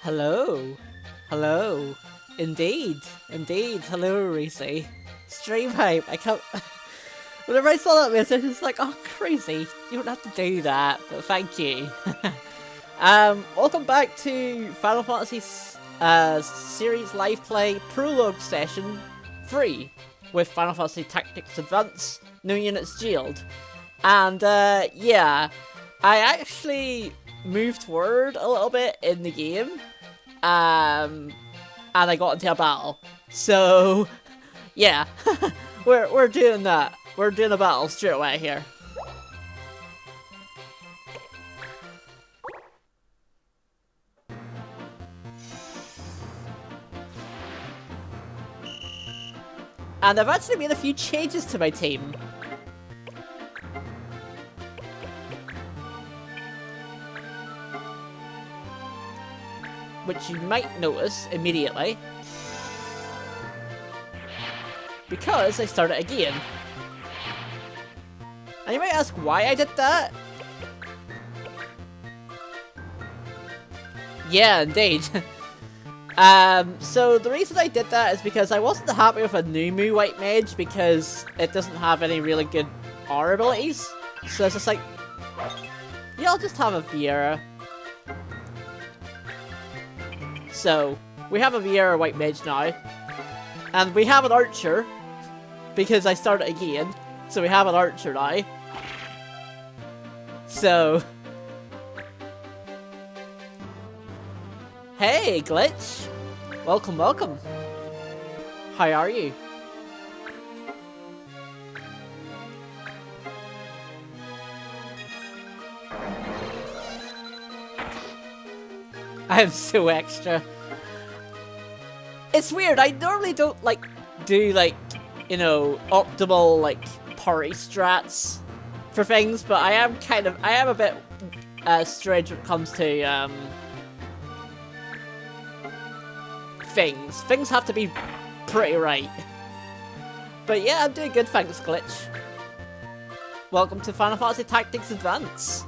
Hello. Hello. Indeed. Indeed. Hello, Reese. Stream hype. I can't... Whenever I saw that message, it's like, oh, crazy. You don't have to do that, but thank you. Welcome back to Final Fantasy Series Live Play Prologue Session 3 with Final Fantasy Tactics Advance, New Units Jailed. And, yeah, I actually moved forward a little bit in the game, and I got into a battle. So, yeah, we're doing that. We're doing a battle straight away here. And I've actually made a few changes to my team. Which you might notice immediately. Because I started again. And you might ask why I did that? Yeah, indeed. So the reason I did that is because I wasn't happy with a Numu White Mage because it doesn't have any really good R abilities. So it's just like, yeah, I'll just have a Viera. So, we have a Viera White Mage now. And we have an Archer. Because I started again. So we have an Archer now. So... Hey, Glitch! Welcome, welcome. How are you? I am so extra. It's weird, I normally don't, do, you know, optimal, party strats for things, but I am a bit, strange when it comes to, things. Things have to be pretty right. But yeah, I'm doing good, thanks, Glitch. Welcome to Final Fantasy Tactics Advance.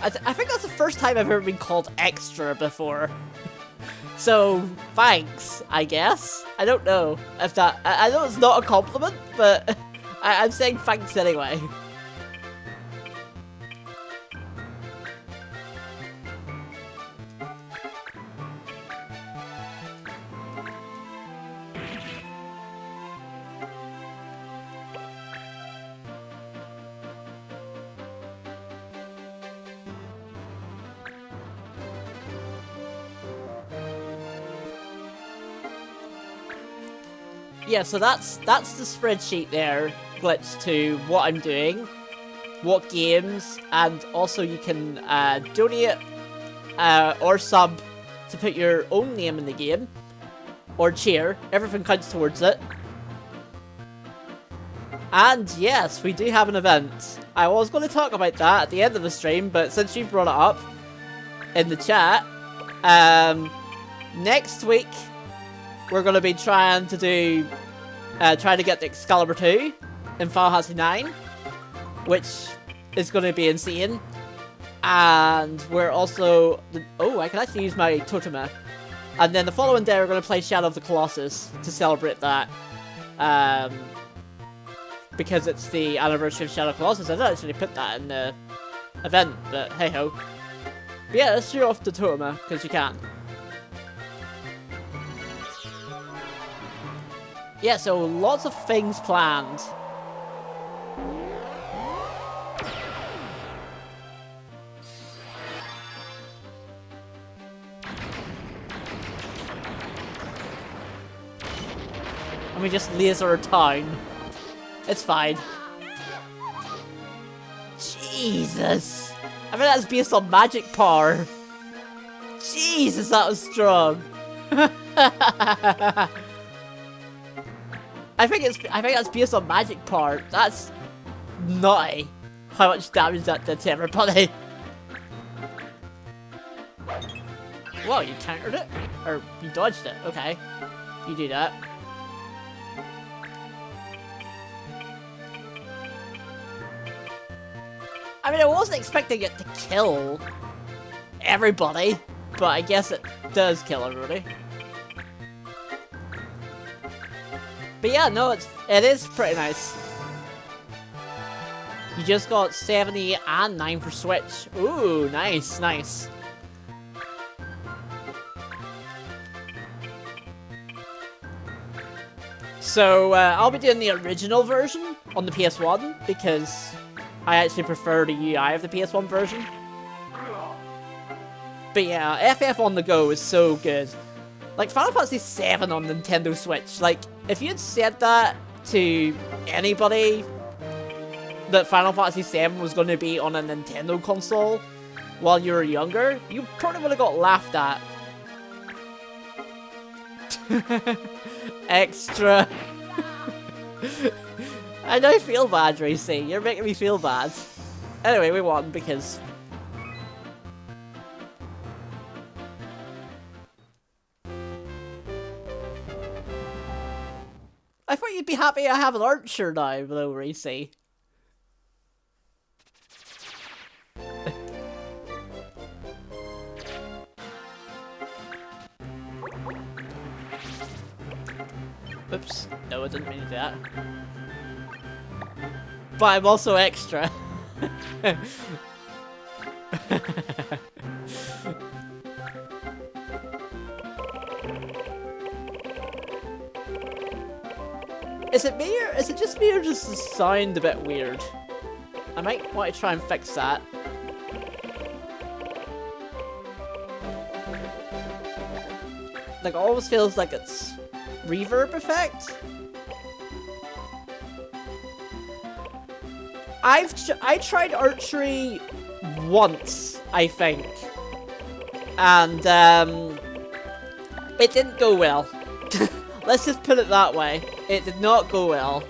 I think that's the first time I've ever been called extra before. So, thanks, I guess. I don't know if that... I know it's not a compliment, but I'm saying thanks anyway. Yeah, so that's the spreadsheet there, Glitch, to what I'm doing, what games, and also you can donate or sub to put your own name in the game, or cheer. Everything counts towards it. And yes, we do have an event. I was going to talk about that at the end of the stream, but since you brought it up in the chat, next week we're going to be trying to do, trying to get the Excalibur 2 in Final Fantasy 9, which is going to be insane. And we're also, oh, I can actually use my Totema. And then the following day we're going to play Shadow of the Colossus to celebrate that. Because it's the anniversary of Shadow of the Colossus. I didn't actually put that in the event, but hey ho. But yeah, let's show off the Totema, because you can. Yeah, so lots of things planned. And we just laser a town. It's fine. Jesus! I mean, that's based on magic power. Jesus, that was strong. I think that's based on magic power. That's nutty. How much damage that did to everybody. Whoa, you countered it? Or you dodged it? Okay. You do that. I mean, I wasn't expecting it to kill everybody, but I guess it does kill everybody. But yeah, no, it is pretty nice. You just got 70 and 9 for Switch. Ooh, nice, nice. So, I'll be doing the original version on the PS1, because I actually prefer the UI of the PS1 version. But yeah, FF on the go is so good. Like, Final Fantasy VII on Nintendo Switch, like, if you'd said that to anybody, that Final Fantasy VII was going to be on a Nintendo console while you were younger, you probably would have got laughed at. Extra. I know I feel bad, Racy. You're making me feel bad. Anyway, we won because... I thought you'd be happy I have an archer now, though, Racy. Oops. No, I didn't mean to do that. But I'm also extra. Is it me or is it just me or does the sound a bit weird? I might want to try and fix that. Like, it always feels like it's reverb effect. I tried archery once, I think, and it didn't go well. Let's just put it that way. It did not go well.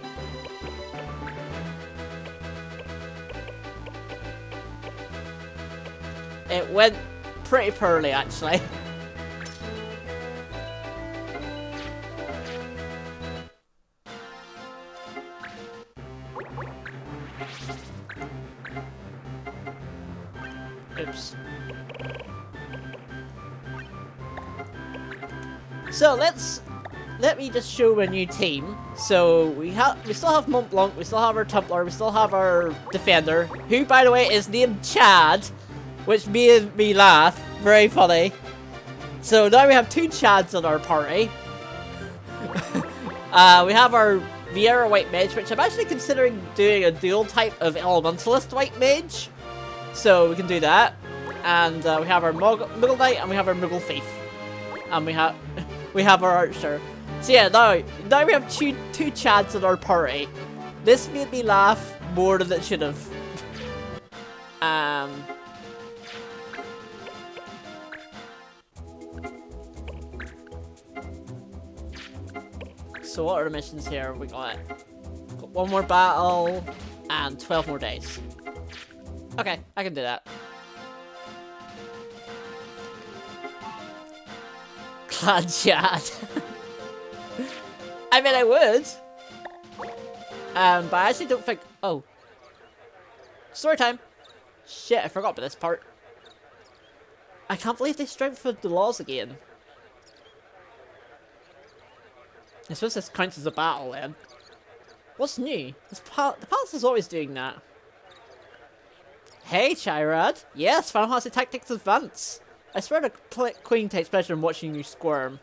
It went pretty poorly, actually. Oops. So let me just show a new team. So we still have Mont Blanc, we still have our Templar, we still have our Defender, who by the way is named Chad, which made me laugh. Very funny. So now we have 2 Chads in our party. We have our Viera White Mage, which I'm actually considering doing a dual type of Elementalist White Mage. So we can do that. And we have our Moogle Knight and we have our Moogle Thief. And we have our Archer. So yeah, now we have two Chads in our party. This made me laugh more than it should have. So what are the missions here? We got 1 more battle and 12 more days. Okay, I can do that. Glad Chad. I mean, I would. But I actually don't think... Oh. Story time. Shit, I forgot about this part. I can't believe they strengthened the laws again. I suppose this counts as a battle then. What's new? The palace is always doing that. Hey, Chirad. Yes, Final Fantasy Tactics Advance. I swear the Queen takes pleasure in watching you squirm.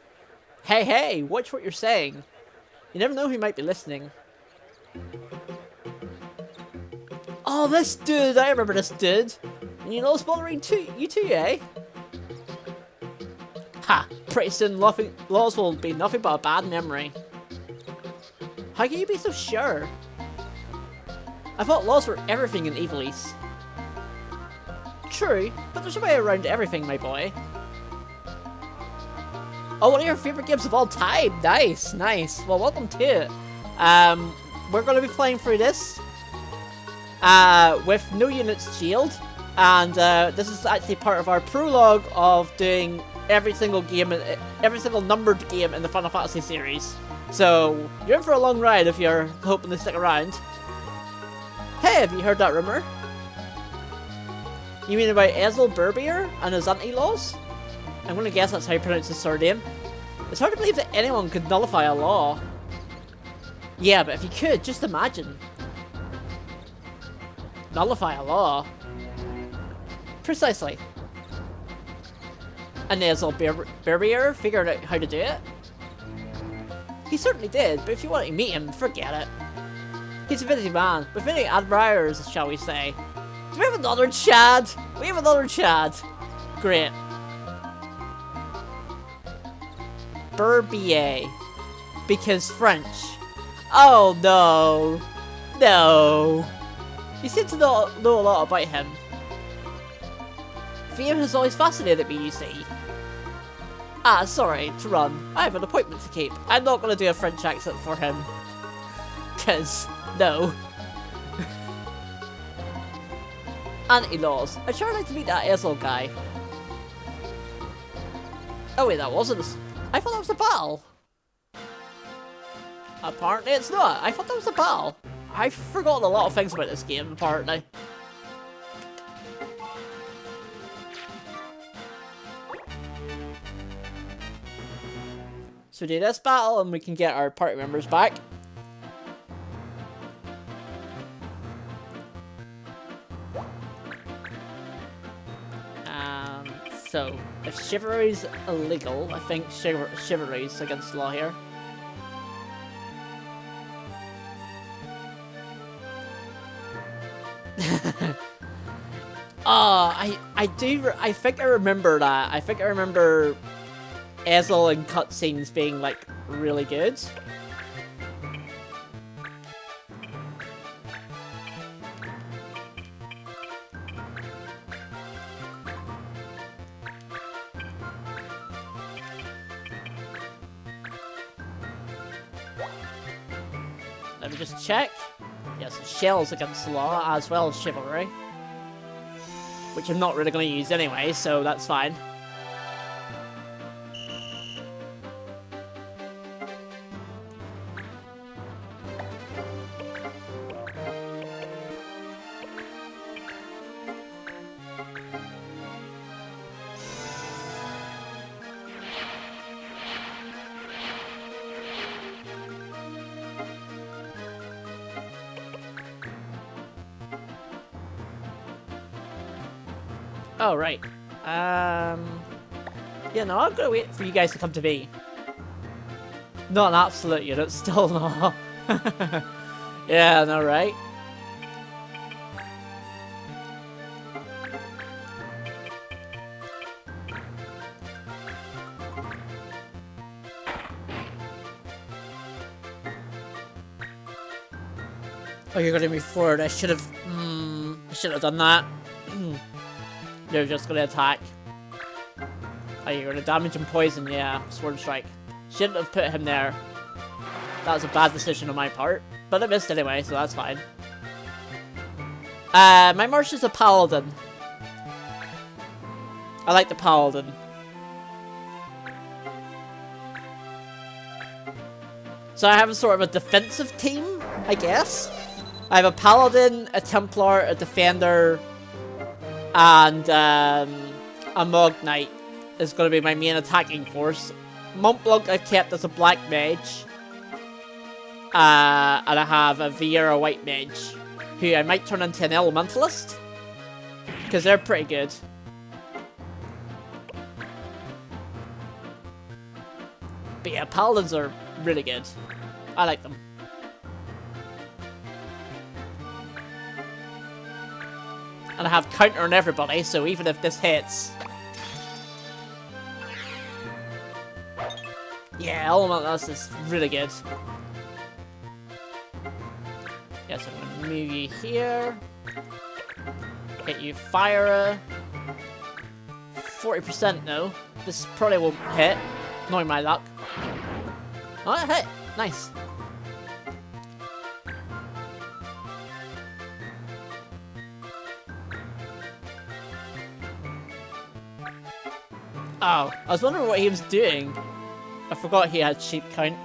Hey, watch what you're saying. You never know who might be listening. Oh, this dude! I remember this dude. And you know spoilering too, you too, eh? Ha! Pretty soon laws will be nothing but a bad memory. How can you be so sure? I thought laws were everything in Ivalice. True, but there's a way around everything, my boy. Oh, one of your favorite games of all time. Nice. Well, welcome to it. We're going to be playing through this with no units jailed, and this is actually part of our prologue of doing every single numbered game in the Final Fantasy series. So you're in for a long ride if you're hoping to stick around. Hey, have you heard that rumor? You mean about Ezel Berbier and his anti-laws? I'm gonna guess that's how you pronounce his surname. It's hard to believe that anyone could nullify a law. Yeah, but if you could, just imagine. Nullify a law. Precisely. And Ezel Berbier figured out how to do it? He certainly did, but if you want to meet him, forget it. He's a busy man, with many admirers, shall we say. Do we have another Chad? We have another Chad. Great. Berbier. Because French. Oh no. No. You seem to know a lot about him. Fame has always fascinated me, you see. Ah, sorry, to run. I have an appointment to keep. I'm not going to do a French accent for him. 'Cause, no. Anti-laws. I'd sure like to meet that Ezel guy. Oh wait, that wasn't... I thought that was a battle. Apparently it's not. I thought that was a battle. I've forgotten a lot of things about this game, apparently. So we do this battle and we can get our party members back. So, if chivalry's illegal, I think chivalry's against the law here. I think I remember that. I think I remember Ezel and cutscenes being, like, really good. Let me just check. Yes, Shell's against the law, as well as chivalry. Which I'm not really going to use anyway, so that's fine. Oh, right. Yeah, no, I'm gonna wait for you guys to come to me. Not an absolute unit, still not. Yeah, no, right? Oh, you're gonna move forward. I should have done that. They're just gonna attack. Oh, you're gonna damage and poison, yeah. Sword strike. Shouldn't have put him there. That was a bad decision on my part. But I missed anyway, so that's fine. My Marsh is a paladin. I like the paladin. So I have a sort of a defensive team, I guess. I have a paladin, a templar, a defender, and a Mog Knight is going to be my main attacking force. Montblanc I've kept as a black mage. And I have a Vieira white mage, who I might turn into an elementalist, because they're pretty good. But yeah, paladins are really good. I like them. And I have counter on everybody, so even if this hits... Yeah, Elementalist is really good. Yes, I'm gonna move you here. Hit you, Fire. 40% no. This probably won't hit, knowing my luck. Oh, it hit! Nice. Oh, I was wondering what he was doing. I forgot he had sheep count.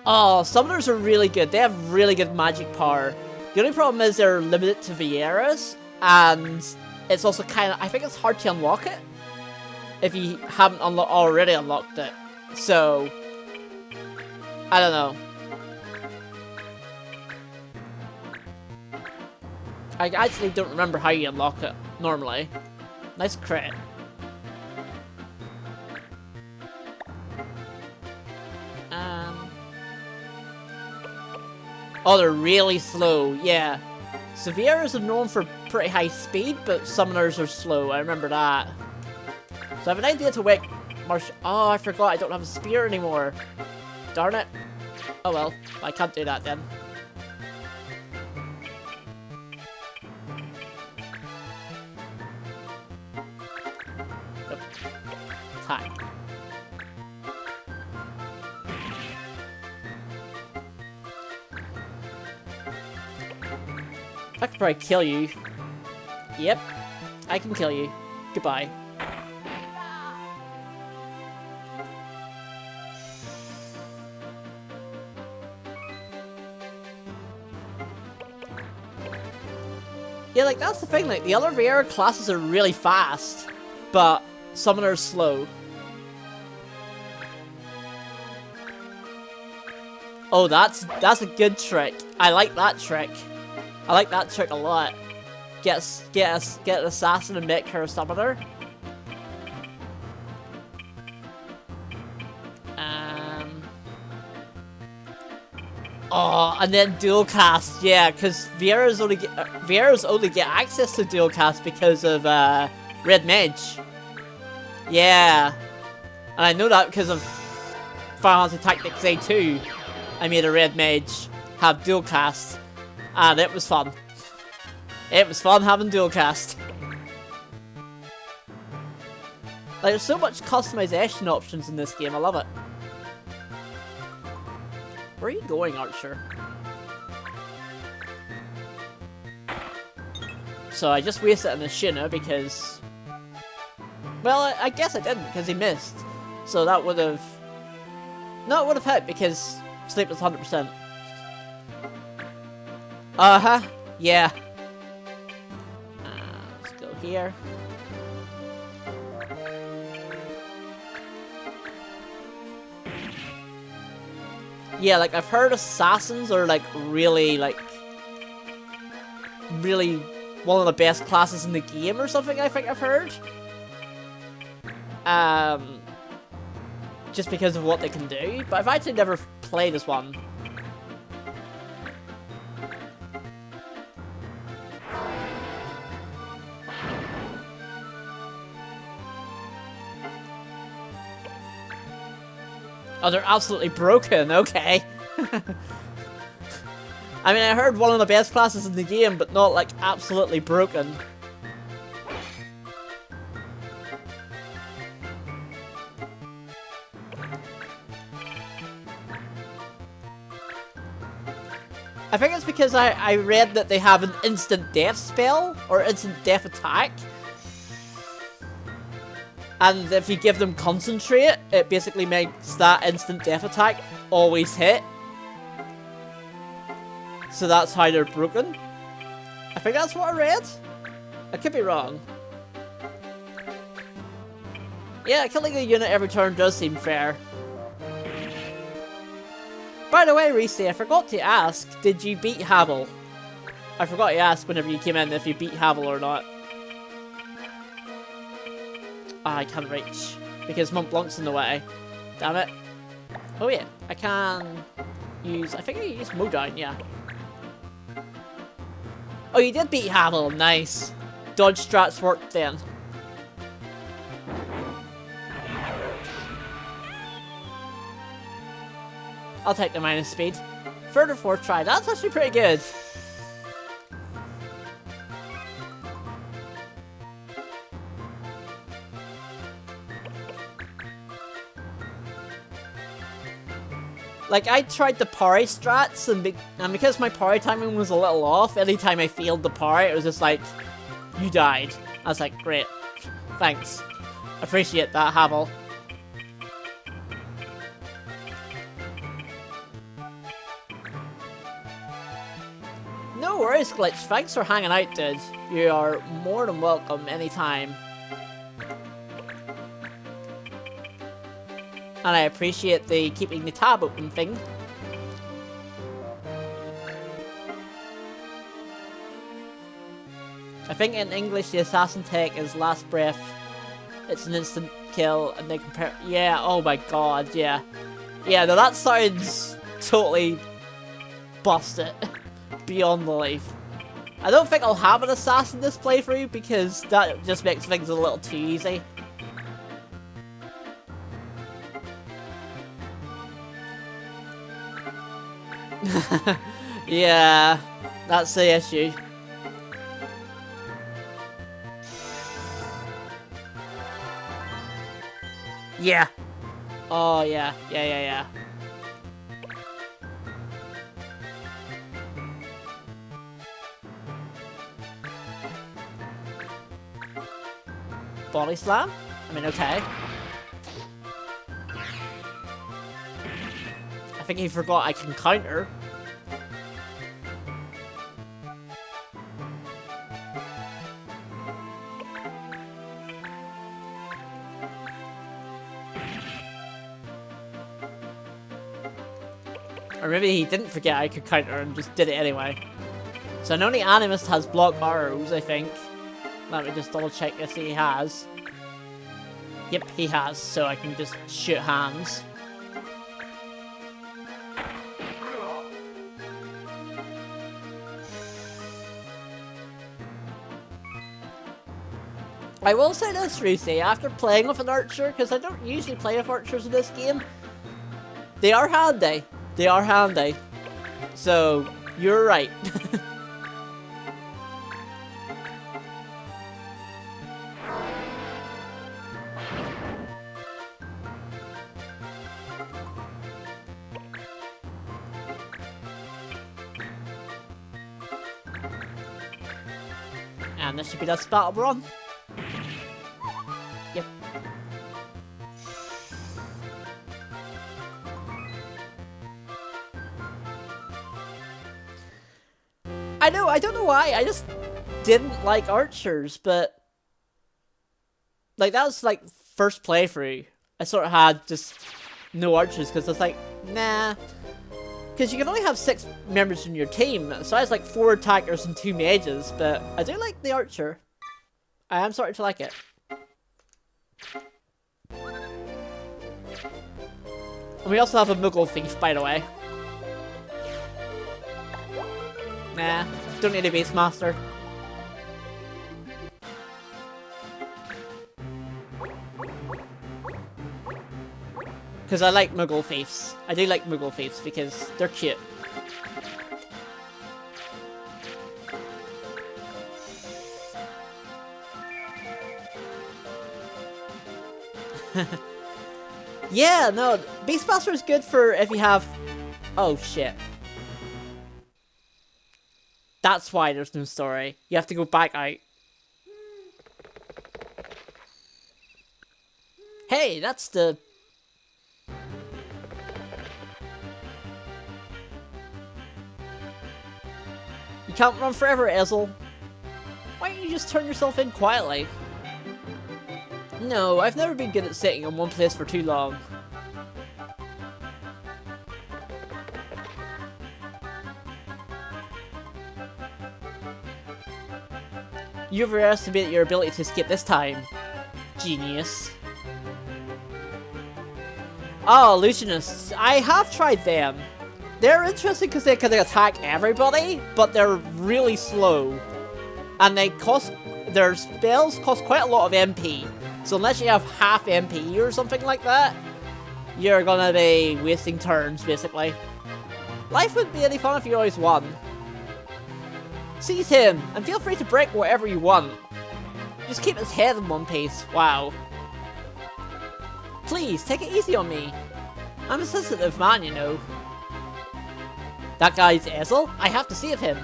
Oh, summoners are really good. They have really good magic power. The only problem is they're limited to Vieira's, and it's also kind of, I think it's hard to unlock it if you haven't already unlocked it. So, I don't know. I actually don't remember how you unlock it normally. Nice crit. Oh, they're really slow, yeah. Sevieras are known for pretty high speed, but summoners are slow, I remember that. So I have an idea to wake Oh, I forgot, I don't have a spear anymore. Darn it. Oh well, I can't do that then. Nope. Attack. I could probably kill you. Yep, I can kill you. Goodbye. Yeah, like, that's the thing, like, the other Vieira classes are really fast, but Summoner's slow. Oh, that's a good trick. I like that trick. I like that trick a lot. Get an assassin and make her a summoner. Oh, and then dual cast, yeah, because Vieira's only get access to dual cast because of Red Mage. Yeah, and I know that because of Final Fantasy Tactics A2. I made a Red Mage have dual cast, and it was fun. It was fun having dual cast. Like, there's so much customization options in this game. I love it. Where are you going, Archer? So I just wasted it on the Shina because... Well, I guess I didn't because he missed. So that would have... No, it would have hit because sleep was 100%. Uh-huh. Yeah. Let's go here. Yeah, like, I've heard assassins are, like, really one of the best classes in the game or something, I think I've heard. Just because of what they can do, but I've actually never played this one. Oh, they're absolutely broken, okay. I mean, I heard one of the best classes in the game, but not, like, absolutely broken. I think it's because I read that they have an instant death spell, or instant death attack. And if you give them concentrate, it basically makes that instant death attack always hit. So that's how they're broken. I think that's what I read. I could be wrong. Yeah, killing a unit every turn does seem fair. By the way, Reese, I forgot to ask, did you beat Havel? I forgot to ask whenever you came in if you beat Havel or not. I can't reach, because Mont Blanc's in the way. Damn it. Oh yeah, I can use, I think I used Modown, yeah. Oh, you did beat Havel, nice. Dodge strats worked then. I'll take the minus speed. Further fourth try, that's actually pretty good. Like, I tried the parry strats, and because my parry timing was a little off, anytime I failed the parry, it was just like, you died. I was like, great. Thanks. Appreciate that, Havel. No worries, Glitch. Thanks for hanging out, dude. You are more than welcome anytime. And I appreciate the keeping the tab open thing. I think in English the assassin tech is last breath. It's an instant kill and they compare. Yeah, oh my god, yeah. Yeah, no, that sounds totally busted. Beyond belief. I don't think I'll have an assassin this playthrough because that just makes things a little too easy. Yeah, that's the issue. Yeah. Oh, yeah. Yeah. Body slam? I mean, okay. I think he forgot I can counter. Or maybe he didn't forget I could counter and just did it anyway. So only Animist has block arrows, I think. Let me just double check if he has. Yep, he has, so I can just shoot hands. I will say this, Ruthie, after playing with an archer, because I don't usually play with archers in this game, they are handy. They are handy. So, you're right. And this should be the battle run. Yep. I know, I don't know why, I just didn't like archers, but like that was like first playthrough. I sort of had just no archers because it's like, nah. Because you can only have 6 members in your team, so I was like 4 attackers and 2 mages, but I do like the archer. I am starting to like it. And we also have a Muggle thief, by the way. Nah, don't need a base master. Because I like Muggle thieves. I do like Muggle thieves because they're cute. Yeah, no, Beastmaster is good for if you have... Oh, shit. That's why there's no story. You have to go back out. Hey, that's the... You can't run forever, Ezel. Why don't you just turn yourself in quietly? No, I've never been good at sitting in one place for too long. You overestimated your ability to skip this time. Genius. Oh, illusionists. I have tried them. They're interesting because they can attack everybody, but they're really slow. And they cost... Their spells cost quite a lot of MP. So unless you have half MP or something like that, you're gonna be wasting turns, basically. Life wouldn't be any fun if you always won. Seize him, and feel free to break whatever you want. Just keep his head in one piece. Wow. Please, take it easy on me. I'm a sensitive man, you know. That guy's Ezel? I have to save him.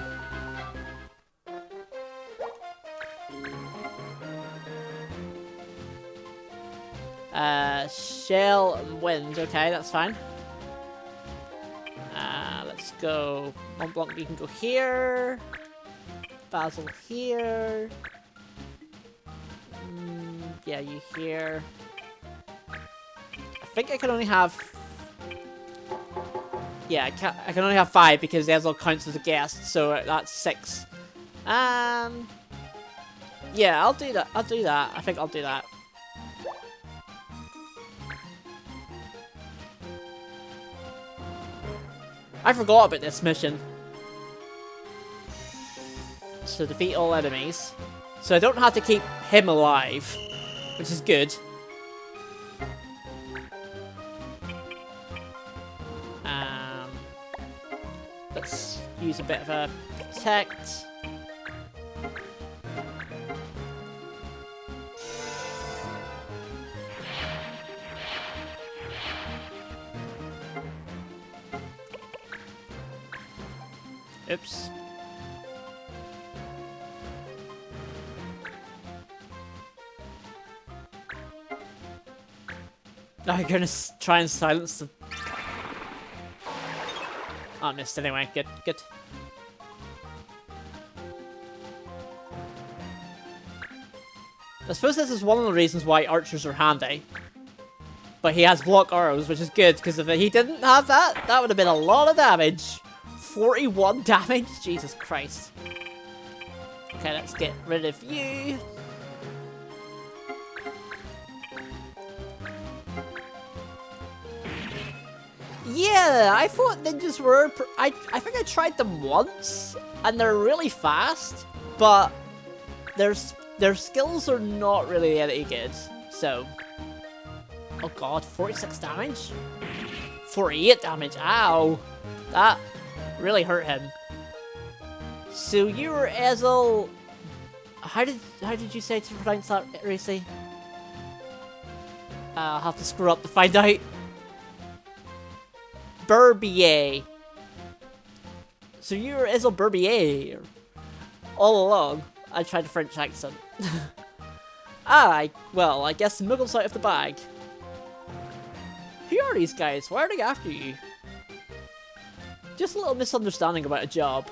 Shell and wind. Okay, that's fine. Let's let's go. Mont Blanc, you can go here. Basil here. Yeah, you here. I think I can only have... Yeah, I can only have 5 because Ezel counts as a guest, so that's 6. Yeah, I'll do that. I think I'll do that. I forgot about this mission. So defeat all enemies. So I don't have to keep him alive, which is good. Let's use a bit of a protect. Oops. I'm gonna try and silence the... Oh, I missed anyway. Good, good. I suppose this is one of the reasons why archers are handy. But he has block arrows, which is good, because if he didn't have that, that would have been a lot of damage. 41 damage? Jesus Christ. Okay, let's get rid of you. Yeah, I thought ninjas were... I think I tried them once, and they're really fast, but their skills are not really any good, so... Oh god, 46 damage? 48 damage, ow! That really hurt him. So you were Ezel... How did you say to pronounce that, Racy? I'll have to screw up to find out. Burbier. So you were Ezel Burbier all along. I tried a French accent. Well, I guess the Muggle's out of the bag. Who are these guys? Why are they after you? Just a little misunderstanding about a job.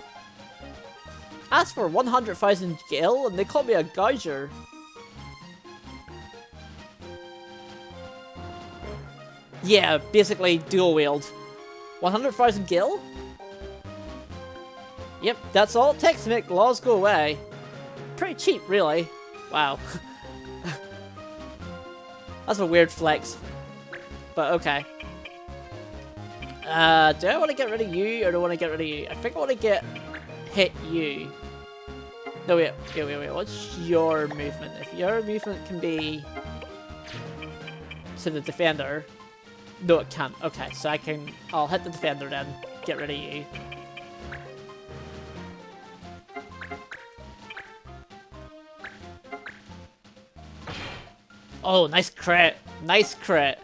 Asked for 100,000 gil and they call me a gouger. Yeah, basically dual wield. 100,000 gil? Yep, that's all it takes to make the laws go away. Pretty cheap, really. Wow. That's a weird flex. But okay. Do I want to get rid of you or do I want to get rid of you? I think I want to hit you. No, wait. What's your movement? If your movement can be to the defender. No, it can't. Okay, so I'll hit the defender then. Get rid of you. Oh, nice crit. Nice crit.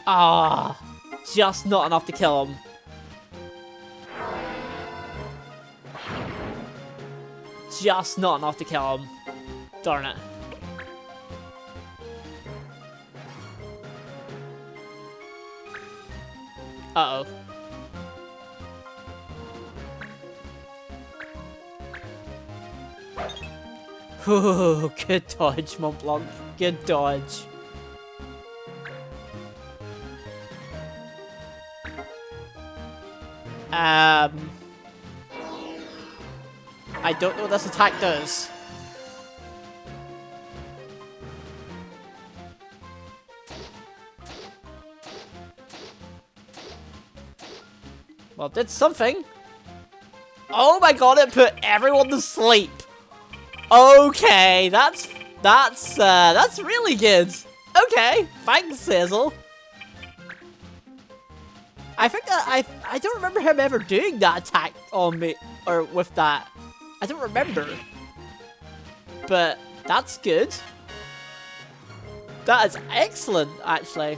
Ah, just not enough to kill him. Just not enough to kill him. Darn it. Uh-oh. Ooh, good dodge, Mont Blanc. Good dodge. I don't know what this attack does. Well, it did something. Oh my god, it put everyone to sleep. Okay, that's really good. Okay, thanks, Sizzle. I think that I don't remember him ever doing that attack on me or with that. I don't remember. But that's good. That is excellent, actually.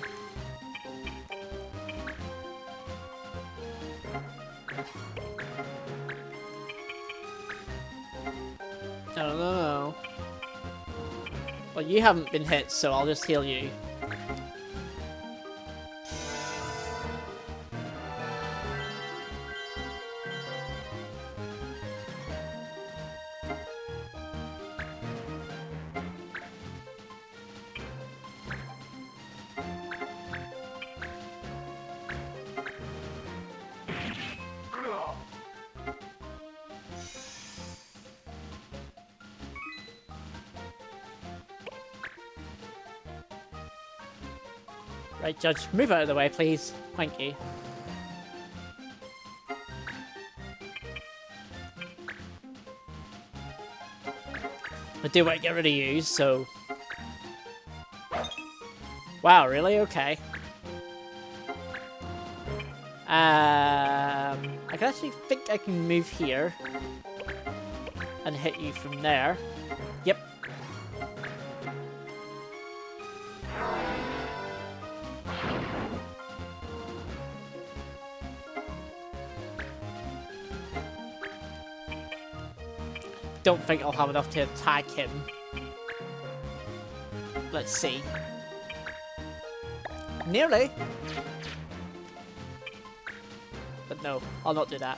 No. Well, you haven't been hit, so I'll just heal you. Right, Judge, move out of the way, please. Thank you. I do want to get rid of you, so... Wow, really? Okay. I can actually think I can move here. And hit you from there. Yep. Don't think I'll have enough to attack him. Let's see. Nearly. But no, I'll not do that.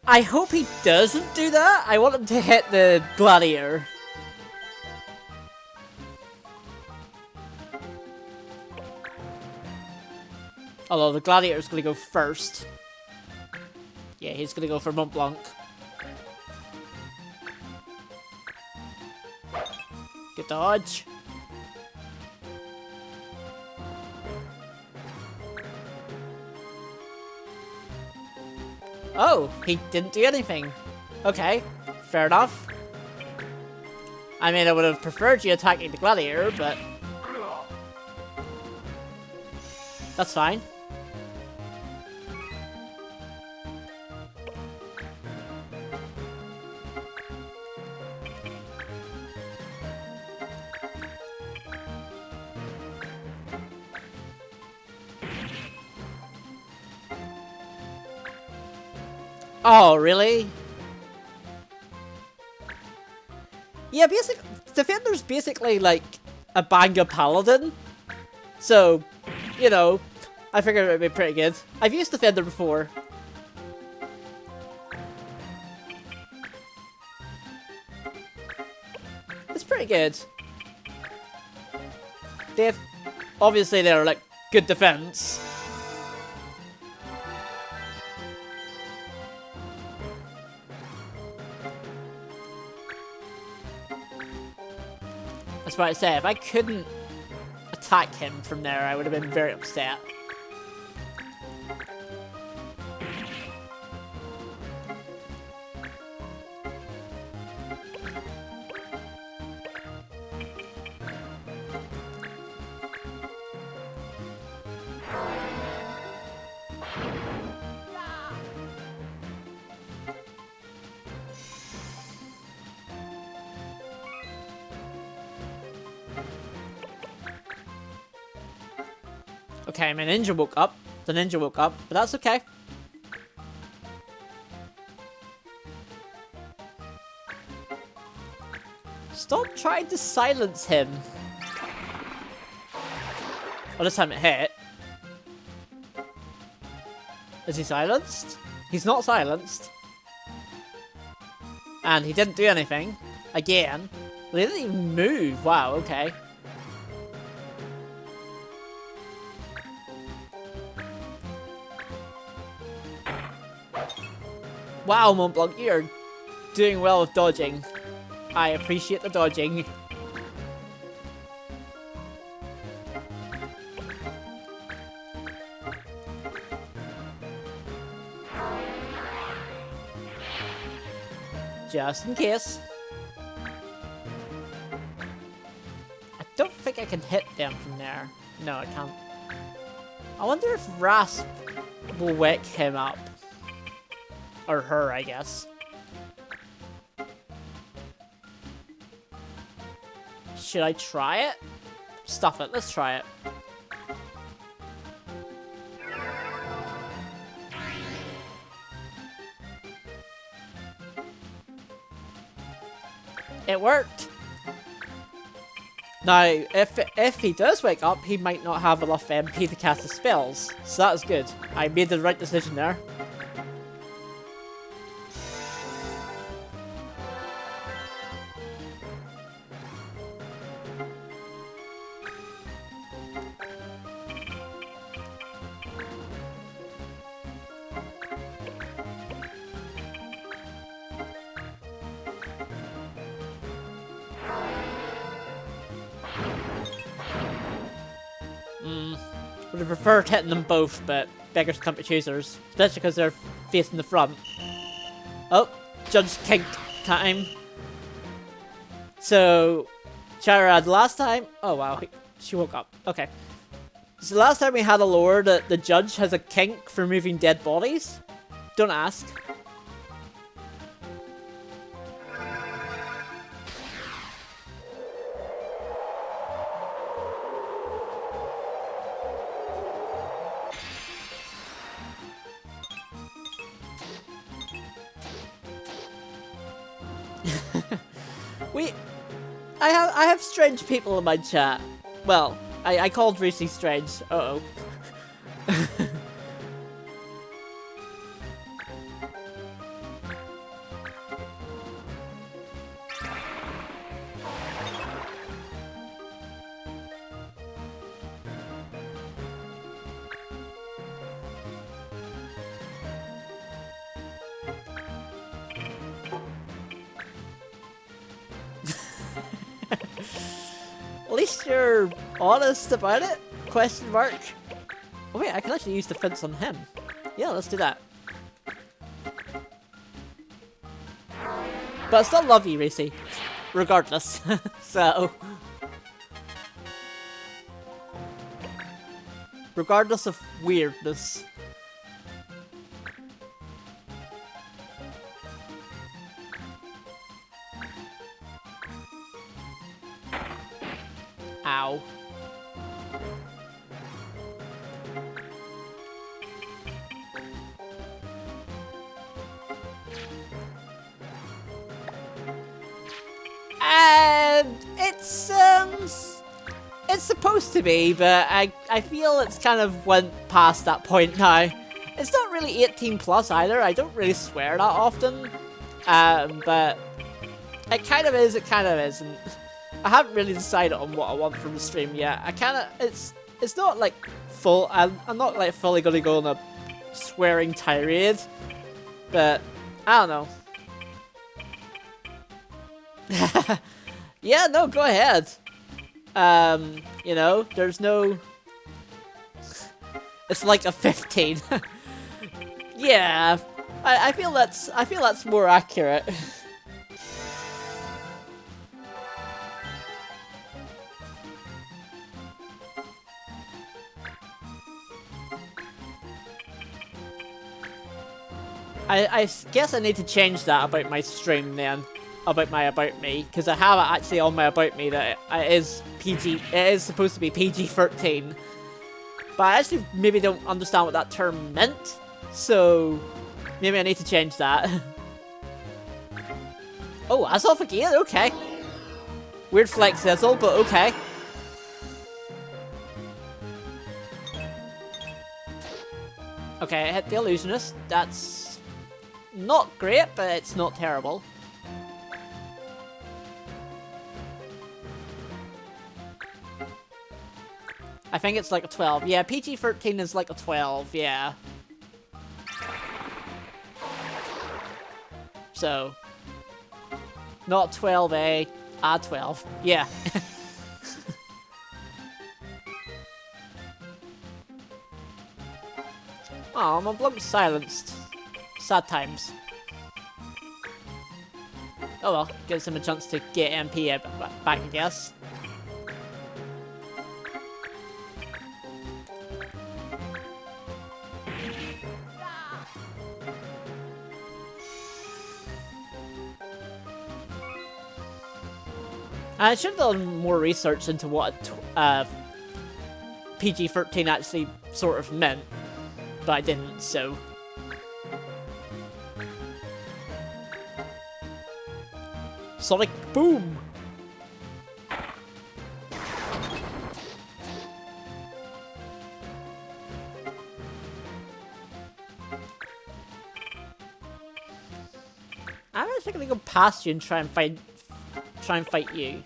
I hope he doesn't do that. I want him to hit the gladiator. Although the gladiator's gonna go first. Yeah, he's gonna go for Mont Blanc. Good dodge. Oh, he didn't do anything. Okay, fair enough. I mean, I would have preferred you attacking the gladiator, but... That's fine. Oh, really? Yeah, Defender's basically like a Banga Paladin. So, you know, I figured it would be pretty good. I've used Defender before. It's pretty good. Obviously they're like good defense. That's what I say, if I couldn't attack him from there, I would have been very upset. Okay, my ninja woke up. The ninja woke up, but that's okay. Stop trying to silence him. Oh, this time it hit. Is he silenced? He's not silenced. And he didn't do anything. Again. Well, he didn't even move. Wow, okay. Wow, Mont Blanc, you're doing well with dodging. I appreciate the dodging. Just in case. I don't think I can hit them from there. No, I can't. I wonder if Rasp will wake him up. Or her, I guess. Should I try it? Stuff it, let's try it. It worked! Now, if he does wake up, he might not have enough MP to cast his spells. So that was good. I made the right decision there. Would have preferred hitting them both, but beggars can't be choosers. Especially because they're facing the front. Oh, Judge Kink time. So, Chara, the last time... Oh wow, she woke up. Okay. So the last time we had a lore that the judge has a kink for moving dead bodies? Don't ask. I have strange people in my chat. Well, I called Reese strange. Uh-oh. At least you're honest about it? Question mark. Oh wait, I can actually use defense on him. Yeah, let's do that. But I still love you, Racy. Regardless. So... regardless of weirdness. Ow. And it's supposed to be, but I feel it's kind of went past that point now. It's not really 18 plus either. I don't really swear that often. But it kind of is, it kind of isn't. I haven't really decided on what I want from the stream yet. It's not like full, I'm not like fully gonna go on a swearing tirade, but I don't know. Yeah, no, go ahead. You know, there's no... It's like a 15. Yeah, I feel that's more accurate. I guess I need to change that about my stream then, about my About Me, because I have it actually on my About Me that it is supposed to be PG-13, but I actually maybe don't understand what that term meant, so maybe I need to change that. Oh, that's off again? Okay. Weird flex sizzle, but okay. Okay, I hit the illusionist. That's not great, but it's not terrible. I think it's like a 12. Yeah, PG-13 is like a 12, yeah. So, not 12A, A12. Yeah. Oh, my bloke's silenced. Sad times. Oh well, gives him a chance to get MP back, I guess. I should have done more research into what PG-13 actually sort of meant, but I didn't, so... Sonic Boom! I'm actually gonna go past you and try and fight you.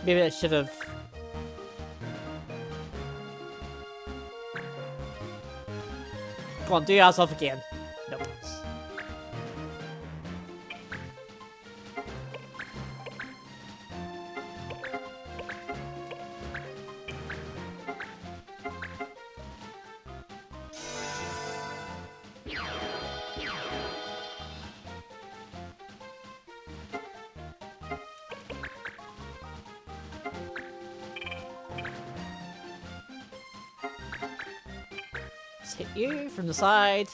Maybe I should have... Come on, do yourself again. Nope. Let's hit you from the side.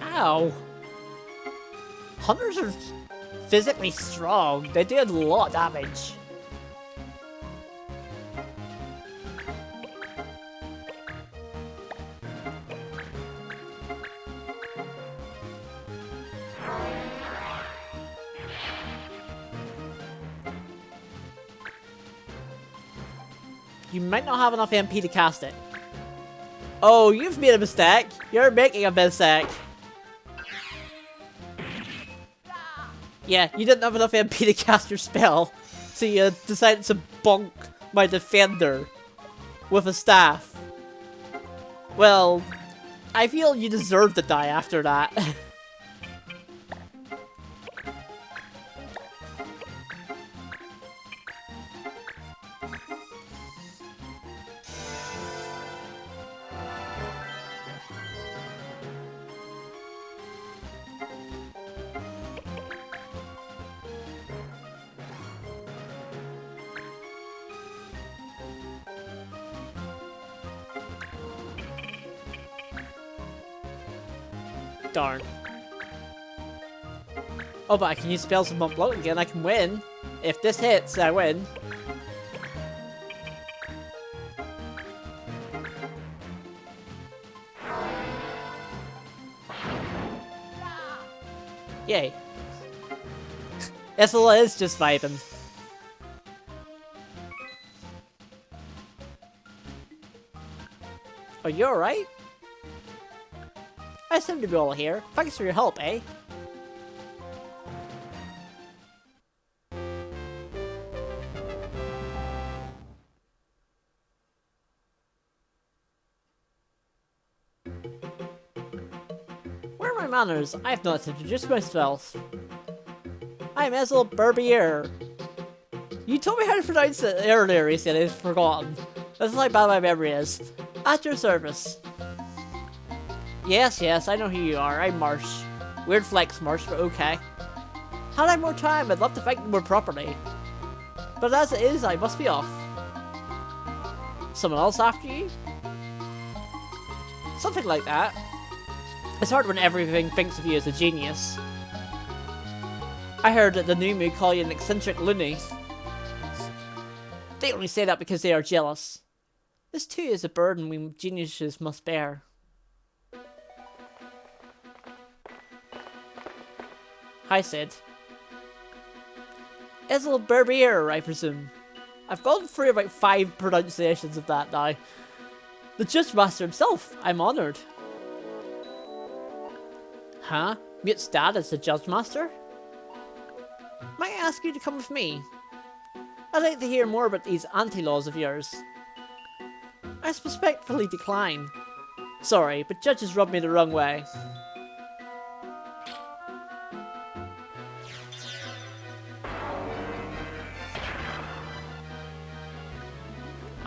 Ow! Hunters are physically strong. They do a lot of damage. You might not have enough MP to cast it. Oh, you've made a mistake. You're making a mistake. Yeah, you didn't have enough MP to cast your spell, so you decided to bonk my defender with a staff. Well, I feel you deserve to die after that. Darn. Oh, but I can use spells from Bloat again. I can win. If this hits, I win. Yay. Isla is just vibing. Are you alright? I seem to be all here. Thanks for your help, eh? Where are my manners? I have not introduced myself. I'm Ezel Berbier. You told me how to pronounce it earlier, recently. I've forgotten. That's how bad my memory is. At your service. Yes, I know who you are. I'm Marsh. Weird flex, Marsh, but okay. Had I more time, I'd love to thank you more properly. But as it is, I must be off. Someone else after you? Something like that. It's hard when everything thinks of you as a genius. I heard that the Numu call you an eccentric loony. They only say that because they are jealous. This too is a burden we geniuses must bear. Hi, Sid. Ezel Berbier, I presume. I've gone through about 5 pronunciations of that now. The Judge Master himself, I'm honoured. Huh? Mute's dad is the Judge Master? Might I ask you to come with me? I'd like to hear more about these anti-laws of yours. I respectfully decline. Sorry, but judges rubbed me the wrong way.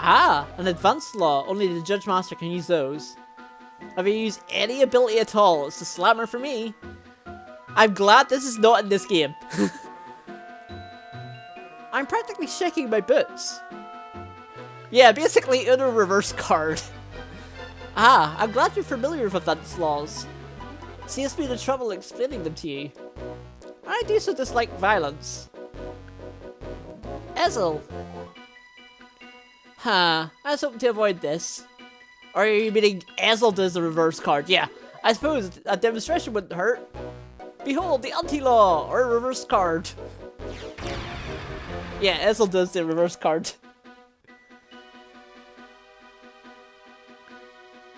Ah, an advanced law. Only the Judge Master can use those. Have you used any ability at all? It's a slammer for me. I'm glad this is not in this game. I'm practically shaking my boots. Yeah, basically Uno reverse card. Ah, I'm glad you're familiar with advanced laws. Saves me the trouble explaining them to you. I do so dislike violence. Ezel. Huh, I was hoping to avoid this. Or are you meaning Ezel does the reverse card? Yeah, I suppose a demonstration wouldn't hurt. Behold, the anti-law, or a reverse card. Yeah, Ezel does the reverse card.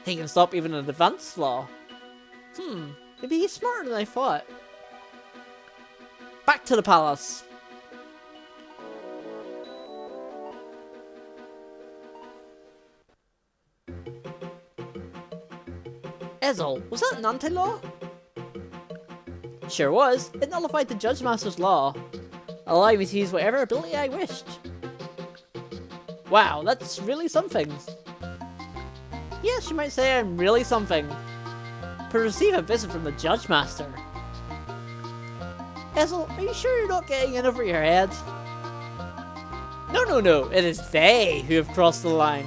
He can stop even an advanced law. Maybe he's smarter than I thought. Back to the palace. Ezel, was that an anti-law? Sure was. It nullified the Judge Master's law, allowing me to use whatever ability I wished. Wow, that's really something. Yes, you might say I'm really something. To receive a visit from the Judge Master. Ezel, are you sure you're not getting in over your head? No, it is they who have crossed the line.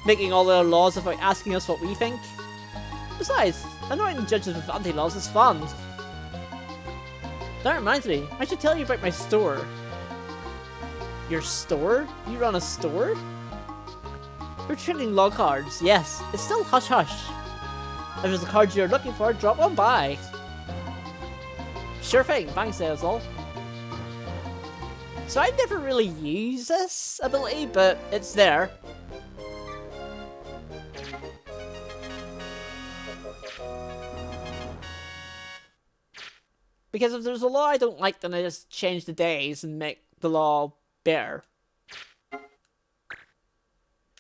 Making all their laws without asking us what we think. Besides, annoying the judges with anti-laws is fun. That reminds me, I should tell you about my store. Your store? You run a store? We're trading law cards, yes. It's still hush-hush. If there's a card you're looking for, drop one by. Sure thing, thanks Ezel. So I never really use this ability, but it's there. Because if there's a law I don't like, then I just change the days and make the law better.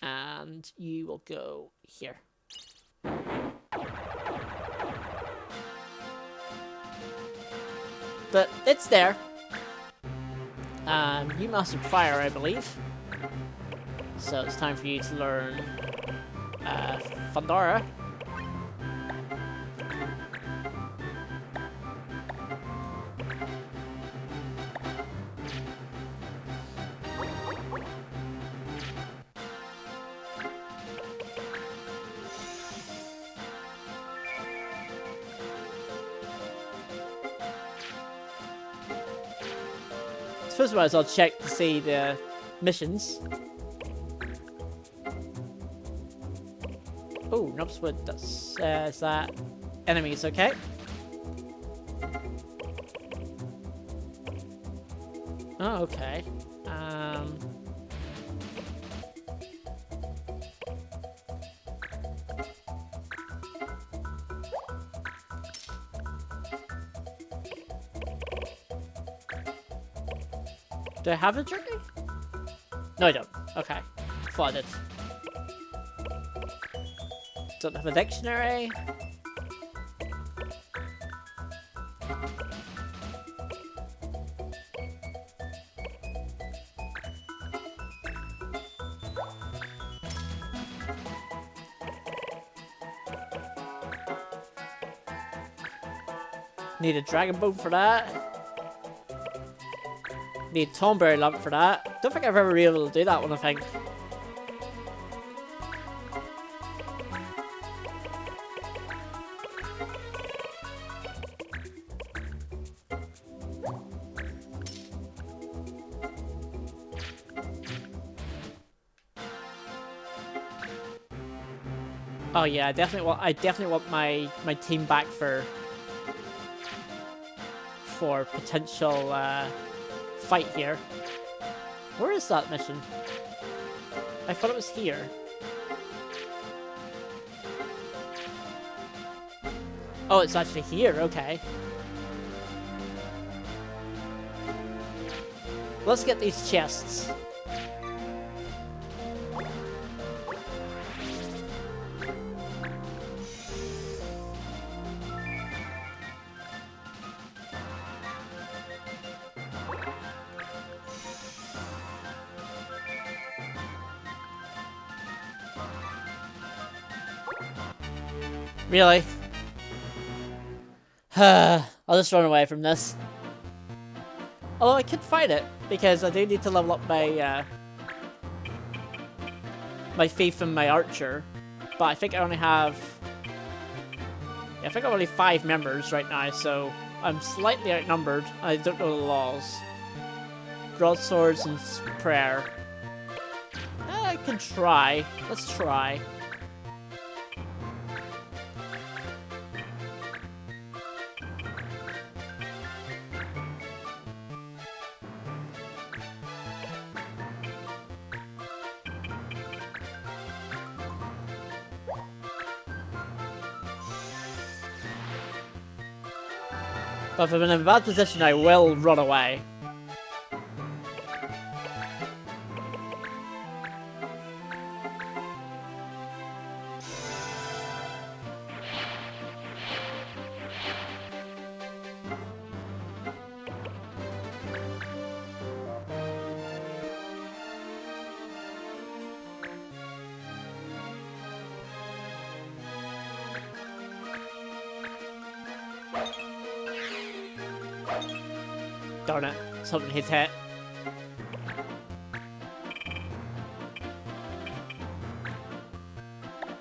And you will go here. But it's there. You mastered fire, I believe. So it's time for you to learn Thundara. First of all, I'll check to see the missions. Oh, Nubswood, that's is that enemies, okay? Oh, okay. Do I have a journey? No, I don't. Okay. Thought I did. Don't have a dictionary. Need a dragon boat for that. Need Tomberry lamp for that. Don't think I've ever been able to do that one, I think. Oh yeah, I definitely want my team back for potential fight here. Where is that mission? I thought it was here. Oh, it's actually here, okay. Let's get these chests. Really? I'll just run away from this. Although I could fight it, because I do need to level up my, my thief and my archer. But I think I only have... Yeah, I think I'm only 5 members right now, so I'm slightly outnumbered. I don't know the laws. Broadswords and prayer. I can try. Let's try. But if I'm in a bad position, I will run away. Darn it, something hit it.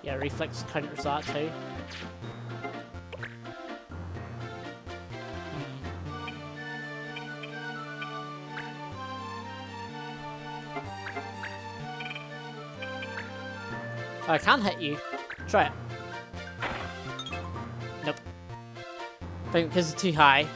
Yeah, reflex counters that too. I can hit you. Try it. Nope. I think because it's too high.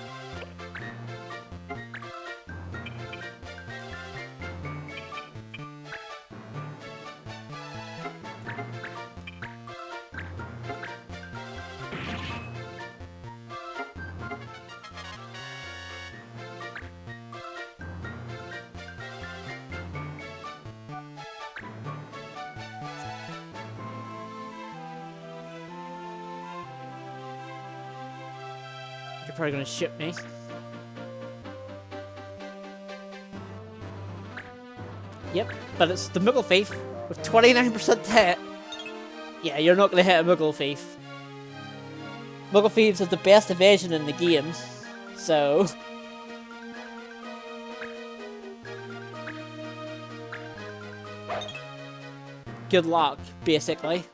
You're probably gonna ship me. Yep, but it's the Muggle Thief with 29% hit. Yeah, you're not gonna hit a Muggle Thief. Muggle Thieves have the best evasion in the game, so... Good luck, basically.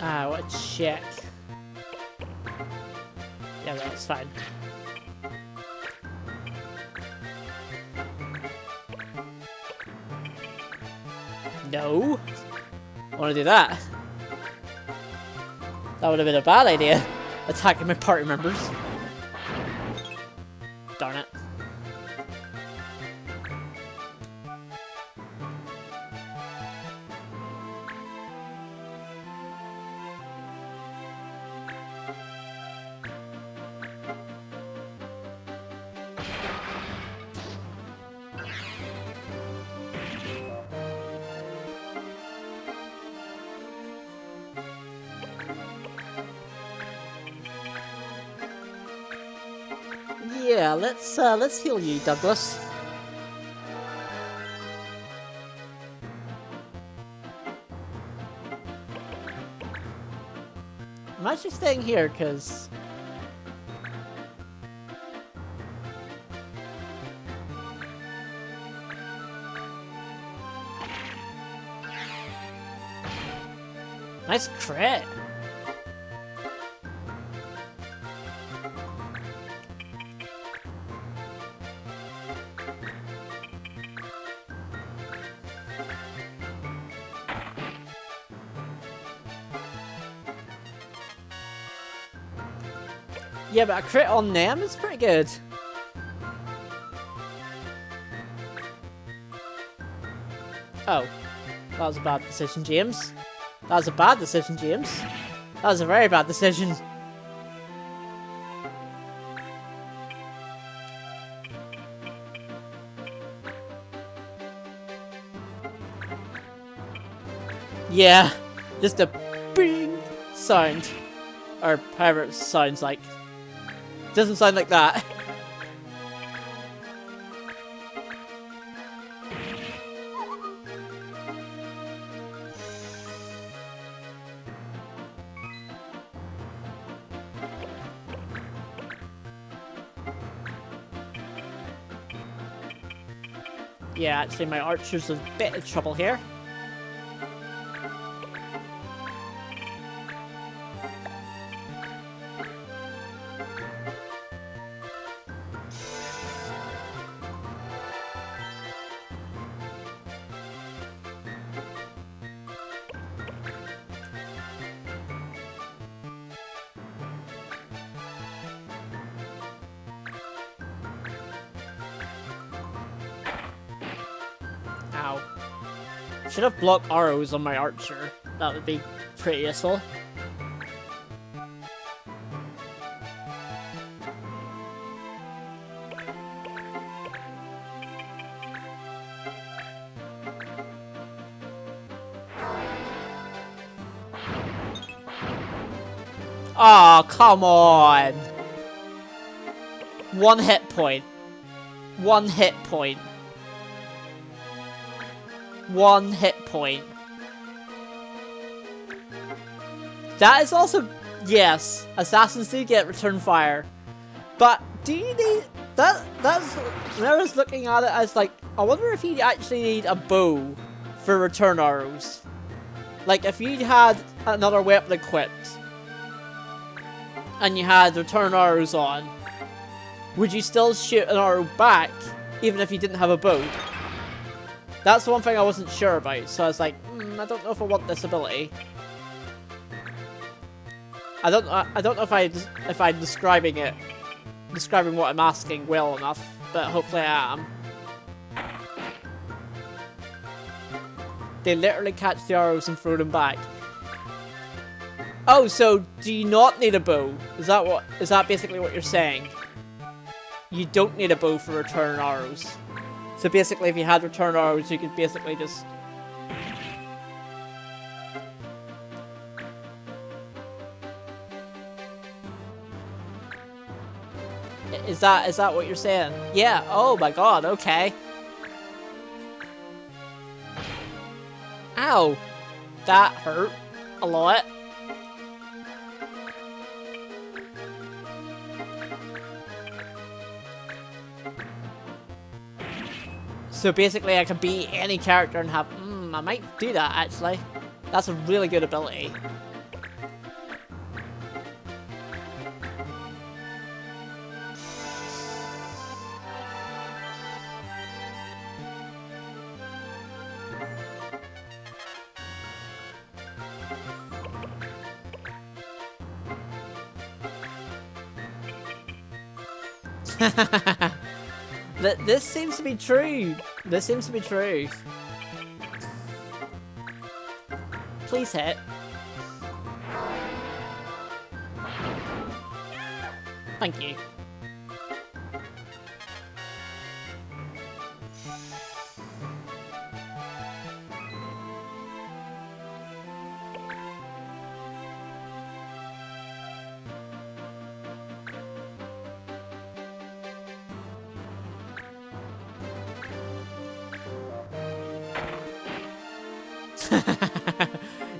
Ah, what a check. Yeah, that's fine. No. I want to do that. That would have been a bad idea. Attacking my party members. Darn it. Yeah, let's heal you, Douglas. I'm actually staying here because nice crit. Yeah, but a crit on them is pretty good. Oh. That was a bad decision, James. That was a bad decision, James. That was a very bad decision. Yeah, just a bing sound. Or however it sounds like. Doesn't sound like that. Yeah, actually my archer's in a bit of trouble here. Ow. Should have blocked arrows on my archer. That would be pretty useful. Oh, come on! 1 hit point. 1 hit point. 1 hit point. That is also... Yes, assassins do get return fire. But do you need... That's... When I was looking at it, I was like, I wonder if you actually need a bow for return arrows. Like, if you had another weapon equipped, and you had return arrows on, would you still shoot an arrow back, even if you didn't have a bow? That's the one thing I wasn't sure about, so I was like, I don't know if I want this ability. I don't know if I'm describing what I'm asking well enough, but hopefully I am. They literally catch the arrows and throw them back. Oh, so do you not need a bow? Is that basically what you're saying? You don't need a bow for return arrows. So basically, if you had return arrows, you could basically just... Is that what you're saying? Yeah, oh my god, okay. Ow! That hurt a lot. So basically I can be any character and have... I might do that actually. That's a really good ability. This seems to be true. This seems to be true. Please hit. Thank you.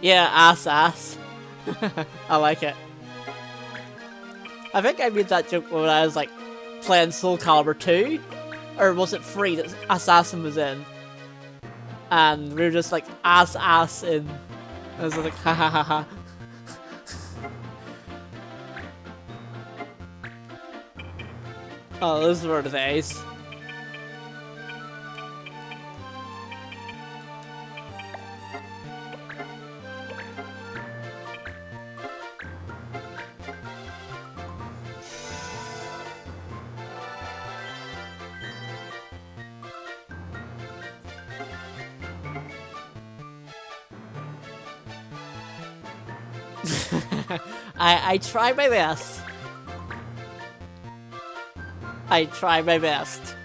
Yeah, ass. I like it. I think I made that joke when I was like playing Soul Calibur 2, or was it 3 that Assassin was in? And we were just like ass in. I was like ha ha ha ha. Oh, those were the days. I try my best. I try my best.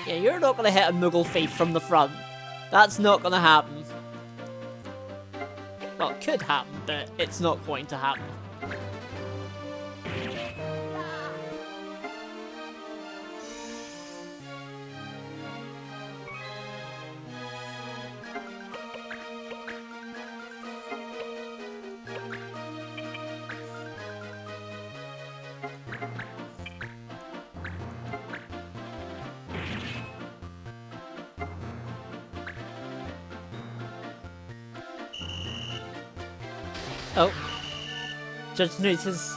Yeah, you're not gonna hit a Moogle thief from the front. That's not gonna happen. Well, it could happen, but it's not going to happen. Oh. Judge needs his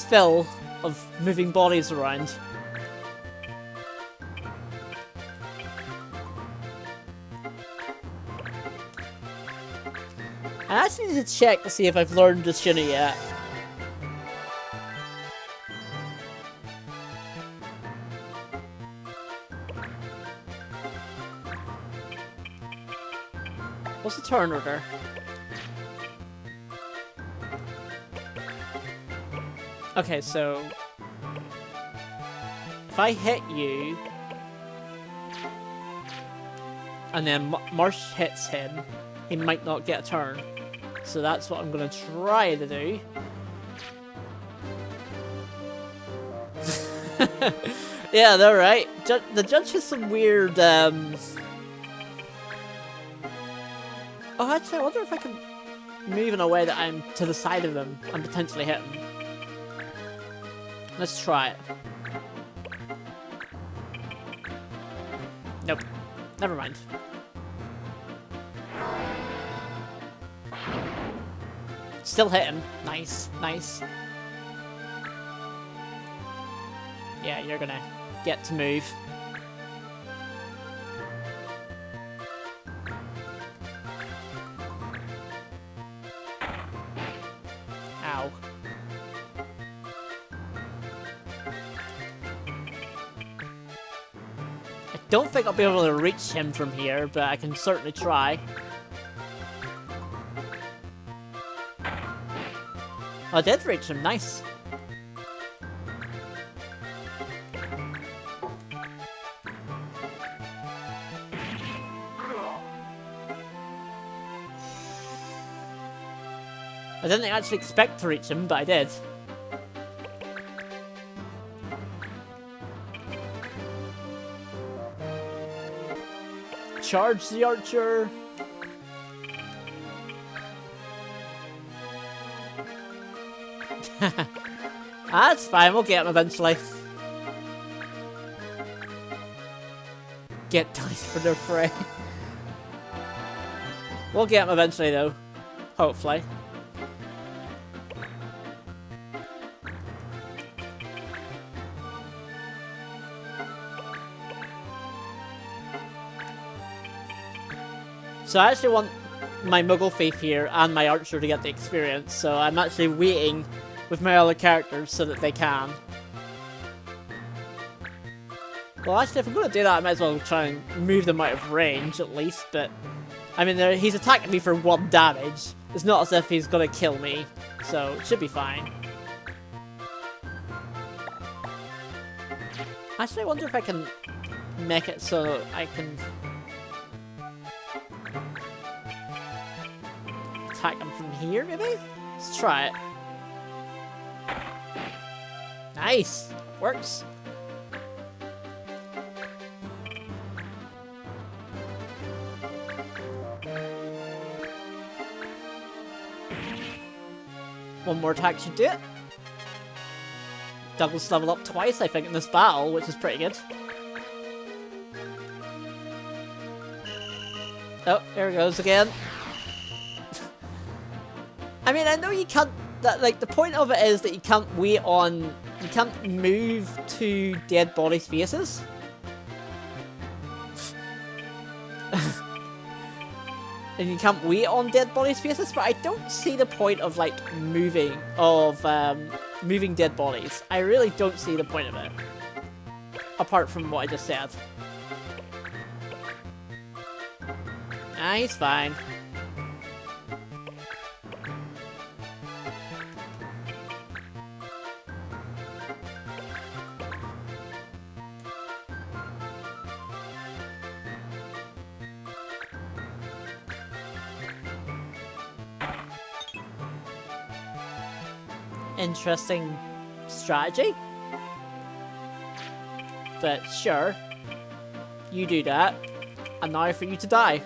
fill of moving bodies around. I actually need to check to see if I've learned the shinny yet. What's the turn order? Okay, so if I hit you and then Marsh hits him, he might not get a turn. So that's what I'm gonna try to do. Yeah, they're right. The judge has some weird Oh, actually, I wonder if I can move in a way that I'm to the side of him and potentially hit him. Let's try it. Nope. Never mind. Still hit him. Nice, nice. Yeah, you're gonna get to move. Ow. I don't think I'll be able to reach him from here, but I can certainly try. I did reach him, nice. I didn't actually expect to reach him, but I did. Charge the archer. That's fine, we'll get him eventually. Get dice for their fray. We'll get him eventually though. Hopefully. So I actually want my Muggle Thief here and my Archer to get the experience, so I'm actually waiting with my other characters so that they can. Well, actually, if I'm going to do that, I might as well try and move them out of range, at least, but... I mean, he's attacking me for 1 damage. It's not as if he's going to kill me, so it should be fine. Actually, I wonder if I can make it so I can... attack him from here, maybe? Let's try it. Nice! Works! One more attack should do it. Douglas leveled up twice, I think, in this battle, which is pretty good. Oh, there it goes again. I mean, I know you can't, like, the point of it is that you can't wait on, you can't move to dead body spaces. And you can't wait on dead body spaces, but I don't see the point of, like, moving, of, moving dead bodies. I really don't see the point of it. Apart from what I just said. Ah, he's fine. Interesting strategy. But sure, you do that, and now for you to die.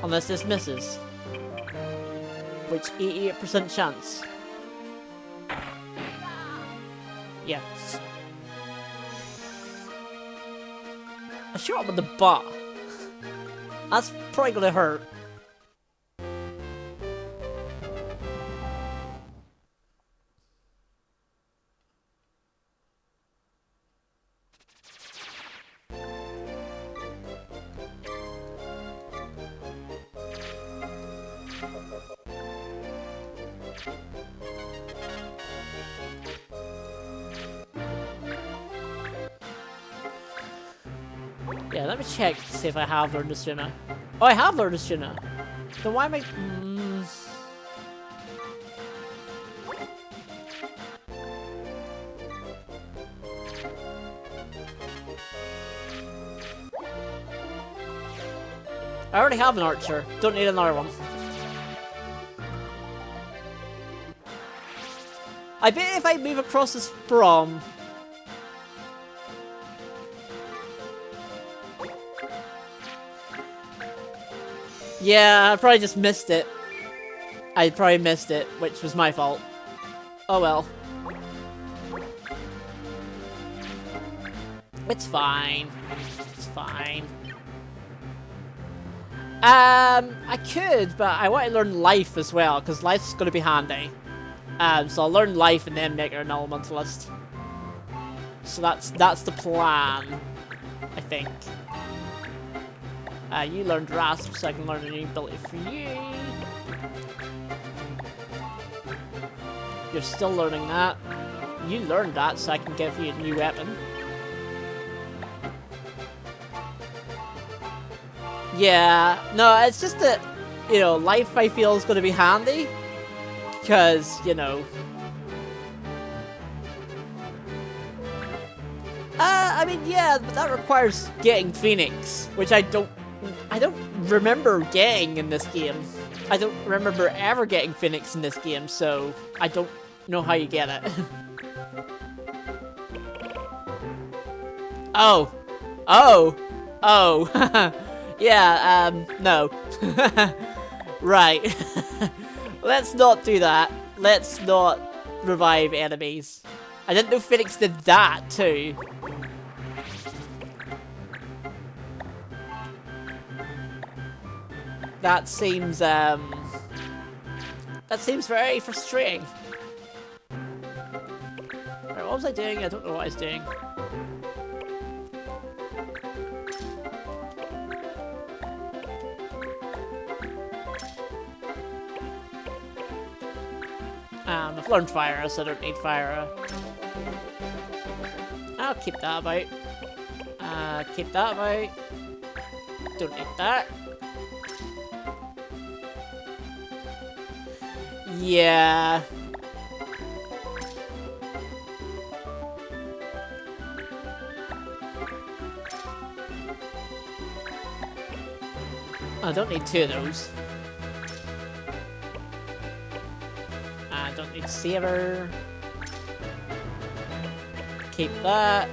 Unless this misses. Which 88% chance. Yes. I shot him with the butt. That's probably gonna hurt. Yeah, let me check to see if I have learned the sooner. Oh, I have learned the sooner. Then why am I... I already have an archer. Don't need another one. I bet if I move across this prom... Yeah, I probably just missed it. I probably missed it, which was my fault. Oh well. It's fine. It's fine. I could, but I want to learn life as well, because life's going to be handy. So I'll learn life and then make her an elementalist. So that's the plan, I think. You learned Rasp, so I can learn a new ability for you. You're still learning that. You learned that, so I can give you a new weapon. Yeah, no, it's just that, you know, life I feel is going to be handy. Because, you know... I mean, yeah, but that requires getting Phoenix, which I don't remember getting in this game. I don't remember ever getting Phoenix in this game, so I don't know how you get it. Oh. Oh. Oh. Yeah, no. Right. Let's not do that. Let's not revive enemies. I didn't know Phoenix did that, too. That seems very frustrating. Right, what was I doing? I don't know what I was doing. I've learned fire, so I don't need fire. I'll keep that about. Keep that about. Don't need that. Yeah. I don't need two of those. I don't need saber. Keep that.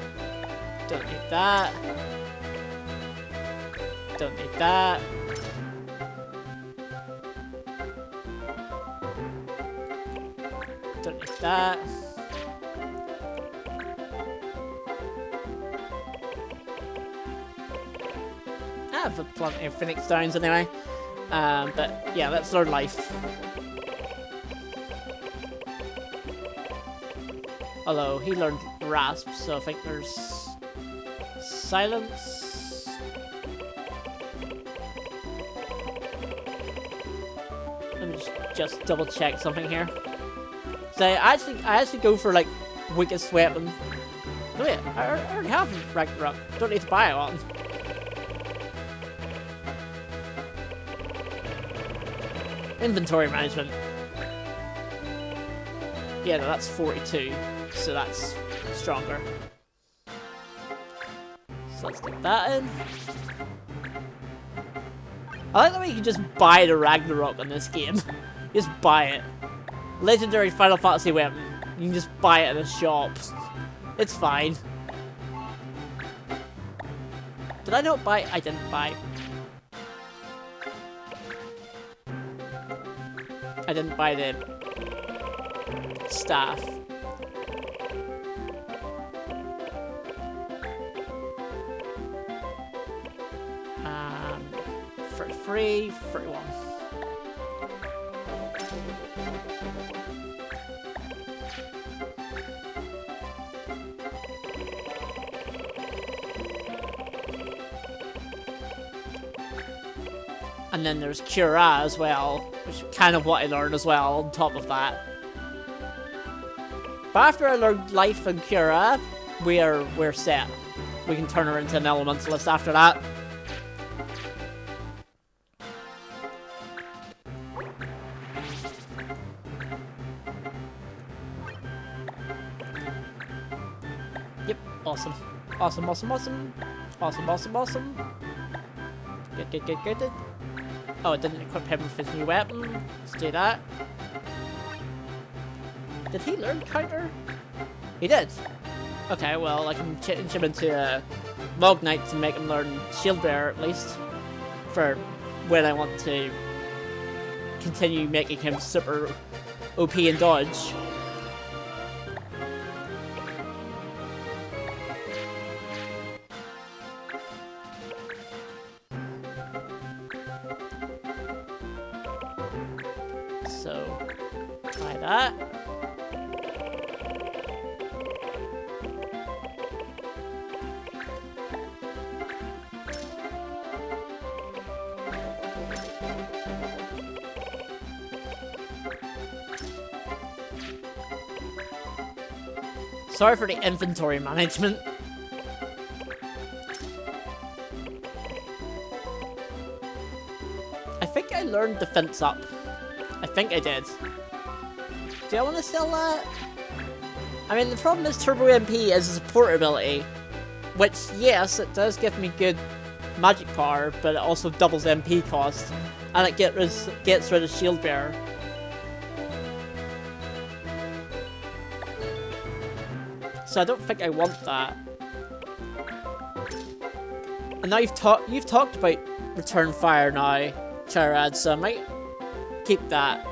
Don't need that. Don't need that. Don't need that. I have plenty of Phoenix Stones anyway. But yeah, let's learn life. Although he learned Rasp, so I think there's silence. Let me just double check something here. So I actually go for like weakest weapon. Oh wait, I already have Ragnarok. Don't need to buy one. Inventory management. Yeah, no, that's 42, so that's stronger. So let's get that in. I like the way you can just buy the Ragnarok in this game. Just buy it. Legendary Final Fantasy weapon. You can just buy it in a shop. It's fine. Did I not buy? I didn't buy. I didn't buy the staff. For free, 31. And then there's Cura as well, which is kind of what I learned as well on top of that. But after I learned Life and Cura, we're set. We can turn her into an Elementalist after that. Yep, awesome. Awesome, awesome, awesome. Awesome, awesome, awesome. Good, good, good, good. Oh, it didn't equip him with his new weapon. Let's do that. Did he learn counter? He did. Okay, well, I can change him into a Mog Knight to make him learn Shield Bearer at least. For when I want to continue making him super OP and dodge. So, try that. Sorry for the inventory management. I think I learned defense up. I think I did. Do I want to sell that? I mean, the problem is Turbo MP is a support ability, which, yes, it does give me good magic power, but it also doubles MP cost, and it gets rid of Shield Bearer. So I don't think I want that. And now you've talked about Return Fire now, Charad, so I might keep that.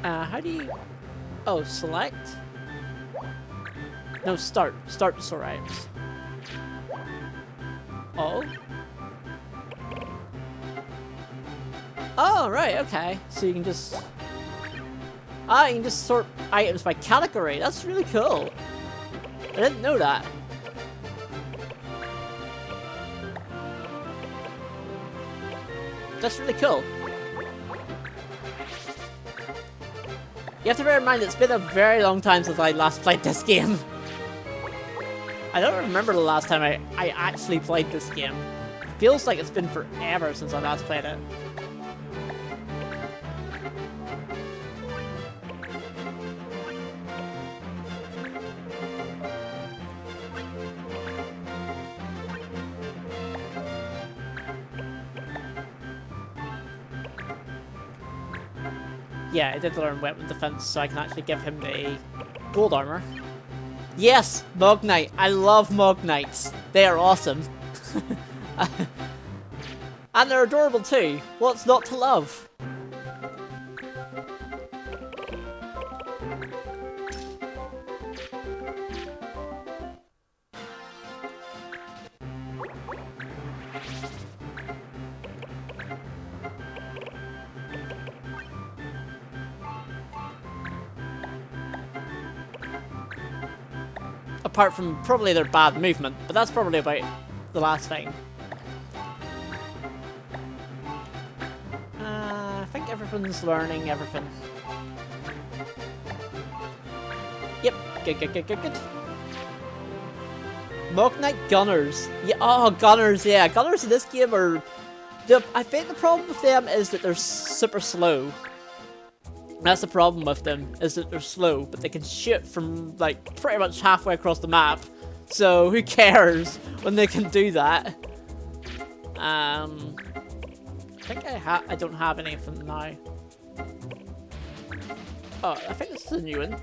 How do you... Oh, select? No, start. Start is alright. Oh? Oh, right, okay. So you can just... Ah, you can just sort items by category. That's really cool. I didn't know that. That's really cool. You have to bear in mind it's been a very long time since I last played this game. I don't remember the last time I actually played this game. It feels like it's been forever since I last played it. Yeah, I did learn weapon defense, so I can actually give him the gold armor. Yes, Mog Knight. I love Mog Knights. They are awesome. And they're adorable too. What's not to love? Apart from probably their bad movement, but that's probably about the last thing. I think everyone's learning everything. Yep, good. Mognite Gunners. Yeah, oh, Gunners, yeah. Gunners in this game are... I think the problem with them is that they're super slow. That's the problem with them, is that they're slow, but they can shoot from, like, pretty much halfway across the map. So, who cares when they can do that? I think I don't have any of them now. Oh, I think this is a new one.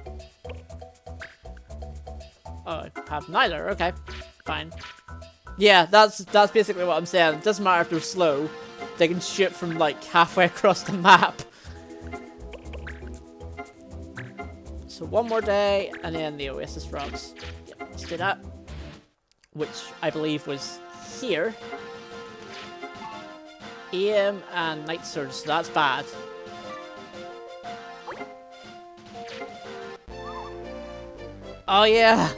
Oh, I have neither. Okay, fine. Yeah, that's basically what I'm saying. It doesn't matter if they're slow. They can shoot from, like, halfway across the map. So one more day, and then the Oasis Frogs. Yep, let's do that. Which I believe was here. AM and Night Surge, so that's bad. Oh yeah!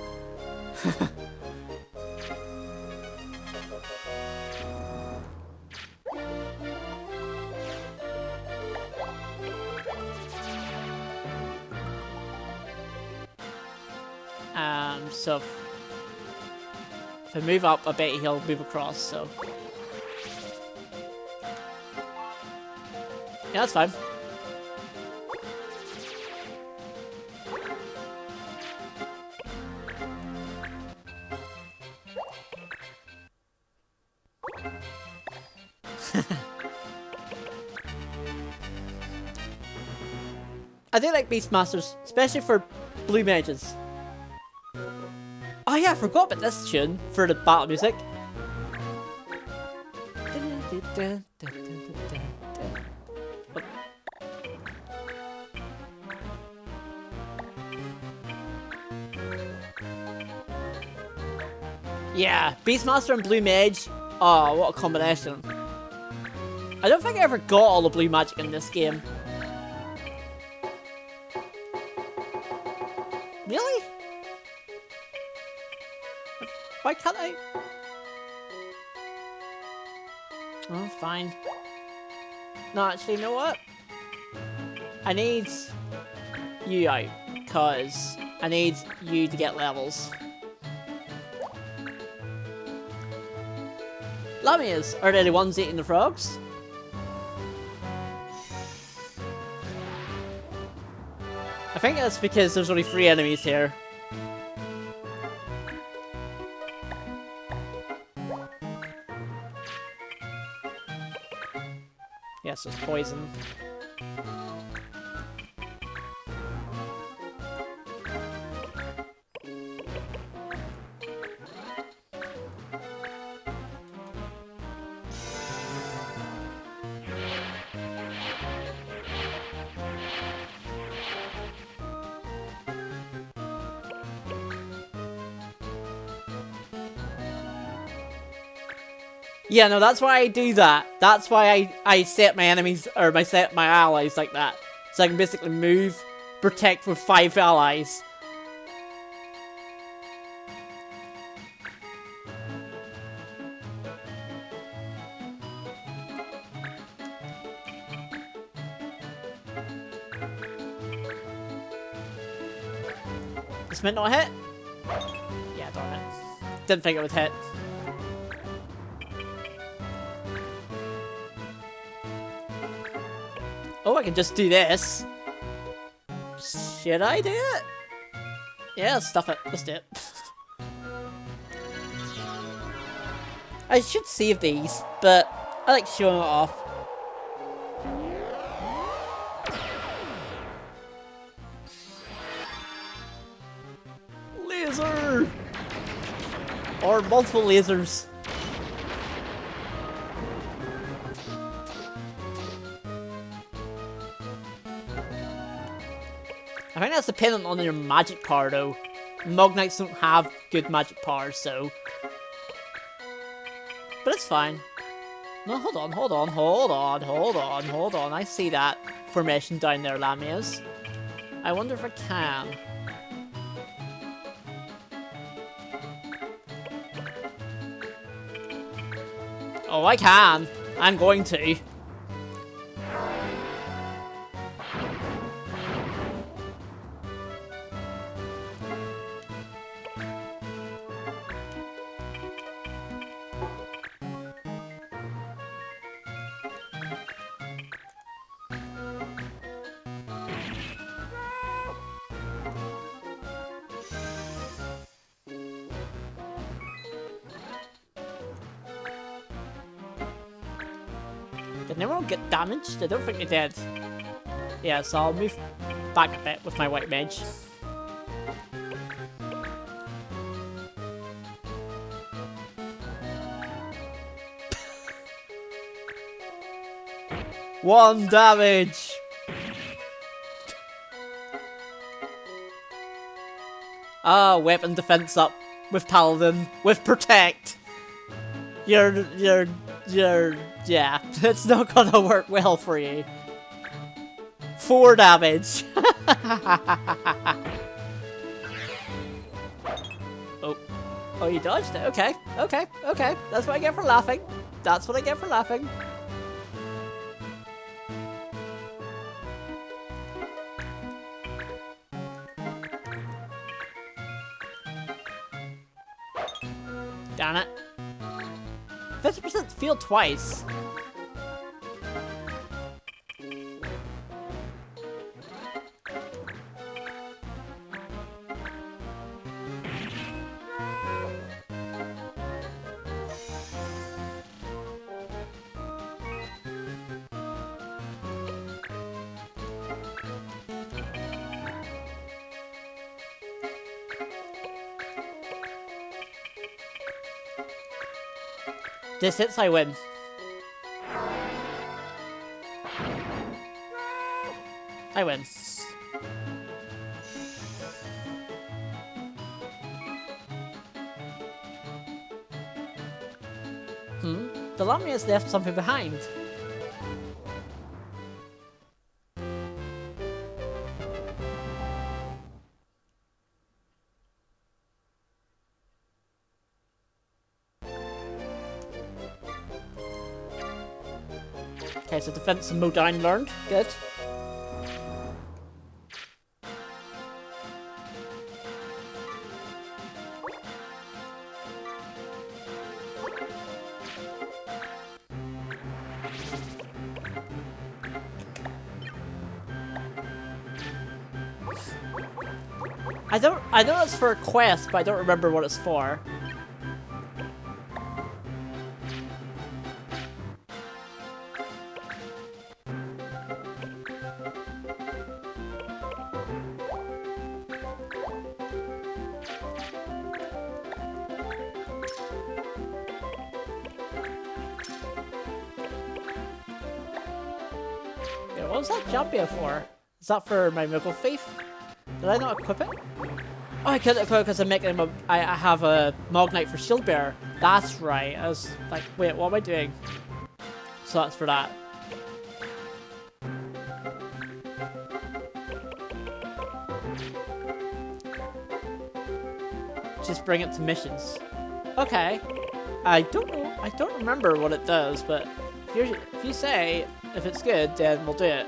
So if I move up, I bet he'll move across, so. Yeah, that's fine. I do like Beastmasters, especially for blue mages. Oh yeah, I forgot about this tune for the battle music. Yeah, Beastmaster and Blue Mage. Oh, what a combination. I don't think I ever got all the blue magic in this game. Really? Why can't I? Oh, fine. No, actually, you know what? I need you out, because I need you to get levels. Lamias, are they the ones eating the frogs? I think that's because there's only 3 enemies here. Yes, it's poison. Yeah, no, that's why I do that. That's why I set my enemies, or set my allies like that. So I can basically move, protect with 5 allies. This might not hit? Yeah, darn it. Didn't think it would hit. Oh, I can just do this. Should I do it? Yeah, stuff it. Let's do it. I should save these, but I like showing it off. Laser! Or multiple lasers. I think that's dependent on your magic power though. Mognites don't have good magic power, so. But it's fine. No, hold on. I see that formation down there, Lamias. I wonder if I can. Oh, I can. I'm going to. Did anyone get damaged? I don't think they did. Yeah, so I'll move back a bit with my white mage. One damage! Ah, weapon defense up with Paladin, with Protect. Yeah, it's not gonna work well for you. 4 damage. Oh, you dodged it. Okay. That's what I get for laughing. That's what I get for laughing. Damn it. 50% feel twice. This hits, I win. I win. The Lamia has left something behind. Okay, so defense and Modine learned. Good. I know it's for a quest, but I don't remember what it's for. Yeah, what was that GBA for? Is that for my Muggle Thief? Did I not equip it? Oh, I couldn't equip it because I'm making I have a Mognite for Shield Bearer. That's right. I was like, wait, what am I doing? So that's for that. Just bring it to missions. Okay. I don't know. I don't remember what it does, but if you say if it's good, then we'll do it.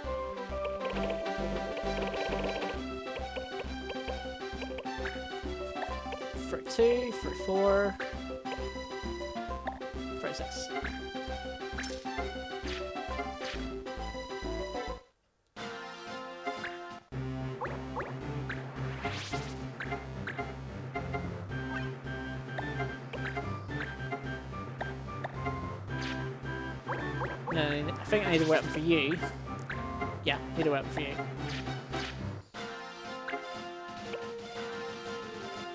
For 2, for 4, for 6. No, I think I need a weapon for you. Yeah, need a weapon for you.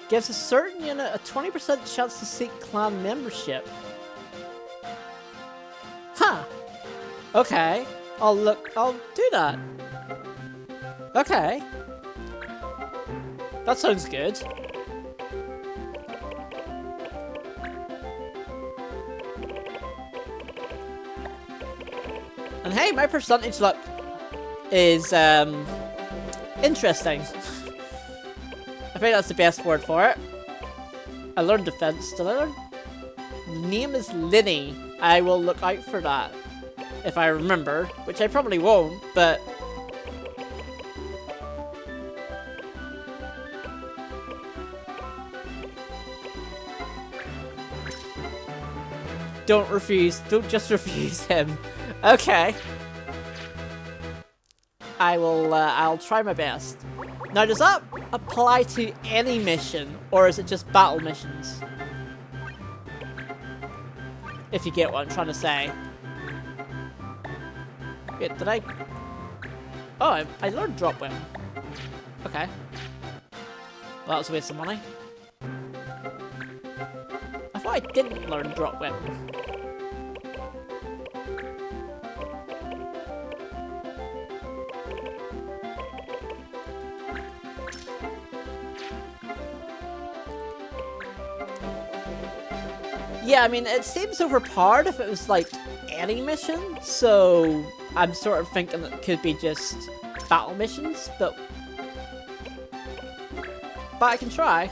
Gives a certain unit a 20% chance to seek clan membership. Huh. Okay. I'll do that. Okay. That sounds good. And hey, my percentage luck is interesting. I think that's the best word for it. I learned defense. Did I learn? The name is Linny. I will look out for that. If I remember, which I probably won't, but... Don't just refuse him. Okay. I'll try my best. Now, does that apply to any mission, or is it just battle missions? If you get what I'm trying to say. Wait, did I... Oh, I learned drop weapon. Okay. Well, that was a waste of money. I thought I didn't learn drop weapon. Yeah, I mean, it seems overpowered if it was, like, any mission, so I'm sort of thinking it could be just battle missions, but I can try.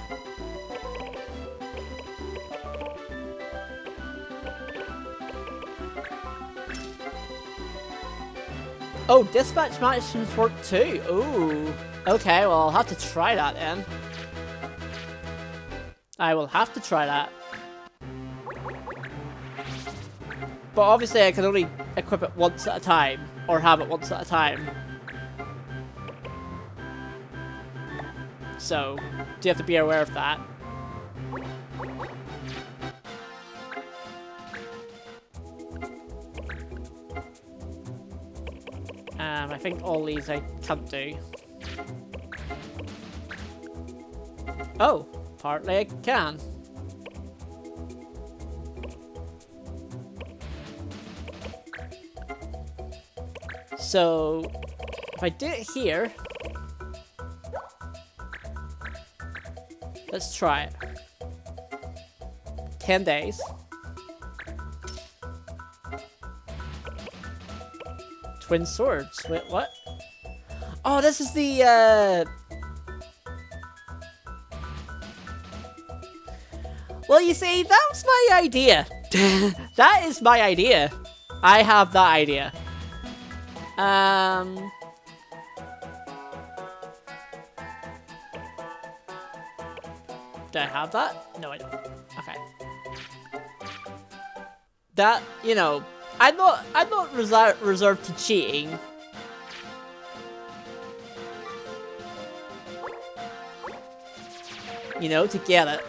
Oh, dispatch missions work too. Ooh. Okay, well, I'll have to try that then. I will have to try that. But obviously I can only equip it once at a time, or have it once at a time. So, do you have to be aware of that? I think all these I can't do. Oh, partly I can. So, if I do it here, let's try it. 10 days. Twin swords. Wait, what? Oh, this is the, Well, you see, that was my idea. That is my idea. I have that idea. Do I have that? No, I don't. Okay. That, you know, I'm not reserved to cheating. You know, to get it.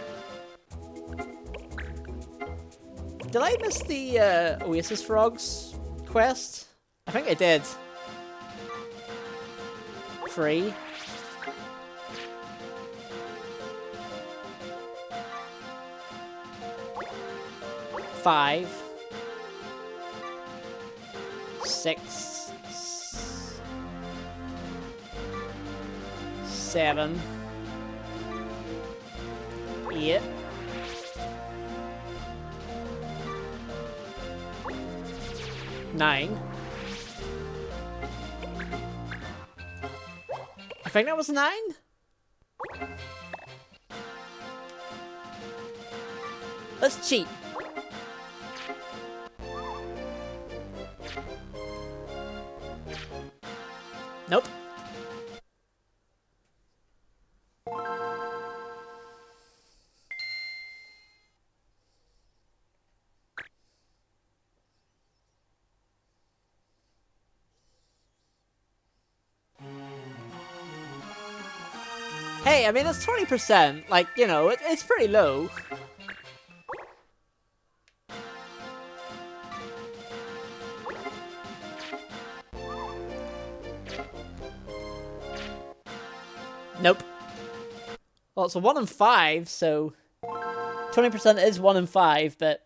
Did I miss the Oasis Frogs quest? I think I did. Free. Five. 6. 7. 8. 9. I think that was 9? Let's cheat. Nope. Hey, I mean, it's 20%. Like, you know, it's pretty low. Nope. Well, it's a 1 in 5, so 20% is 1 in 5, but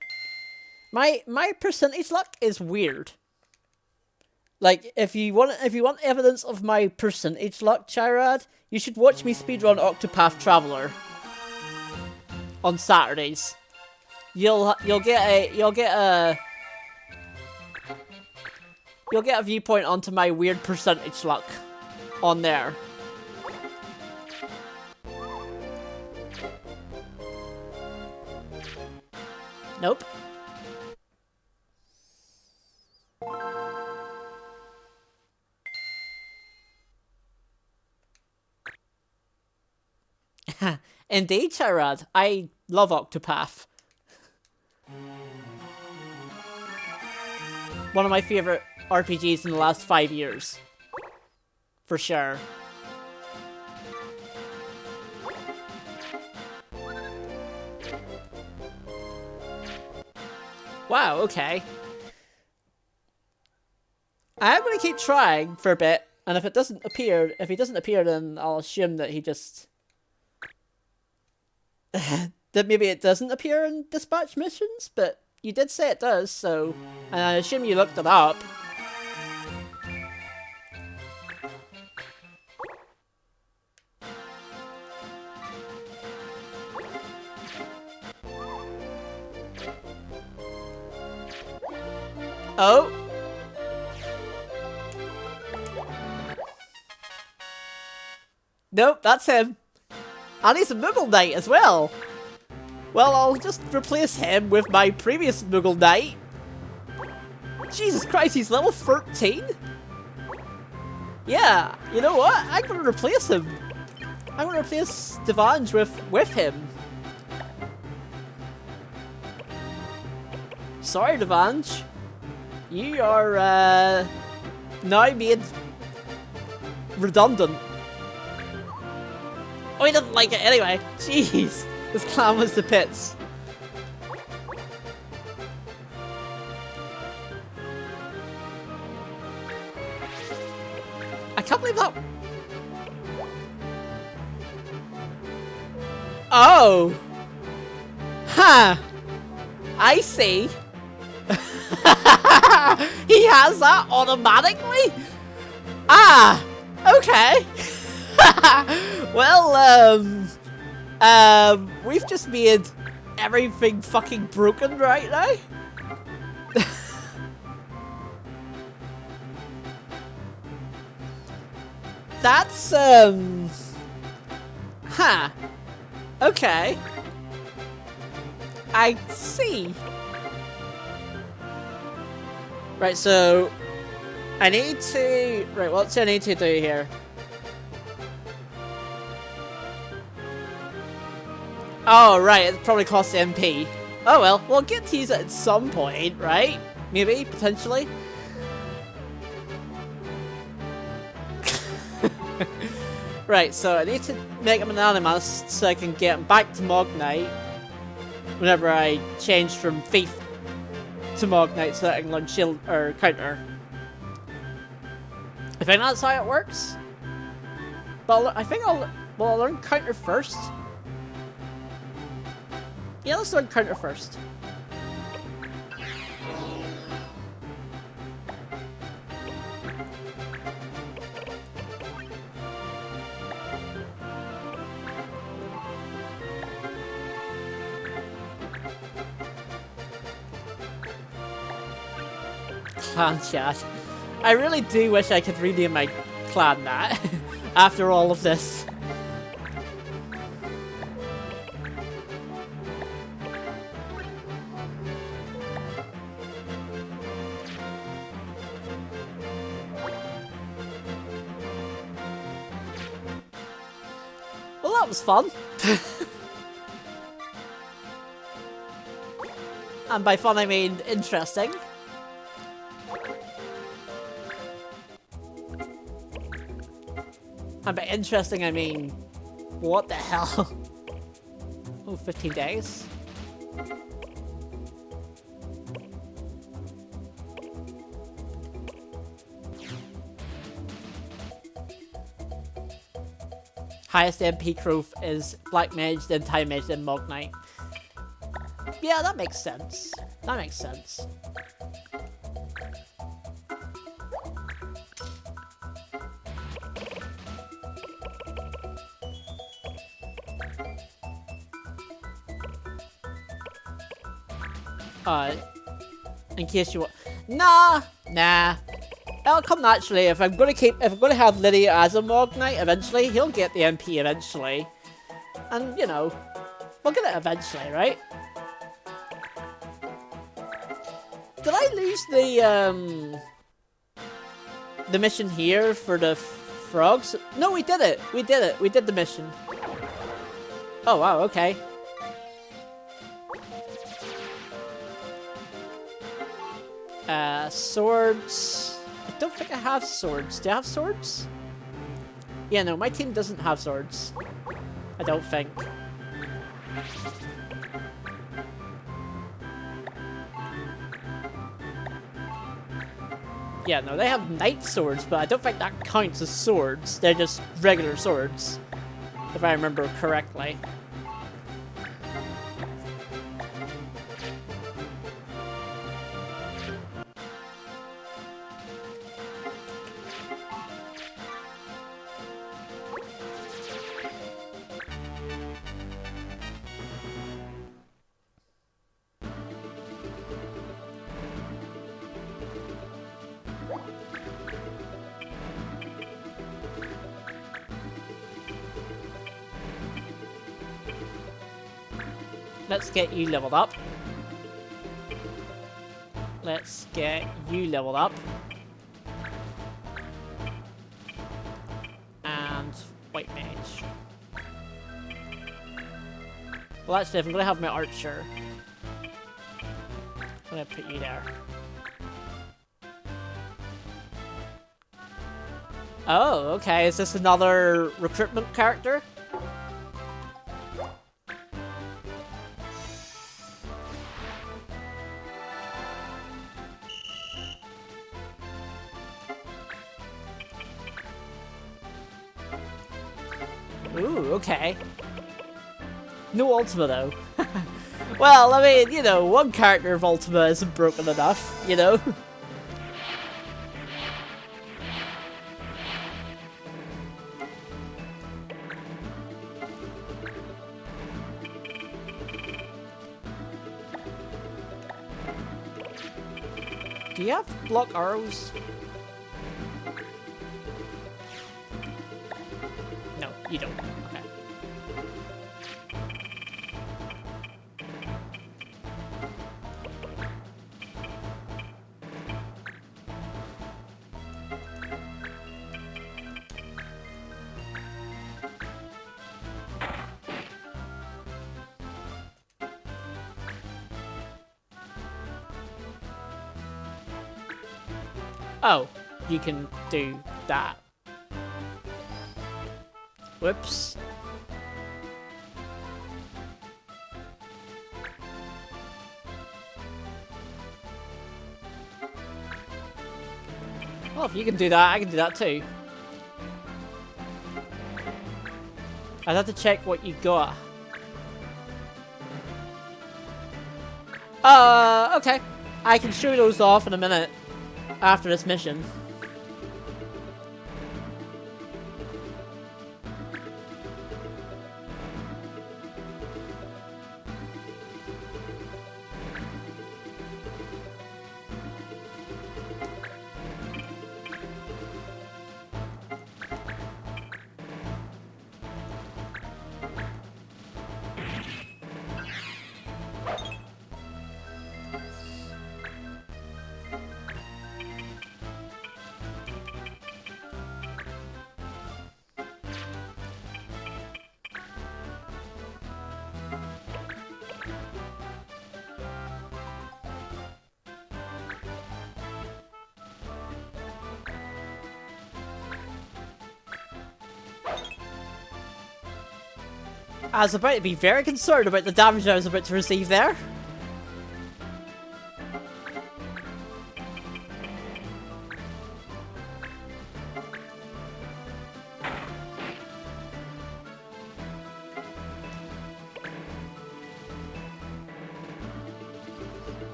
my percentage luck is weird. Like, if you want evidence of my percentage luck, Chirad, you should watch me speedrun Octopath Traveler on Saturdays. You'll get a viewpoint onto my weird percentage luck on there. Nope. Indeed, Charad. I love Octopath. One of my favorite RPGs in the last 5 years. For sure. Wow, okay. I'm gonna keep trying for a bit, and if he doesn't appear, then I'll assume that he just... that maybe it doesn't appear in dispatch missions, but you did say it does, so... And I assume you looked it up. Oh! Nope, that's him. And he's a Moogle Knight as well. Well, I'll just replace him with my previous Moogle Knight. Jesus Christ, he's level 13? Yeah, you know what? I'm gonna replace him. I'm gonna replace Devange with him. Sorry, Devange. You are, now made redundant. Oh, he didn't like it anyway. Jeez. This clown was the pits. I can't believe that. Oh. Huh. I see. He has that automatically? Ah. Okay. Well, we've just made everything fucking broken right now. That's, huh. Okay. I see. Right, so I need to, right, what's I need to do here? Oh, right, it probably costs MP. Oh well, we'll get to use it at some point, right? Maybe, potentially. Right, so I need to make him an animus so I can get him back to Mognite whenever I change from Thief to Mognite so that I can learn Shield or Counter. I think that's how it works. But I think I'll learn Counter first. Yeah, let's learn Counter first. Clan chat. I really do wish I could rename my clan that after all of this. Well, that was fun. And by fun I mean interesting. And by interesting I mean, what the hell? Oh, 15 days? Highest MP growth is Black Mage, then Time Mage, then Mognite. Yeah, that makes sense. That makes sense. In case you want. Nah. It'll come naturally. If I'm gonna have Lydia as a Mognite eventually, he'll get the MP eventually. And, you know, we'll get it eventually, right? Did I lose the mission here for the frogs? No, we did it. We did it. We did the mission. Oh wow, okay. Swords. I don't think I have swords. Do I have swords? Yeah, no, my team doesn't have swords. I don't think. Yeah, no, they have knight swords, but I don't think that counts as swords. They're just regular swords, if I remember correctly. Let's get you leveled up. Let's get you leveled up. And white mage. Well, actually, if I'm gonna have my archer, I'm gonna put you there. Oh, okay. Is this another recruitment character? Ooh, okay. No Ultima, though. Well, I mean, you know, one character of Ultima isn't broken enough, you know? Do you have block arrows? No, you don't. Okay. Oh, you can do that. Whoops. Well, if you can do that, I can do that too. I'd have to check what you got. Okay. I can show those off in a minute after this mission. I was about to be very concerned about the damage I was about to receive there.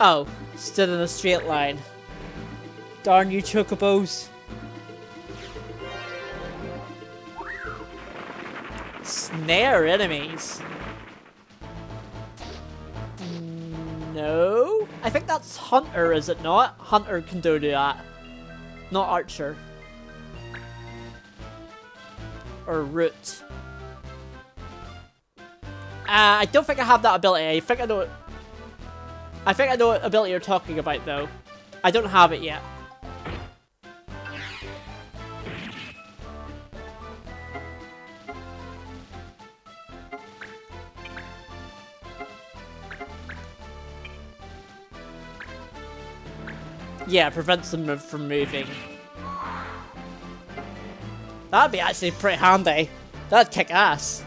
Oh, stood in a straight line. Darn you, chocobos. Snare enemies. No? I think that's Hunter, is it not? Hunter can do that. Not Archer. Or Root. I don't think I have that ability. I think I know what ability you're talking about, though. I don't have it yet. Yeah, prevents them from moving. That'd be actually pretty handy. That'd kick ass.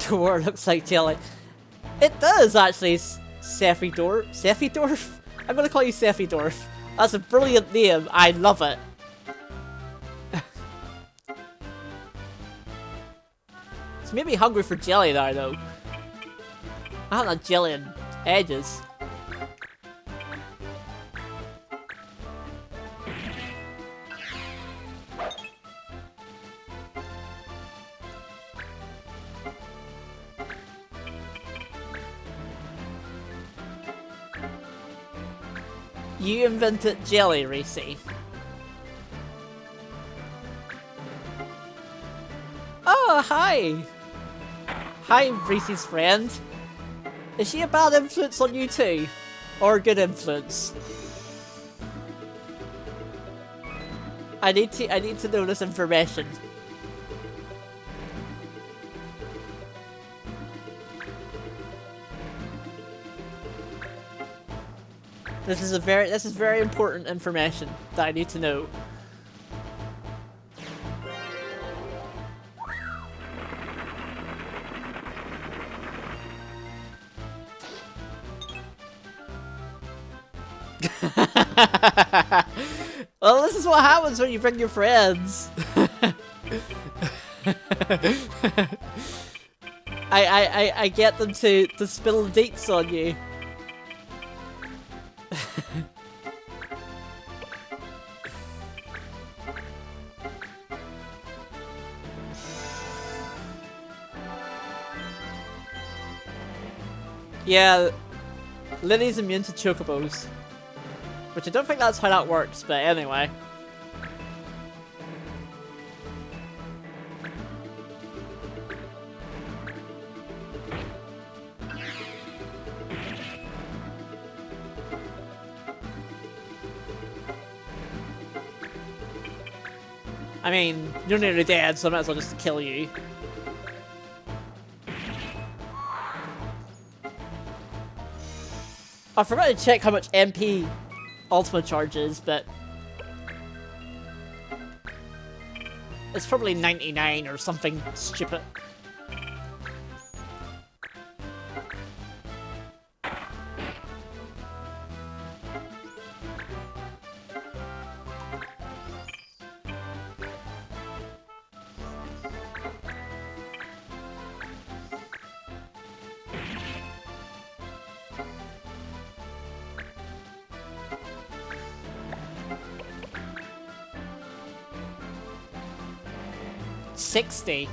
The war looks like jelly. It does actually, Seffydorf. Seffydorf? I'm gonna call you Seffydorf. That's a brilliant name. I love it. It's made me hungry for jelly now, though. I haven't had jelly in ages. You invented jelly, Reese. Oh, hi! Hi, Reese's friend. Is she a bad influence on you too? Or a good influence? I need to know this information. This is very important information that I need to know. Well, this is what happens when you bring your friends. I get them to spill the deets on you. Yeah, Lily's immune to chocobos. Which I don't think that's how that works, but anyway. I mean, you're nearly dead, so I might as well just kill you. I forgot to check how much MP Ultima charges, but it's probably 99 or something stupid. $60.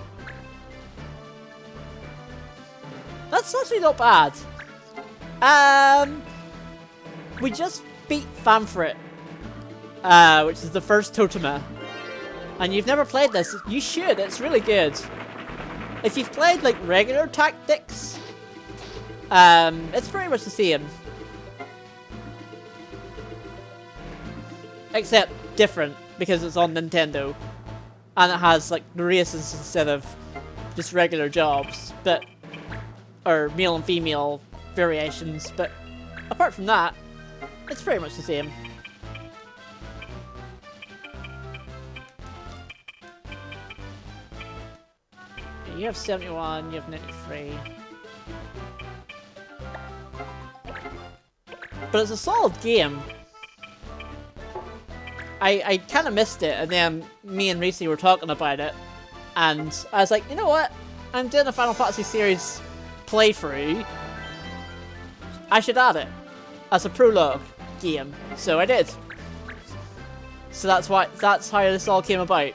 That's actually not bad. We just beat Famfrit, which is the first Totema. And you've never played this. You should, it's really good. If you've played like regular tactics, it's pretty much the same. Except different, because it's on Nintendo. And it has like races instead of just regular jobs, but or male and female variations, but apart from that, it's pretty much the same. You have 71, you have 93. But it's a solid game. I kind of missed it, and then me and Reese were talking about it, and I was like, you know what? I'm doing a Final Fantasy series playthrough. I should add it as a prologue game, so I did. So that's how this all came about.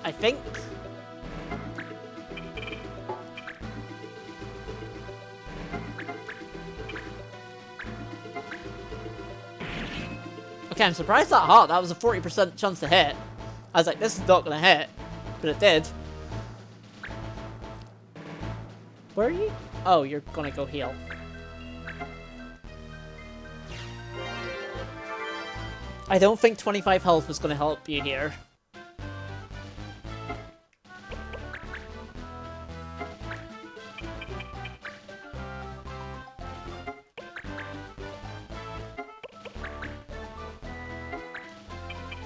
I think Okay, I'm surprised that hot. That was a 40% chance to hit. I was like, this is not gonna hit. But it did. Where are you? Oh, you're gonna go heal. I don't think 25 health was gonna help you here.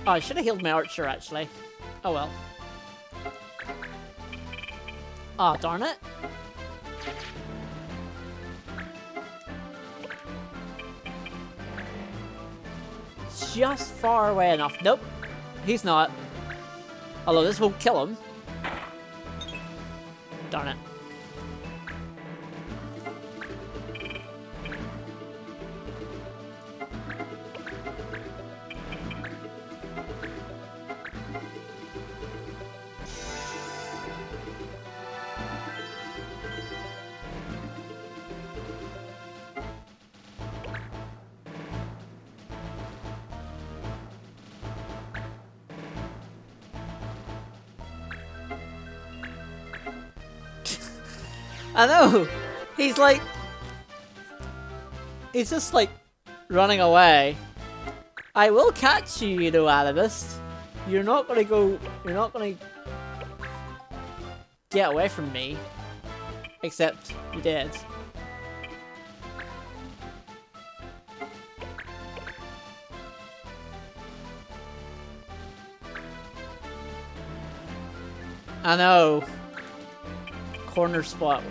Oh, I should have healed my archer, actually. Oh well. Oh, darn it. Just far away enough. Nope. He's not. Although this won't kill him. Darn it. I know! He's like... He's just like... running away. I will catch you, you know, Animus. You're not gonna go... You're not gonna... get away from me. Except, you did. I know. Corner spot.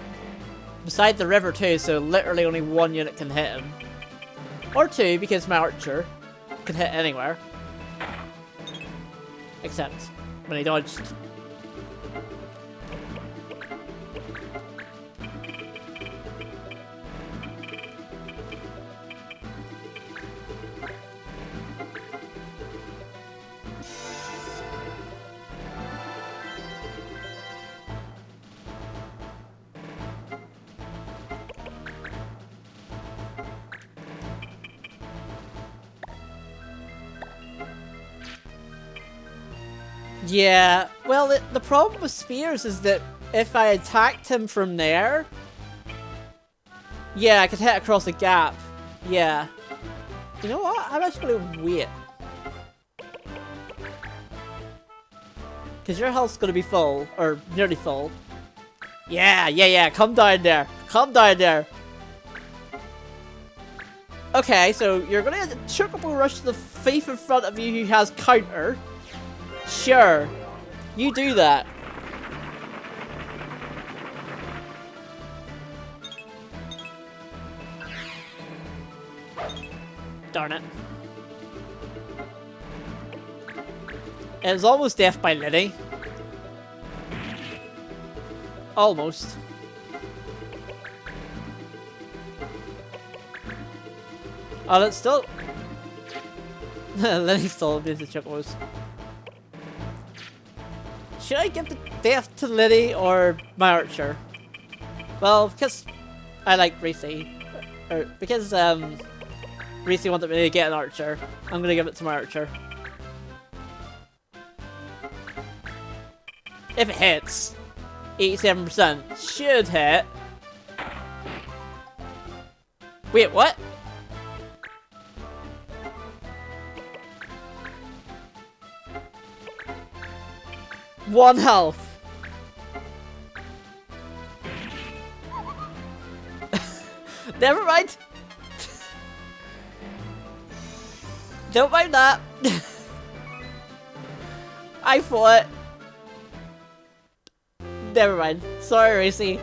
Beside the river too, so literally only one unit can hit him. Or two, because my archer can hit anywhere. Except when he dodged. Yeah, well, the problem with spears is that if I attacked him from there... Yeah, I could hit across the gap. Yeah. You know what? I'm actually gonna wait. Because your health's gonna be full, or nearly full. Yeah, come down there. Come down there. Okay, so you're gonna chocobo rush the thief in front of you who has counter. Sure, you do that. Darn it. It was almost death by Liddy. Almost. Oh, that's still... Liddy still abuses chocobos. Should I give the death to Liddy or my archer? Well, because I like Reese. Or because Reese wanted me to get an archer, I'm gonna give it to my archer. If it hits, 87% should hit. Wait, what? One health. Never mind. Don't mind that. I thought. Never mind. Sorry, Racy.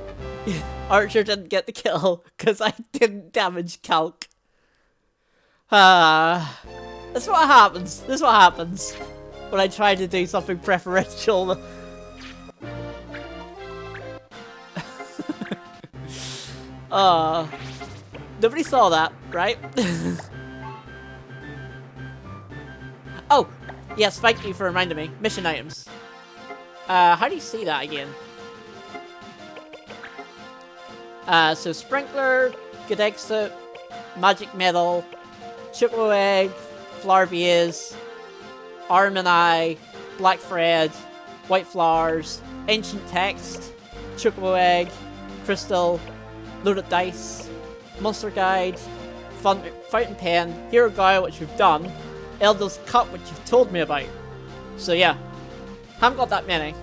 Archer didn't get the kill because I didn't damage calc. That's what happens. This is what happens when I try to do something preferential. Nobody saw that, right? Oh, yes, thank you for reminding me. Mission items. How do you see that again? So Sprinkler, good exit, magic medal, chocolate egg, flower vase, arm and eye, black thread, white flowers, ancient text, chocobo egg, crystal, loaded dice, monster guide, fountain pen, hero Gaia, which we've done, Elder's Cup, which you've told me about. So yeah, haven't got that many.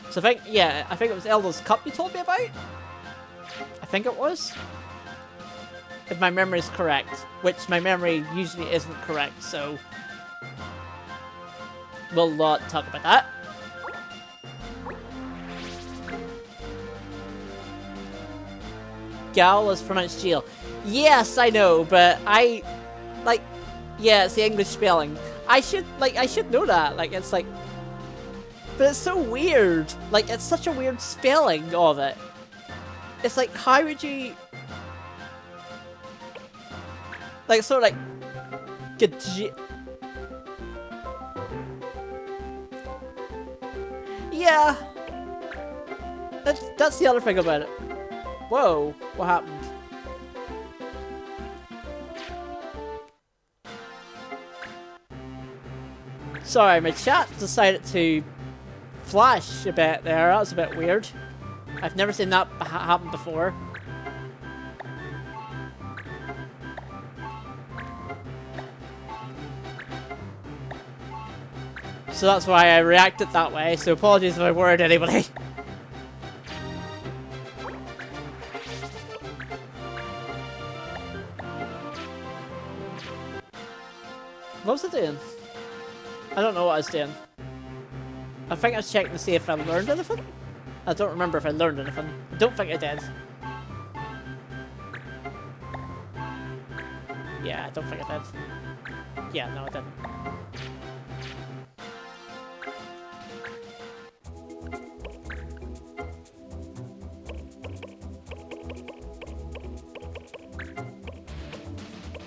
So I think it was Elder's Cup you told me about? I think it was. If my memory is correct, which my memory usually isn't correct, so we'll not talk about that. Gal is pronounced Jill. Yes, I know, but yeah, it's the English spelling. I should know that. Like, it's like, but it's so weird. Like, it's such a weird spelling of it. It's like, how would you, like, sort of like, yeah. That's the other thing about it. Whoa, what happened? Sorry, my chat decided to flash a bit there. That was a bit weird. I've never seen that happen before. So that's why I reacted that way, so apologies if I worried anybody. What was I doing? I don't know what I was doing. I think I was checking to see if I learned anything. I don't remember if I learned anything. I don't think I did. Yeah, I don't think I did. Yeah, no, I didn't.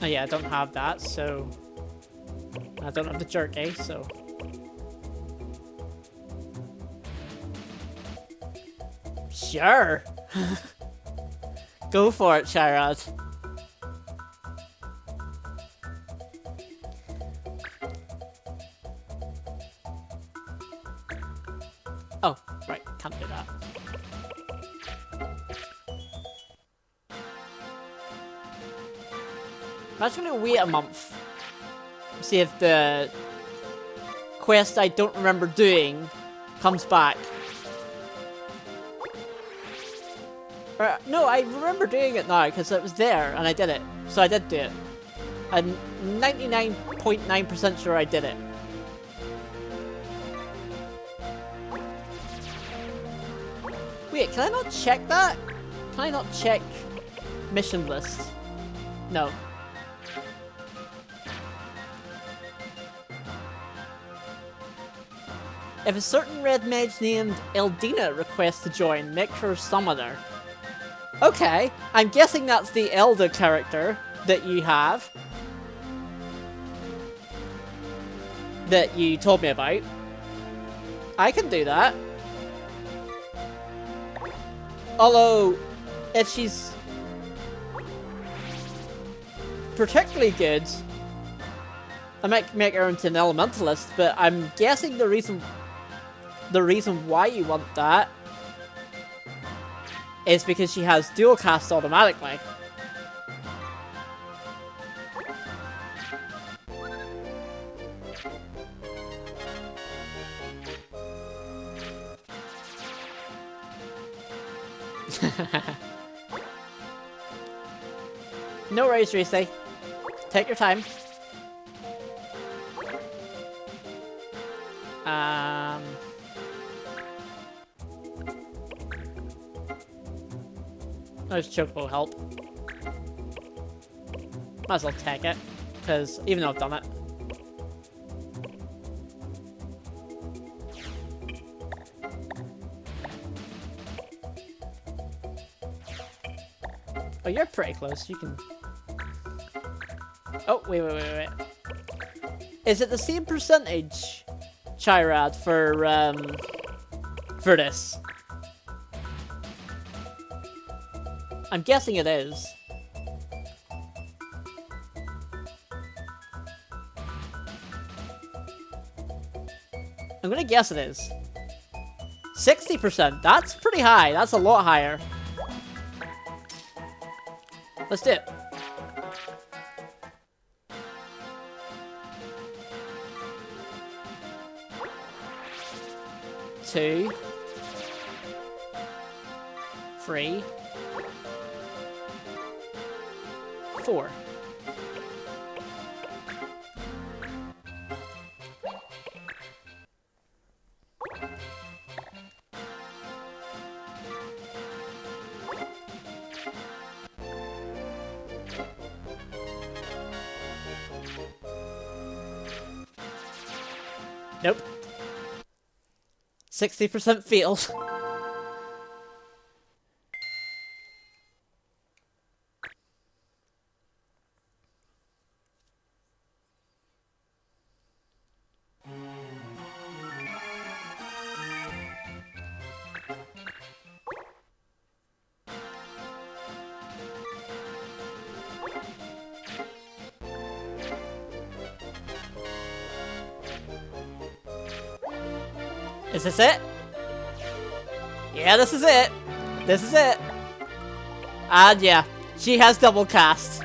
Oh yeah, I don't have that, so I don't have the jerky, so sure. Go for it, Chirad. Oh, right, can't do that. I'm actually gonna wait a month. See if the quest I don't remember doing comes back. No, I remember doing it now because it was there and I did it. So I did do it. I'm 99.9% sure I did it. Wait, can I not check that? Can I not check mission list? No. If a certain red mage named Eldina requests to join, make her summoner. Okay, I'm guessing that's the Elder character that you have. That you told me about. I can do that. Although, if she's particularly good, I might make her into an elementalist, but I'm guessing the reason why you want that is because she has dual cast automatically. No worries, Reese. Take your time. There's chocobo help. Might as well take it, because even though I've done it. Oh, you're pretty close. You can. Oh, wait. Is it the same percentage, Chirad, for this? I'm guessing it is. I'm gonna guess it is. 60%. That's pretty high. That's a lot higher. Let's do it. Two. 3. 4. Nope. 60% fails. Is this it? Yeah, this is it. This is it. And yeah, she has double cast.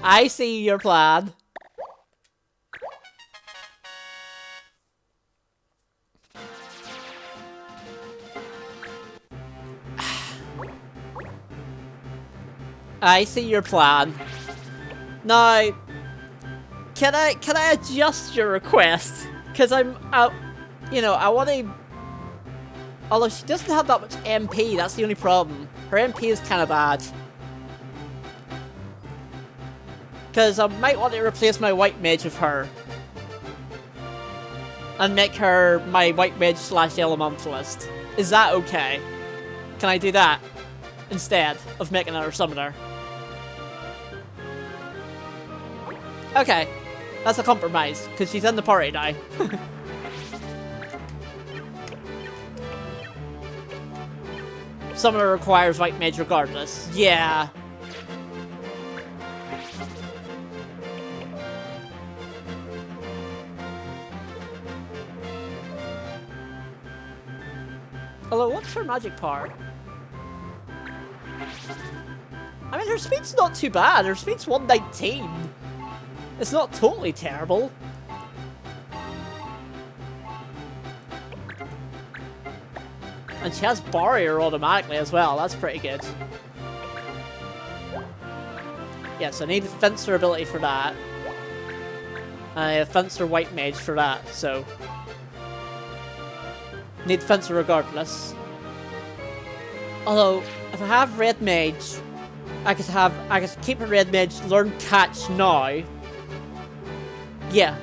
I see your plan. I see your plan. Now, can I adjust your request? Because I'm out. You know, I want to. Although she doesn't have that much MP, that's the only problem. Her MP is kind of bad. Because I might want to replace my white mage with her. And make her my white mage / elementalist. Is that okay? Can I do that? Instead of making her a summoner? Okay. That's a compromise, because she's in the party now. Summoner requires white mage regardless. Yeah. Although, what's her magic power? I mean, her speed's not too bad. Her speed's 119. It's not totally terrible. And she has barrier automatically as well. That's pretty good. Yes, I need Fencer ability for that. And I have Fencer White Mage for that, so... Need Fencer regardless. Although, if I have Red Mage, I could keep a Red Mage, learn Catch now. Yeah.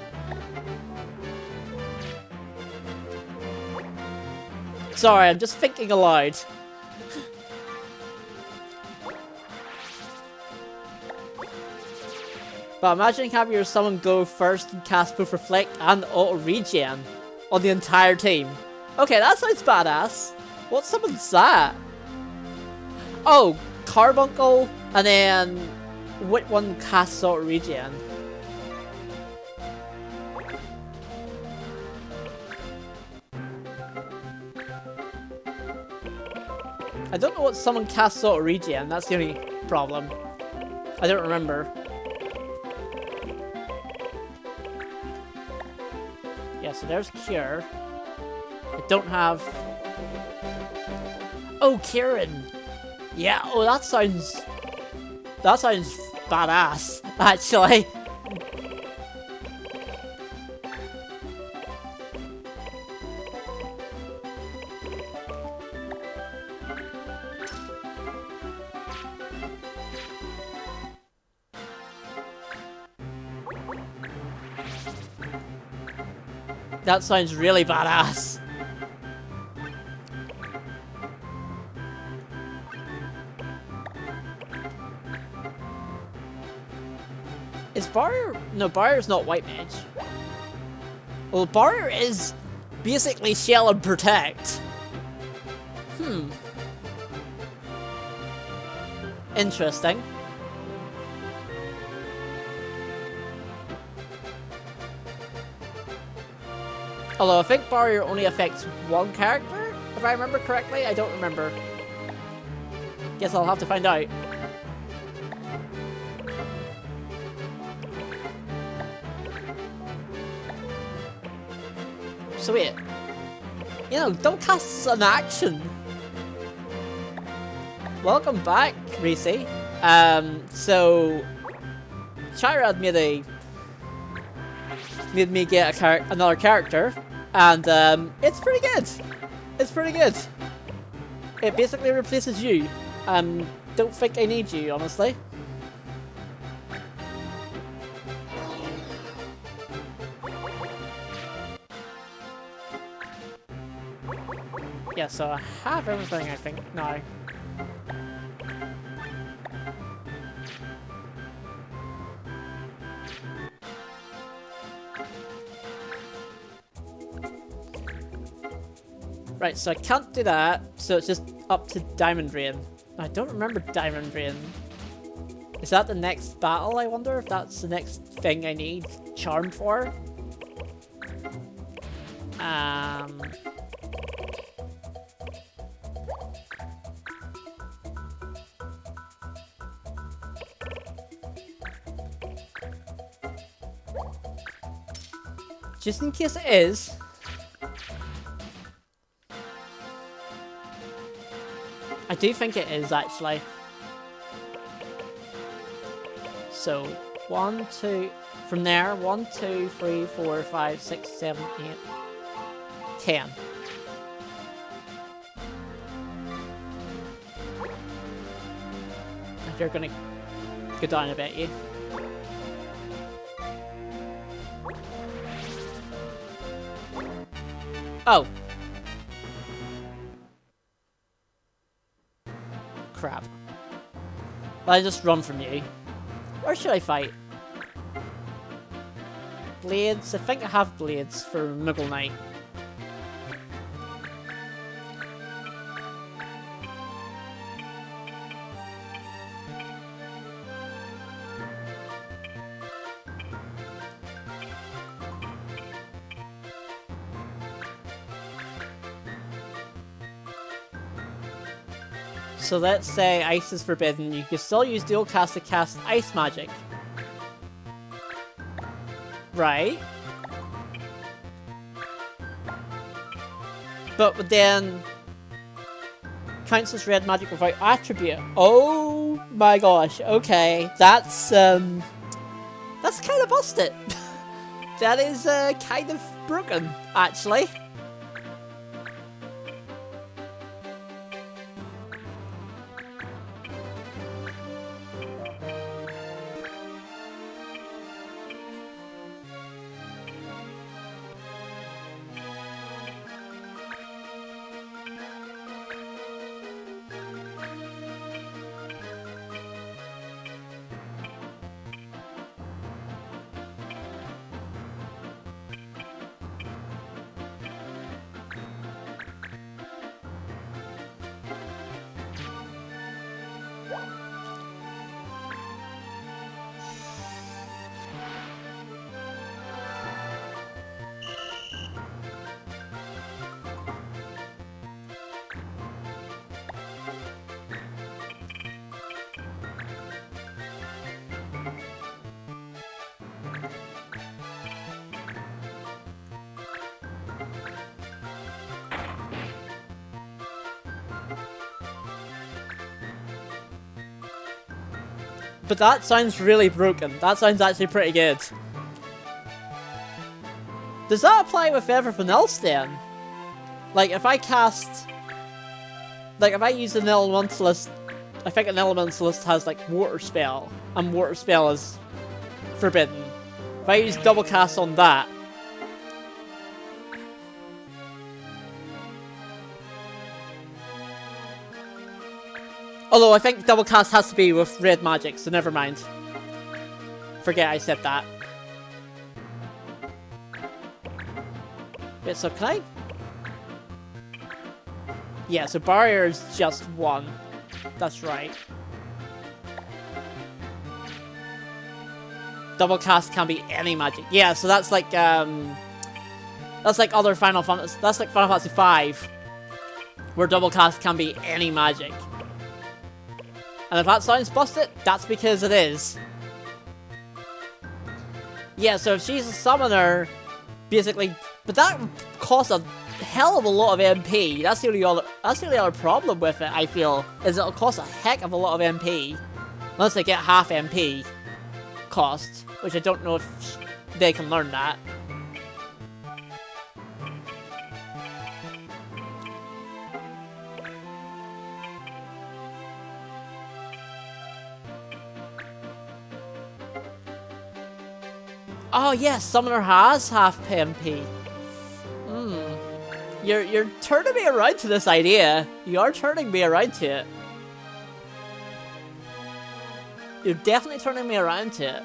Sorry, I'm just thinking aloud. But imagine having your summon go first and cast both Reflect and Auto Regen on the entire team. Okay, that sounds badass. What summon's that? Oh, Carbuncle, and then which one casts Auto Regen? I don't know what summon casts Auto Regen, that's the only problem. I don't remember. Yeah, so there's Cure. I don't have... Oh, Kieran! Yeah, oh, that sounds badass, actually. That sounds really badass. Is Barrier... No, Barrier's not White Mage. Well, Barrier is basically Shell and Protect. Interesting. Although I think barrier only affects one character, if I remember correctly. I don't remember. Guess I'll have to find out. Sweet. You know, double casts an action. Welcome back, Reese. So Chirad made me get another character, and it's pretty good. It's pretty good. It basically replaces you. Don't think I need you, honestly. Yeah, so I have everything, I think, now. Right, so I can't do that, so it's just up to Diamond Rain. I don't remember Diamond Rain. Is that the next battle, I wonder? If that's the next thing I need Charm for? Just in case it is. I do think it is, actually. So, 1, 2, from there, 1, 2, 3, 4, 5, 6, 7, 8, 10. If you're gonna go down a bit, you. Oh. Crap. Well, I just run from you. Where should I fight? Blades? I think I have blades for Muggle Knight. So let's say ice is forbidden. You can still use dual cast to cast ice magic. Right. But then counts as red magic without attribute. Oh my gosh. Okay. That's kind of busted. That is kind of broken, actually. But that sounds really broken. That sounds actually pretty good. Does that apply with everything else then? Like, if I cast... Like, if I use an elementalist... I think an elementalist has, like, water spell. And water spell is forbidden. If I use double cast on that... Although I think double cast has to be with red magic, so never mind. Forget I said that. Wait, so can I? Yeah, so barrier is just 1. That's right. Double cast can be any magic. Yeah, so that's like That's like other Final Fantasy. That's like Final Fantasy 5, where double cast can be any magic. And if that sounds busted, that's because it is. Yeah, so if she's a summoner, basically, but that costs a hell of a lot of MP. That's the only other problem with it, I feel, is it'll cost a heck of a lot of MP. Unless they get half MP cost, which I don't know if they can learn that. Oh yes, Summoner has half MP. You're turning me around to this idea. You are turning me around to it. You're definitely turning me around to it.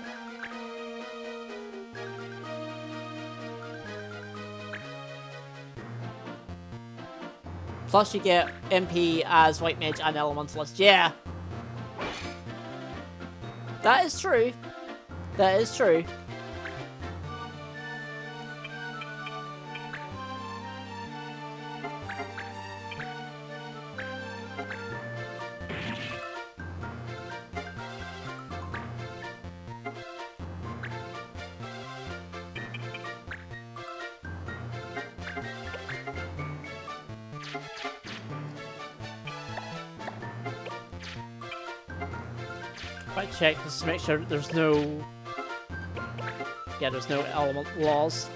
Plus you get MP as White Mage and Elementalist. Yeah. That is true. That is true. Right, check just to make sure there's no... Yeah, there's no element laws.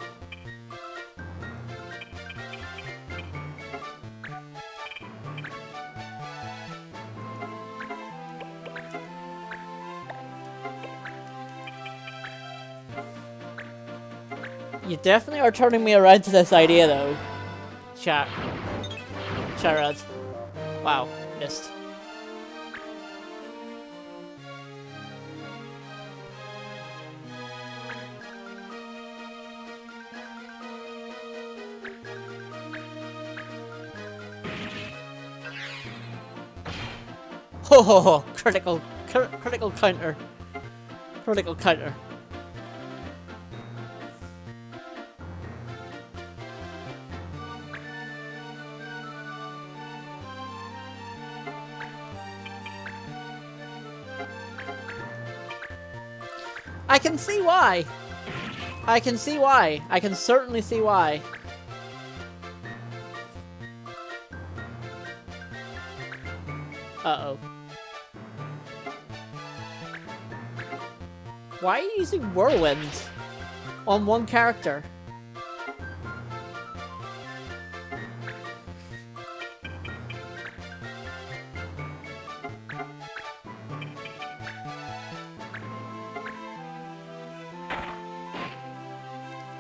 You definitely are turning me around to this idea, though. Charad. Wow, missed. Oh, critical counter. Critical counter. I can see why. I can see why. I can certainly see why. Uh-oh. Why are you using Whirlwind on one character?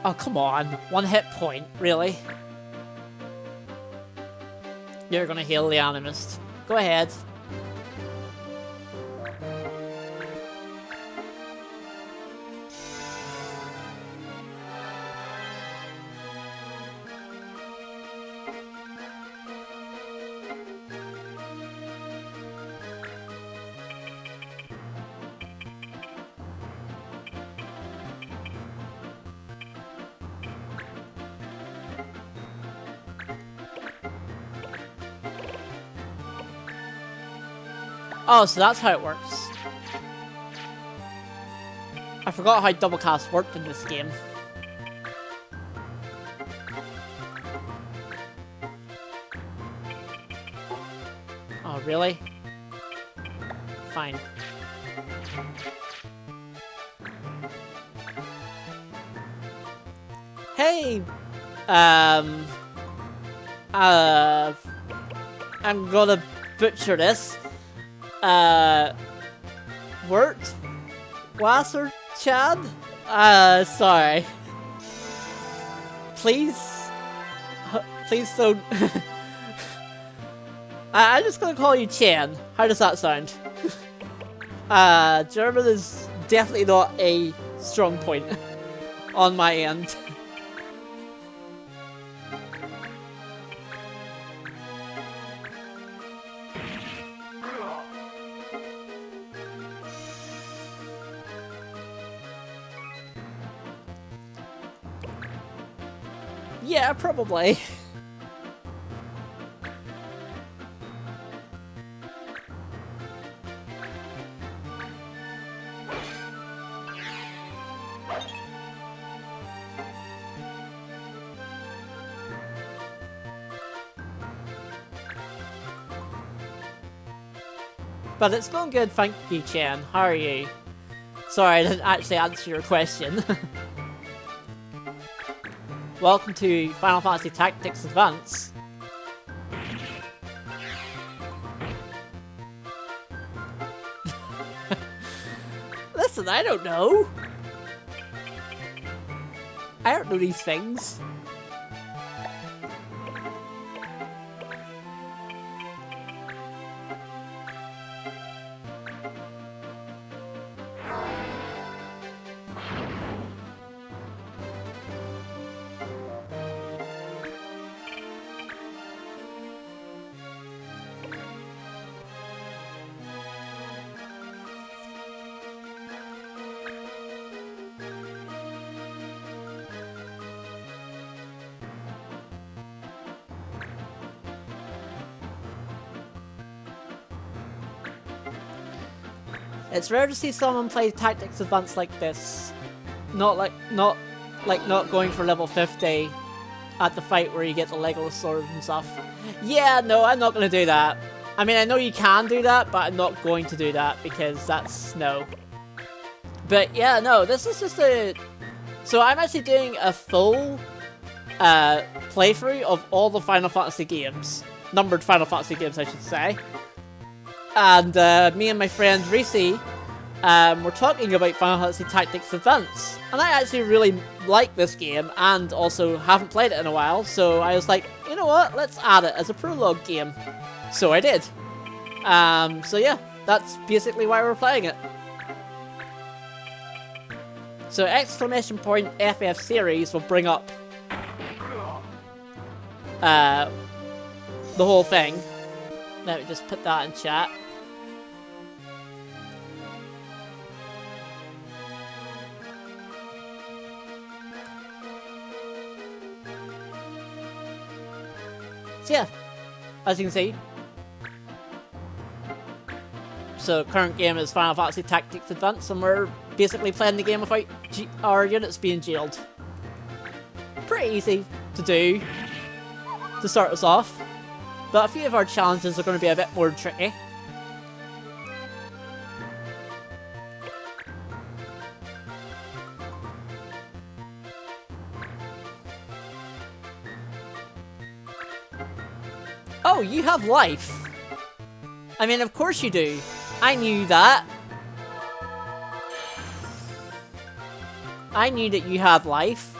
Oh, come on. 1 hit point, really? You're gonna heal the Animist. Go ahead. Oh, so that's how it works. I forgot how double cast worked in this game. Oh, really? Fine. Hey! I'm gonna butcher this. Wirt? Wasser? Chad? Sorry. Please? Please don't... I'm just gonna call you Chan. How does that sound? German is definitely not a strong point on my end. Yeah, probably. But it's going good, thank you, Chen. How are you? Sorry, I didn't actually answer your question. Welcome to Final Fantasy Tactics Advance. Listen, I don't know. I don't know these things. It's rare to see someone play Tactics Advance like this. Not going for level 50 at the fight where you get the Legolas sword and stuff. Yeah, no, I'm not gonna do that. I mean, I know you can do that, but I'm not going to do that because that's no. But yeah, no, this is just a... So I'm actually doing a full playthrough of all the Final Fantasy games. Numbered Final Fantasy games, I should say. And me and my friend Reese were talking about Final Fantasy Tactics Advance. And I actually really like this game and also haven't played it in a while. So I was like, you know what, let's add it as a prologue game. So I did. So yeah, that's basically why we're playing it. So !FF series will bring up the whole thing. Let me just put that in chat. So yeah, as you can see. So current game is Final Fantasy Tactics Advance, and we're basically playing the game without our units being jailed. Pretty easy to do to start us off. But a few of our challenges are going to be a bit more tricky. Oh, you have life! I mean, of course you do. I knew that. I knew that you had life.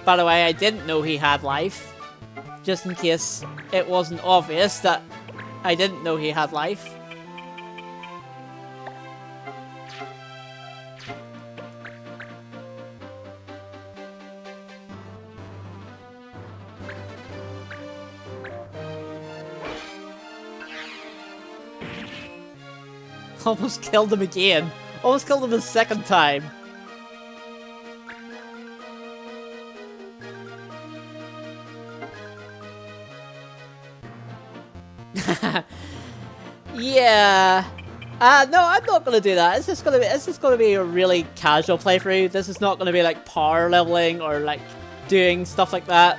By the way, I didn't know he had life. Just in case it wasn't obvious that I didn't know he had life. Almost killed him again. Almost killed him a second time. Yeah. No, I'm not gonna do that. It's just gonna be a really casual playthrough. This is not gonna be like power leveling or like doing stuff like that.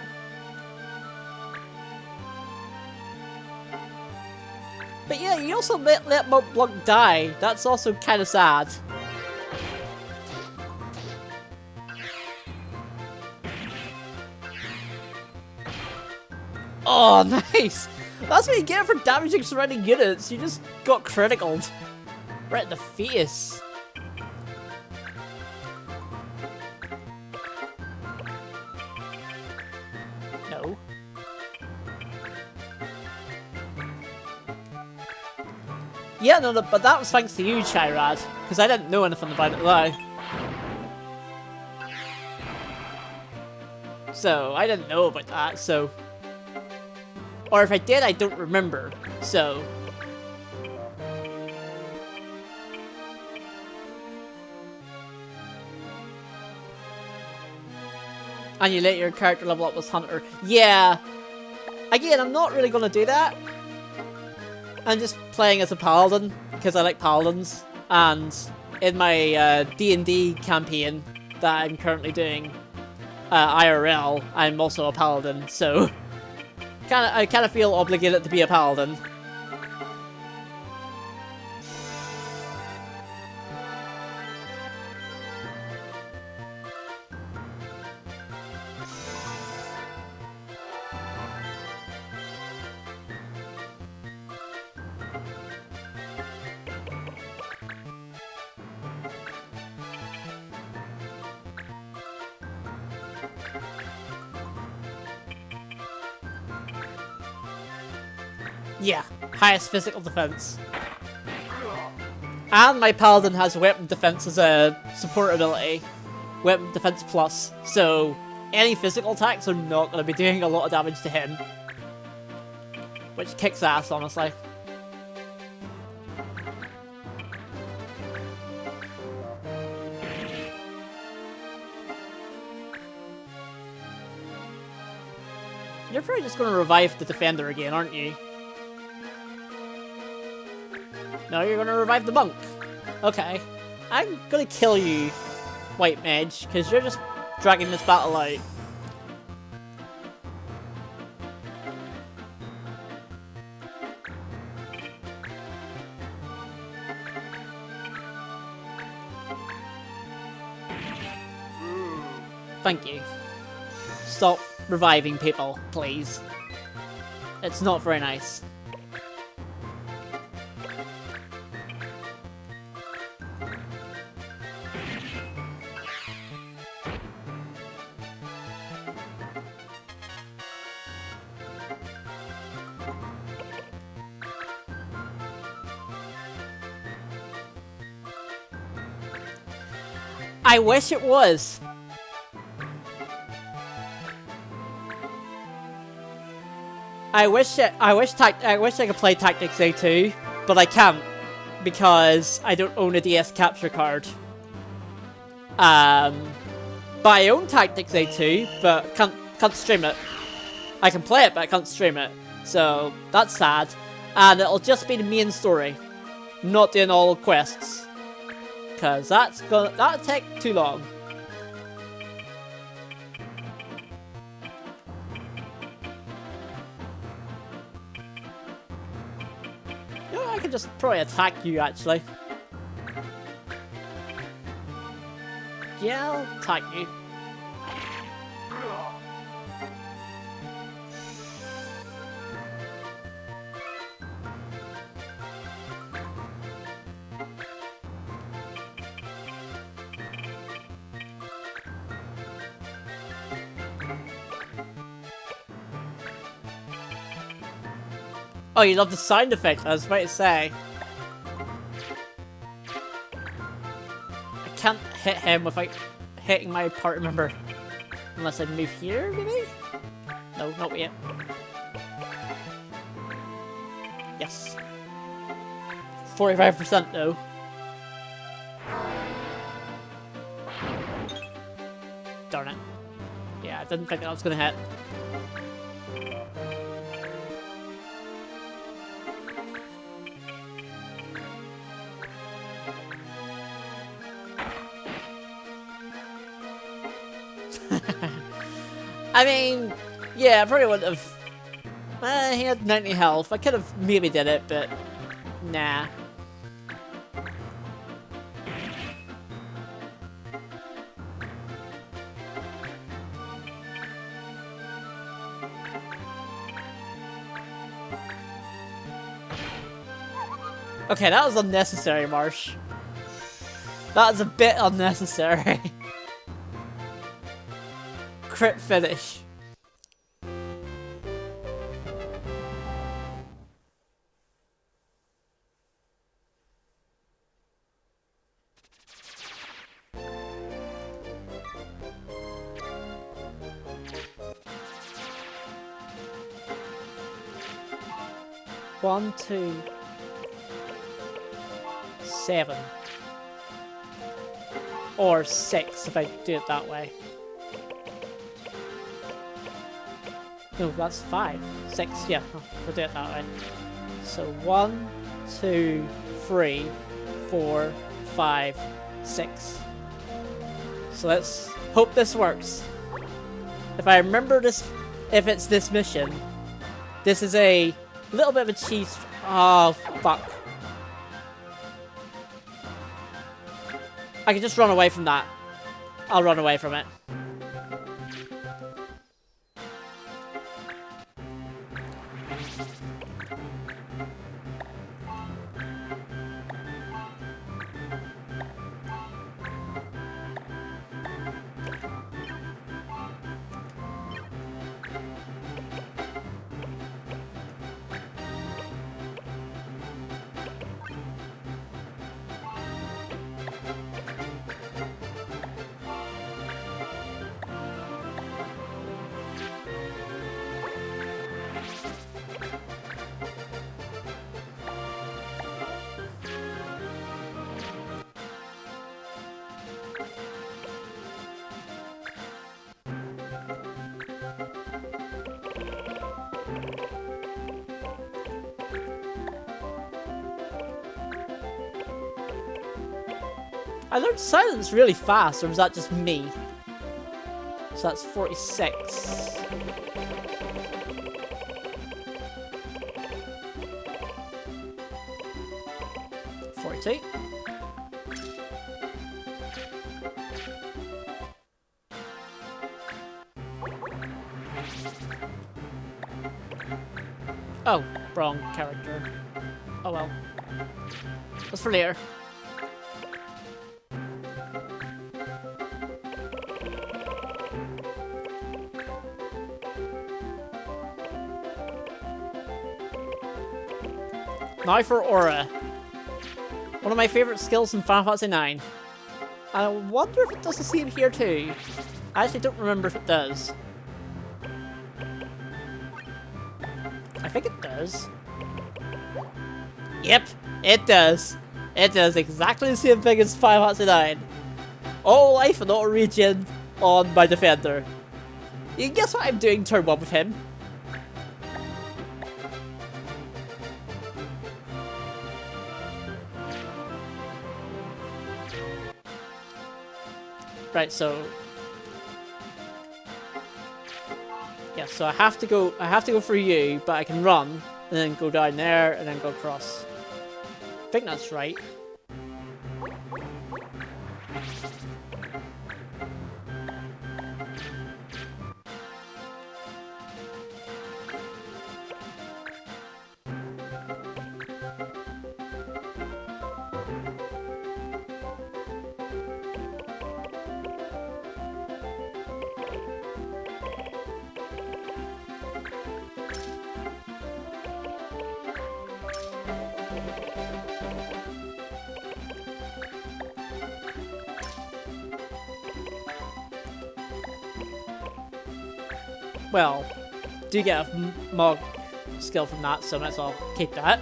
But yeah, you also let Montblanc die. That's also kind of sad. Oh, nice! That's what you get for damaging surrounding units. You just got criticaled. Right in the face. No. Yeah, no, but that was thanks to you, Chirad, because I didn't know anything about it though. So, I didn't know about that, so... Or if I did, I don't remember, so... And you let your character level up as Hunter. Yeah. Again, I'm not really going to do that. I'm just playing as a Paladin, because I like Paladins. And in my D&D campaign that I'm currently doing, IRL, I'm also a Paladin, so I kind of feel obligated to be a Paladin. Yeah, highest physical defense. And my Paladin has weapon defense as a support ability. Weapon defense plus. So any physical attacks are not going to be doing a lot of damage to him. Which kicks ass, honestly. You're probably just going to revive the defender again, aren't you? No, you're gonna revive the monk. Okay. I'm gonna kill you, White Mage, because you're just dragging this battle out. Thank you. Stop reviving people, please. It's not very nice. I wish it was. I wish I could play Tactics A2, but I can't because I don't own a DS capture card. But I own Tactics A2, but can't stream it. I can play it, but I can't stream it. So that's sad, and it'll just be the main story, not doing all quests. Because that'll take too long. You know, I could just probably attack you, actually. Yeah, I'll attack you. Oh, you love the sound effect, I was about to say. I can't hit him without hitting my party member. Unless I move here, maybe? No, not yet. Yes. 45% though. Darn it. Yeah, I didn't think that was gonna hit. I mean, yeah, I probably wouldn't have. He had 90 health. I could have maybe did it, but nah. Okay, that was unnecessary, Marsh. That was a bit unnecessary. Crit finish. One, 2, 7. Or 6 if I do it that way. No, that's 5. 6, yeah, we'll do it that way. So 1, 2, 3, 4, 5, 6. So let's hope this works. If I remember this, if it's this mission, this is a little bit of a cheese. Oh, fuck. I can just run away from that. I'll run away from it. I learned silence really fast, or was that just me? So that's 46. Oh, wrong character. Oh well. That's for later. Now for Aura. One of my favourite skills in Final Fantasy IX. I wonder if it does the same here too. I actually don't remember if it does. I think it does. Yep, it does. It does exactly the same thing as Final Fantasy IX. All life and all regen on my defender. You can guess what I'm doing turn 1 with him. Right, so yeah, so I have to go for you, but I can run and then go down there and then go across. I think that's right. Well, do get a mod skill from that, so might as well keep that.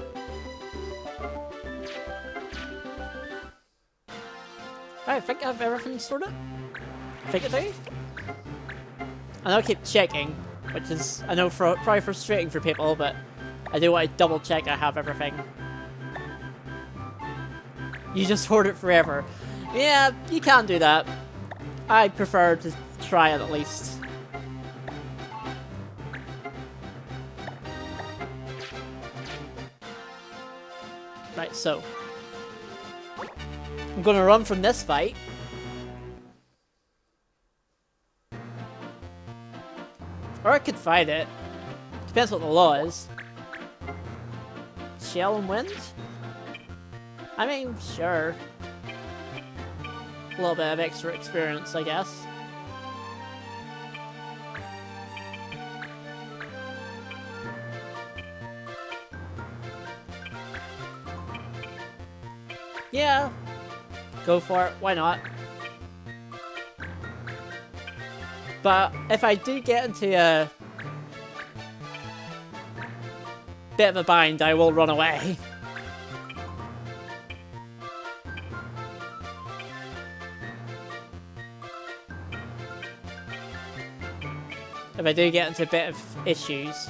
I think I have everything sorted. I think I do. And I'll keep checking, which is, I know, probably frustrating for people, but I do want to double check I have everything. You just hoard it forever. Yeah, you can do that. I prefer to try it at least. Right, so I'm gonna run from this fight. Or I could fight it. Depends what the law is. Shell and wind? I mean, sure. A little bit of extra experience, I guess. Yeah, go for it, why not? But if I do get into a bit of a bind, I will run away. if I do get into a bit of issues.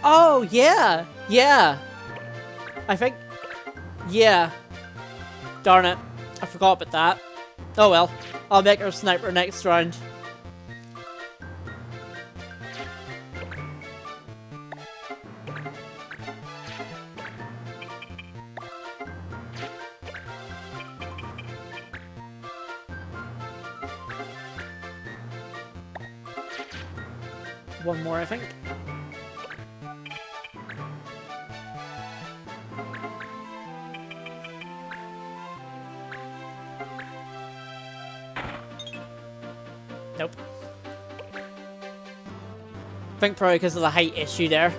Oh, yeah! Yeah! I think... Yeah. Darn it. I forgot about that. Oh well. I'll make her a sniper next round. One more, I think. Nope. I think probably because of the height issue there.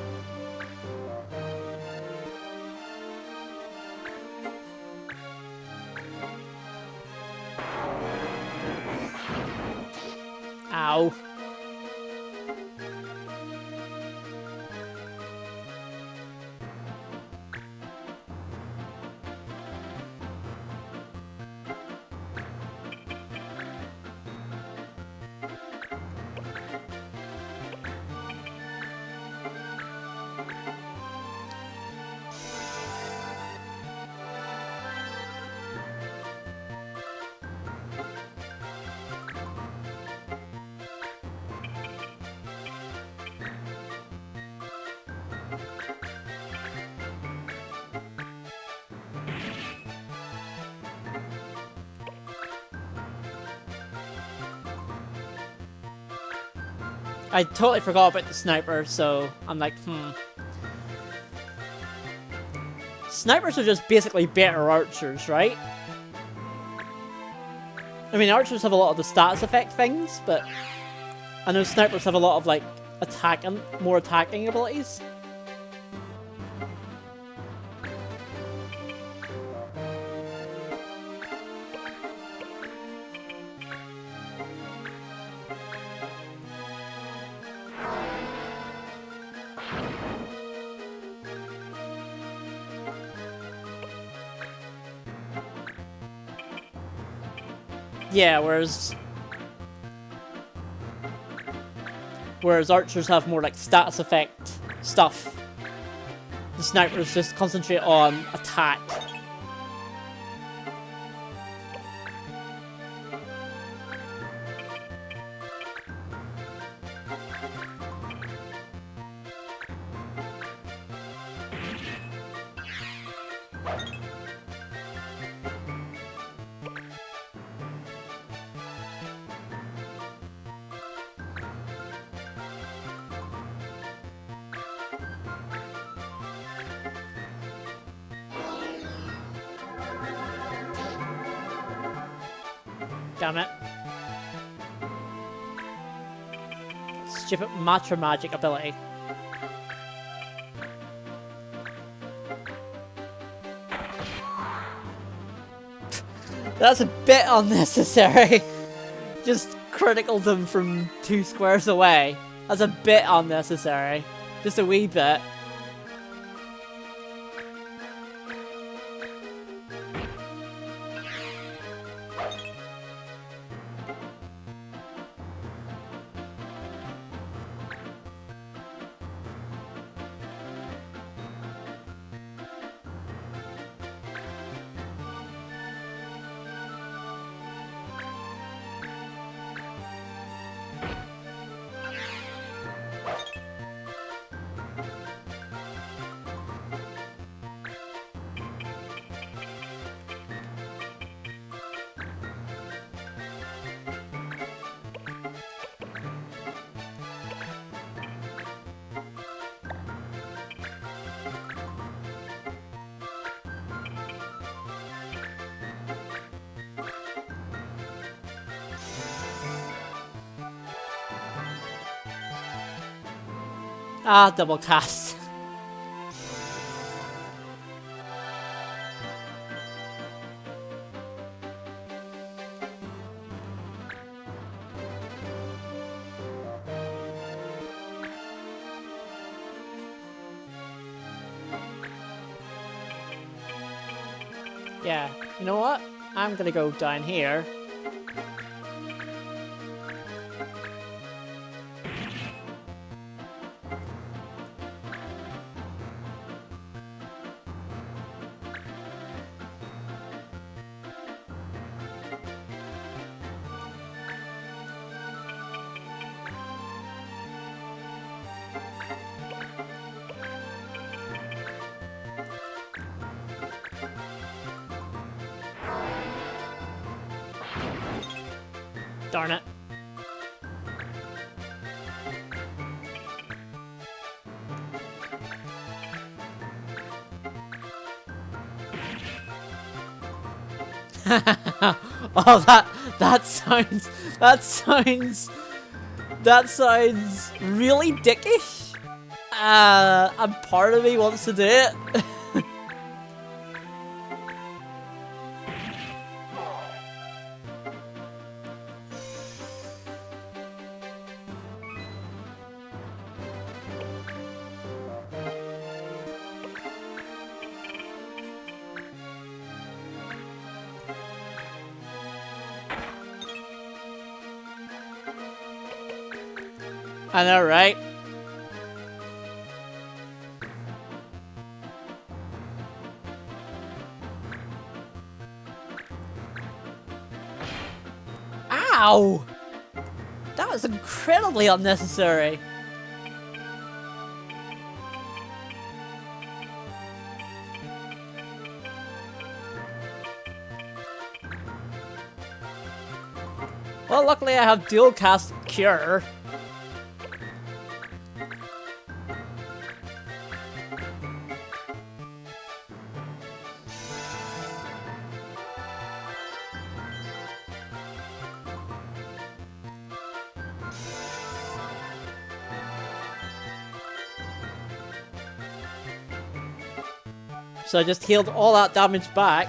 Ow. I totally forgot about the sniper, so I'm like, Snipers are just basically better archers, right? I mean, archers have a lot of the stats effect things, but I know snipers have a lot of, like, more attacking abilities. Yeah, whereas archers have more like stats effect stuff. The snipers just concentrate on attack. Damn it. Stupid Matra Magic ability. That's a bit unnecessary. Just critical them from 2 squares away. That's a bit unnecessary. Just a wee bit. Ah, double cast. Yeah, you know what? I'm gonna go down here. Darn it. Oh, that sounds really dickish. And part of me wants to do it. I know, right? Ow! That was incredibly unnecessary. Well, luckily I have dual cast cure. So I just healed all that damage back.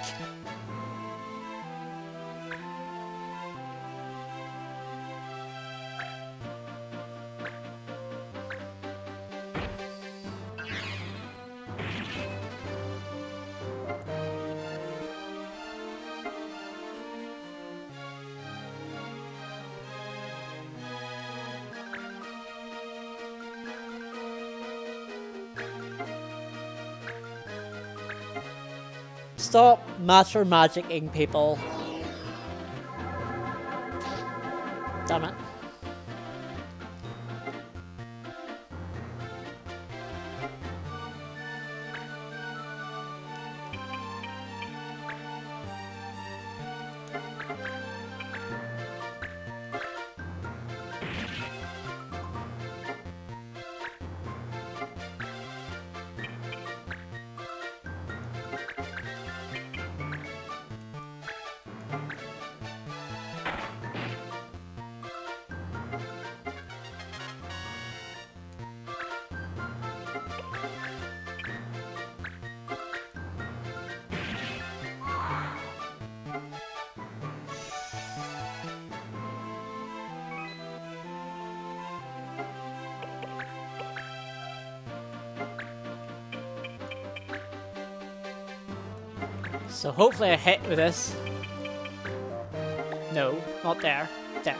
Stop master magicking people. Damn it. So hopefully I hit with this. No, not there. There.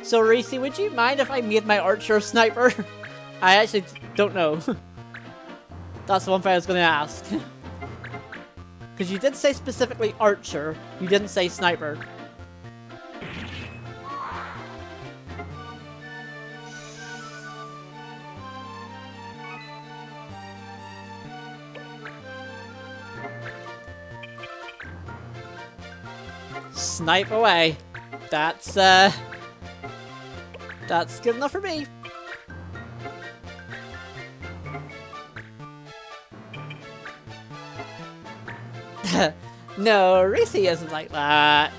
So Reese, would you mind if I made my archer sniper? I actually don't know. That's the one thing I was going to ask. Because you did say specifically archer, you didn't say sniper. Snipe away. That's good enough for me. No, Reese isn't like that.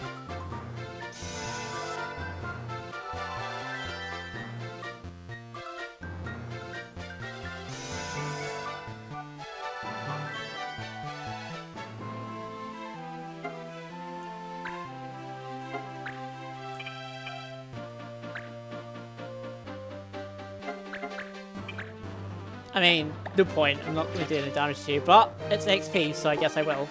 I mean, no point. I'm not going to do any damage to you, but it's XP, so I guess I will.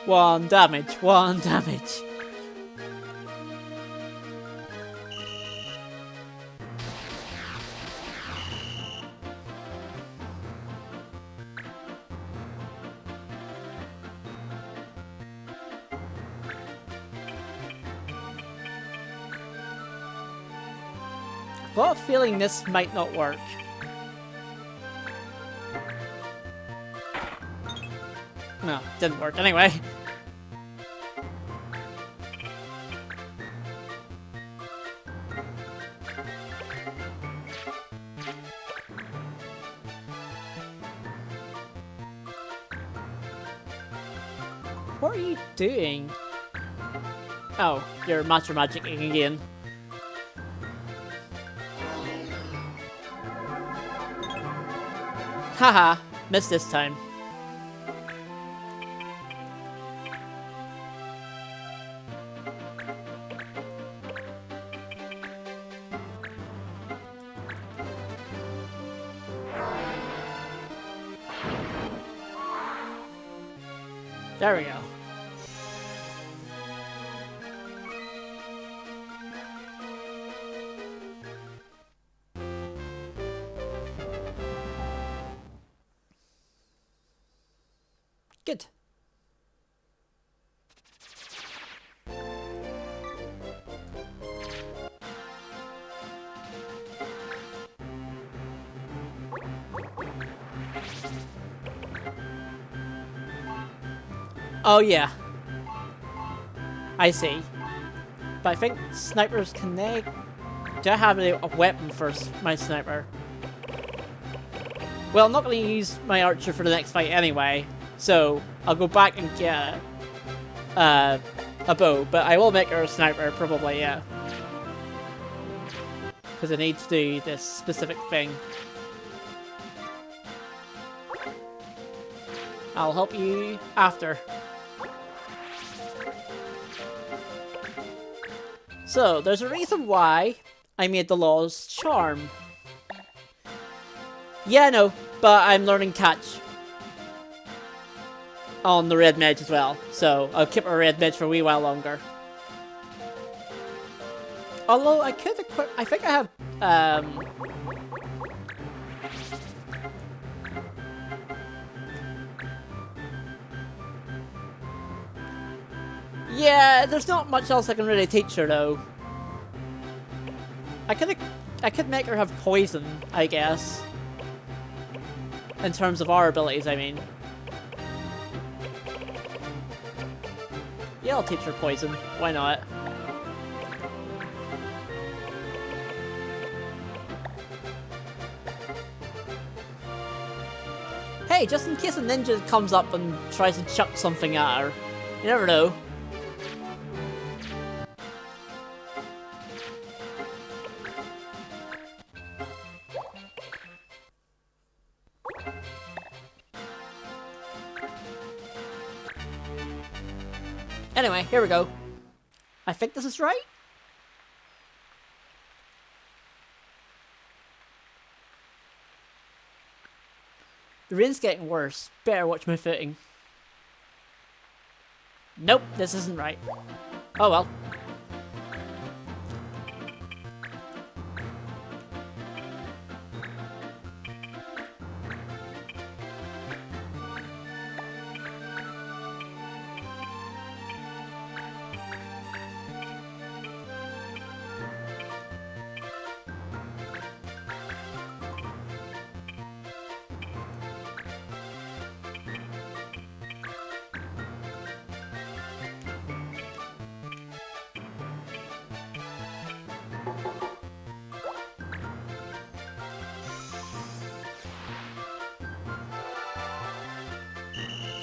One damage. I've got a feeling this might not work. No, didn't work anyway. What are you doing? Oh, you're master magicking again. Haha, missed this time. There we go. Good. Oh yeah. I see. But I think snipers connect. Do I have a weapon for my sniper? Well, I'm not going to use my archer for the next fight anyway, so I'll go back and get a bow, but I will make her a sniper, probably, yeah. Because I need to do this specific thing. I'll help you after. So, there's a reason why I made the laws charm. Yeah, no, but I'm learning catch on the red mage as well, so I'll keep a red mage for a wee while longer. Although I could equip, I think I have, yeah, there's not much else I can really teach her though. I could make her have poison, I guess. In terms of our abilities, I mean. Yeah, I'll teach her poison. Why not? Hey, just in case a ninja comes up and tries to chuck something at her. You never know. Anyway, here we go. I think this is right? The rain's getting worse. Better watch my footing. Nope, this isn't right. Oh well.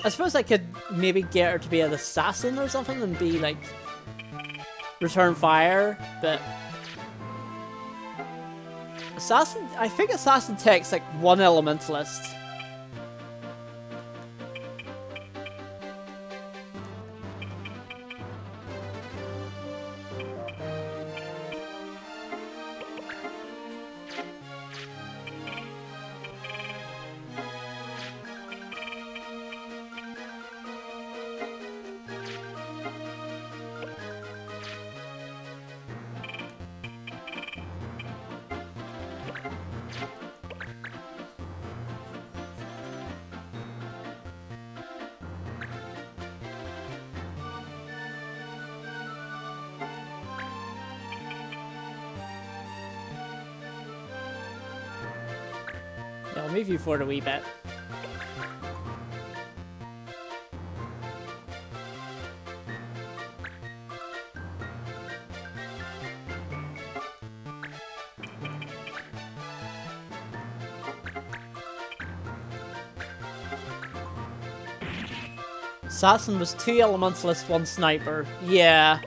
I suppose I could maybe get her to be an assassin or something and be like return fire, but assassin. I think assassin takes like one elementalist. Yeah, I'll move you forward a wee bit. Assassin was 2 elementalist, 1 sniper. Yeah.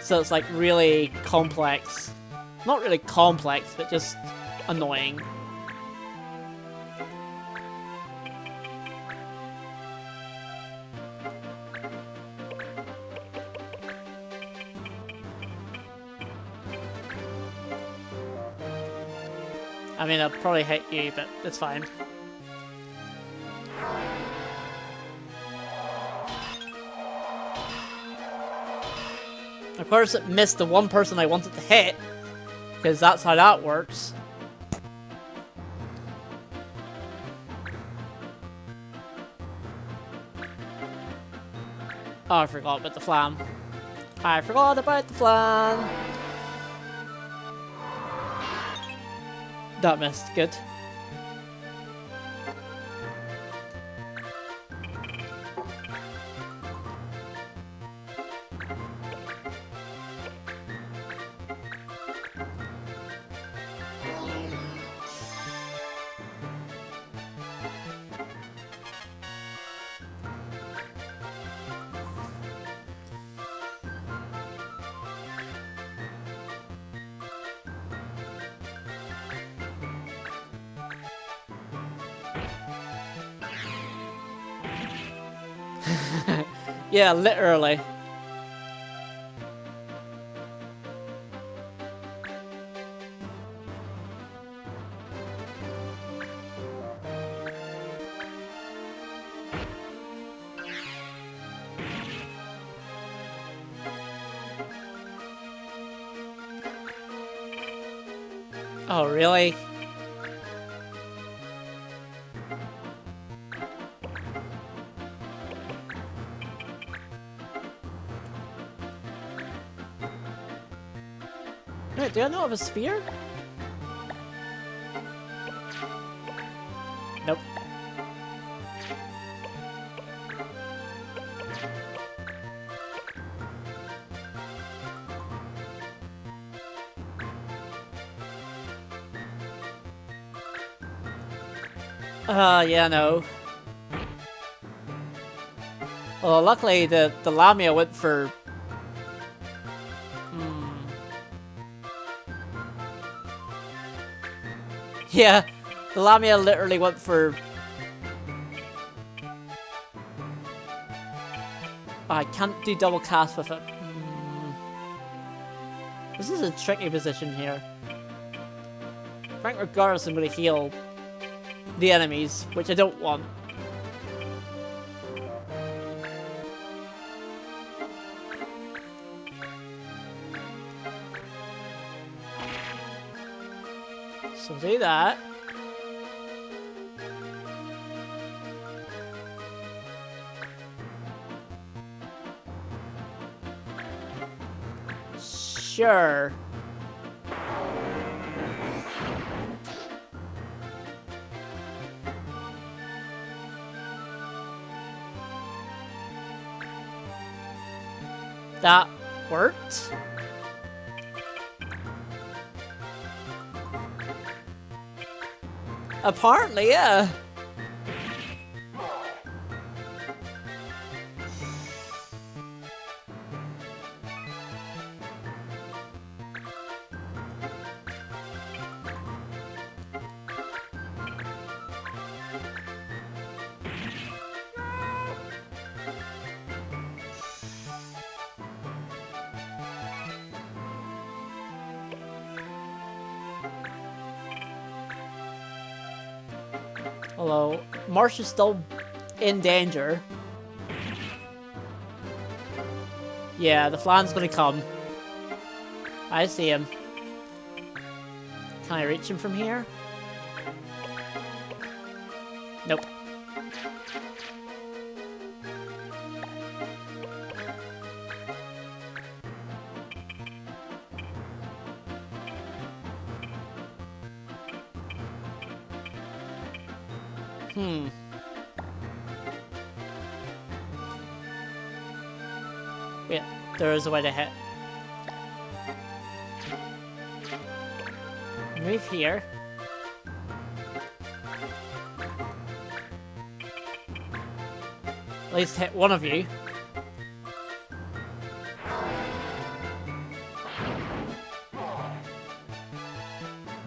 So it's like really complex. Not really complex, but just annoying. I mean, I'll probably hit you, but it's fine. Of course, it missed the one person I wanted to hit, because that's how that works. Oh, I forgot about the flam. I forgot about the flam. That missed. Good. Yeah, literally. Oh, really? Wait, do I not have a spear? Nope. Yeah, no. Well, luckily the Lamia went for... Yeah, the Lamia literally went for... I can't do double cast with it. This is a tricky position here. I think regardless I'm going to heal the enemies, which I don't want. So do that. Sure. That worked. Apparently, yeah. Although, Marsh is still in danger. Yeah, the flan's gonna come. I see him. Can I reach him from here? Nope. Yeah, there is a way to hit. Move here. At least hit one of you.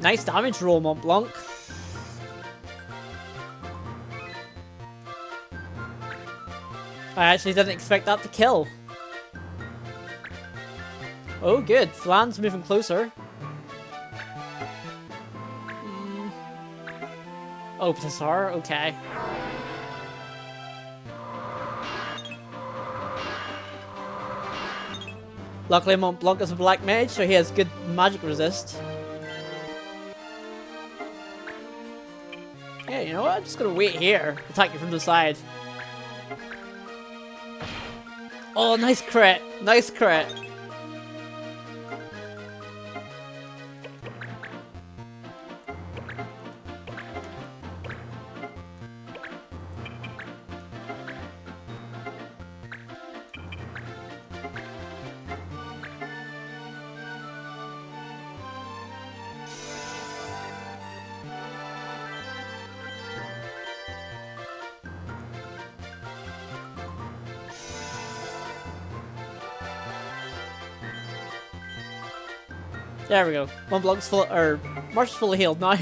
Nice damage roll, Mont Blanc. I actually didn't expect that to kill. Oh, good. Flan's moving closer. Oh, Ptessar? Okay. Luckily, Mont Blanc is a black mage, so he has good magic resist. Yeah, you know what? I'm just gonna wait here. Attack you from the side. Oh, nice crit! Nice crit! There we go. Mont Blanc's full, or Marsh is fully healed now.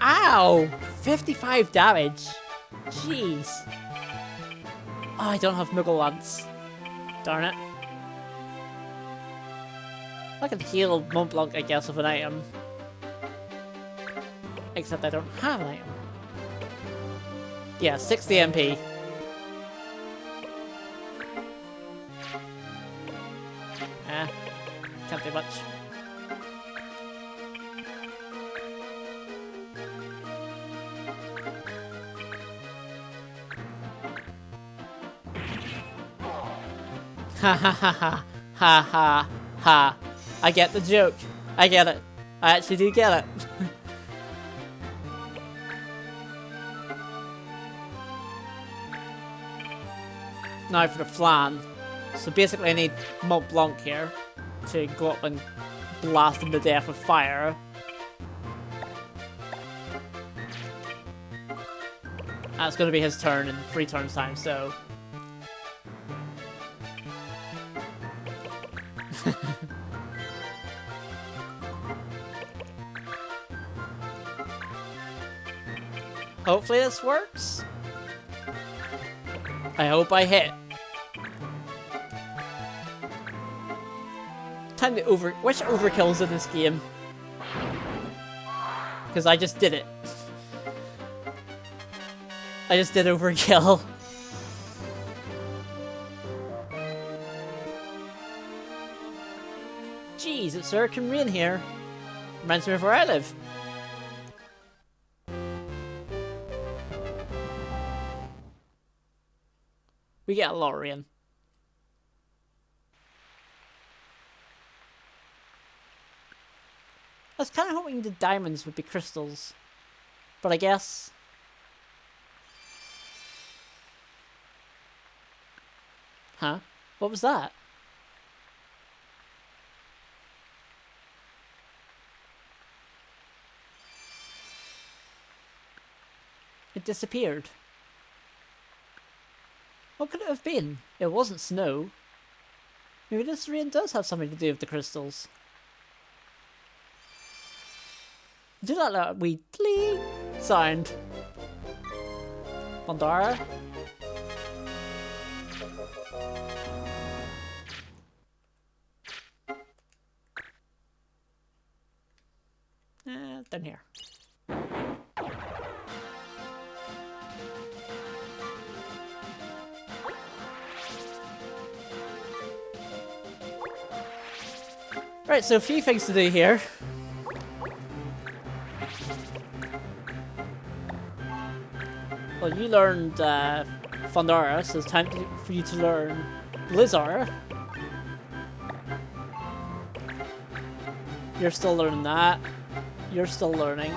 Ow! 55 damage. Jeez. Oh, I don't have Moogle Lance. Darn it. I can heal Mont Blanc, I guess, with an item. Except I don't have an item. Yeah, 60 MP. Can't do much. Ha ha ha ha ha ha ha. I get the joke. I get it. I actually do get it. Now for the flan. So basically I need Mont Blanc here to go up and blast him to death with fire. And it's going to be his turn in 3 turns time, so... Hopefully this works. I hope I hit. Time to which overkills in this game? Because I just did it. I just did overkill. Jeez, it's Hurricane Rain here. Reminds me of where I live. We get a lot of rain. I was kind of hoping the diamonds would be crystals. But I guess... Huh? What was that? It disappeared. What could it have been? It wasn't snow. Maybe this rain does have something to do with the crystals. Do that wee cling sound. Vandara. Down here. Right, so a few things to do here. Well, you learned Thundara, so it's time for you to learn Blizzara. You're still learning that. You're still learning.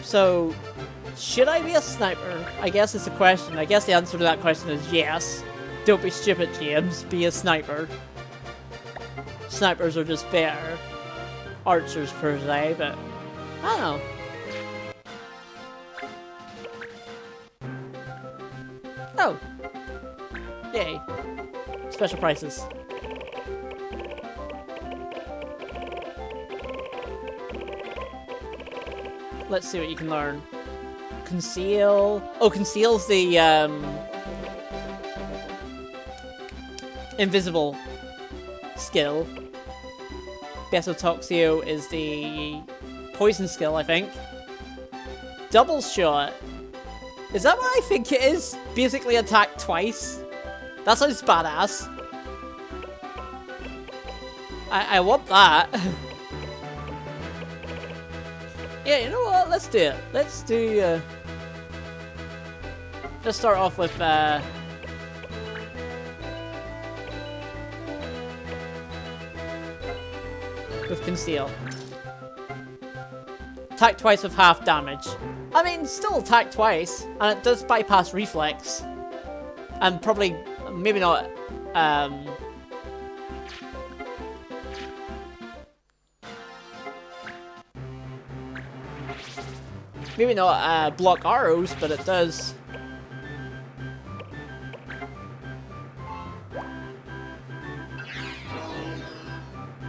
So, should I be a sniper? I guess it's a question. I guess the answer to that question is yes. Don't be stupid, James. Be a sniper. Snipers are just better. Archers per se, but I don't know. Oh. Yay. Special prices. Let's see what you can learn. Conceal. Oh, conceal's the invisible skill. Betotoxio is the poison skill, I think. Double shot. Is that what I think it is? Basically attack twice? That sounds badass. I want that. Yeah, you know what? Let's do it. Let's do, let's start off with, conceal. Attack twice with half damage. I mean, still attack twice, and it does bypass reflex. And probably, maybe not, maybe not block arrows, but it does.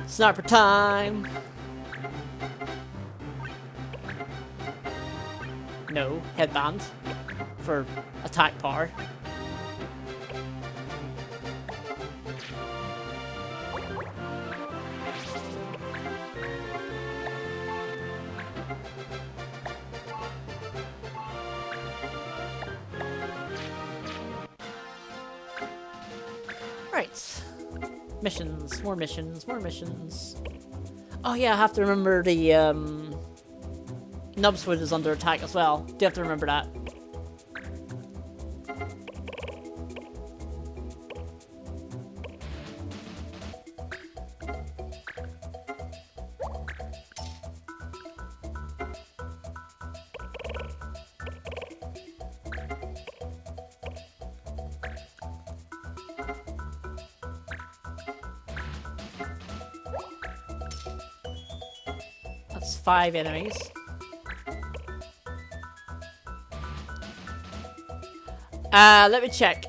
Sniper time! No, headband for attack power. Right. Missions, more missions, more missions. Oh yeah, I have to remember the Nubswood is under attack as well. Do you have to remember that? That's 5 enemies. Let me check.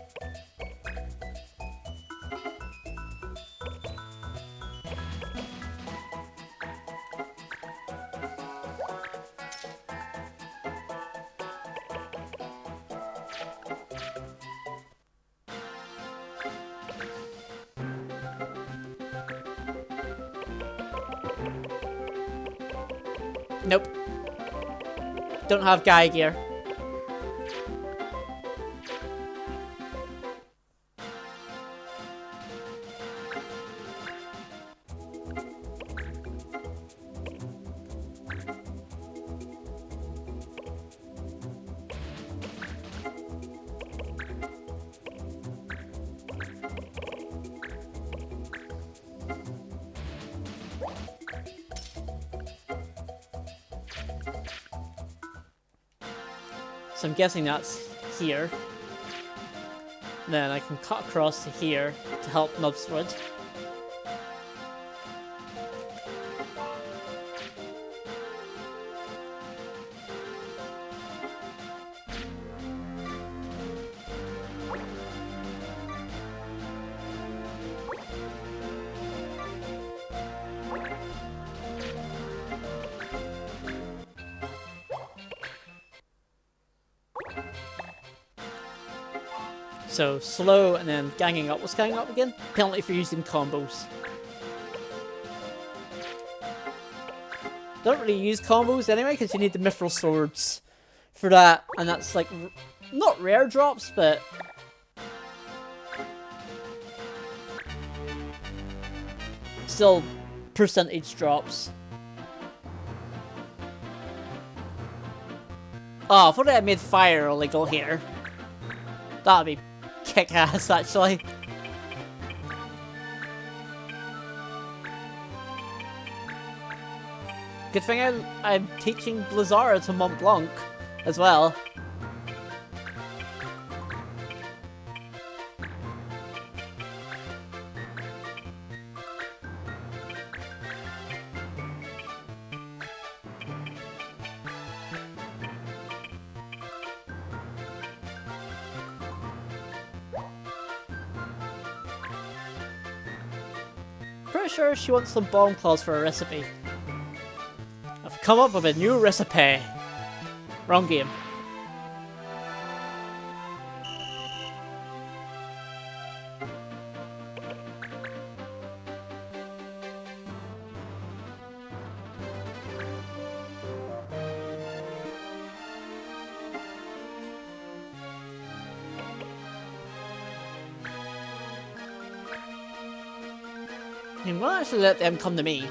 Nope. Don't have guy gear. So I'm guessing that's here. Then I can cut across to here to help Nubswood. So slow and then ganging up. What's ganging up again? Penalty for using combos. Don't really use combos anyway because you need the mithril swords for that, and that's like not rare drops, but still percentage drops. Oh, if only I made fire illegal here. That'd be kick-ass, actually. Good thing I'm teaching Blizzara to Mont Blanc as well. Pretty sure she wants some bomb claws for a recipe. I've come up with a new recipe. Wrong game. I'm gonna actually let them come to me.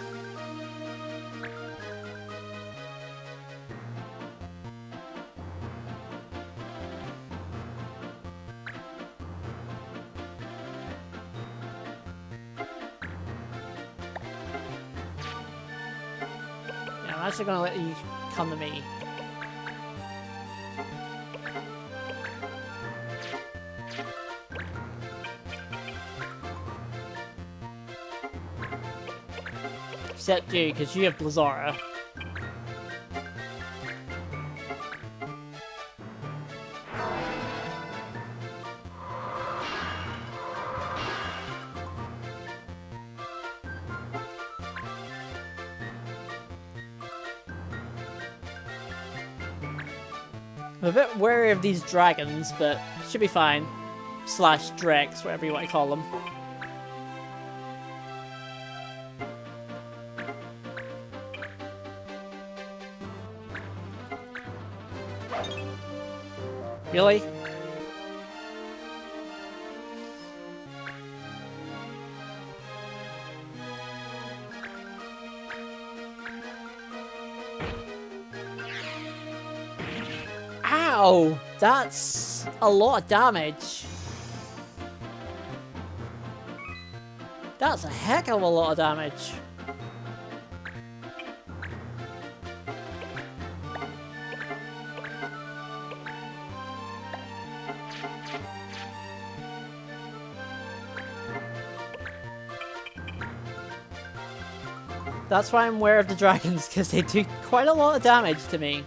Yeah, I'm actually gonna let you come to me. Except you, because you have Blizzara. I'm a bit wary of these dragons, but should be fine. Slash Drex, whatever you want to call them. Really? Ow! That's a lot of damage. That's a heck of a lot of damage. That's why I'm aware of the dragons, because they do quite a lot of damage to me.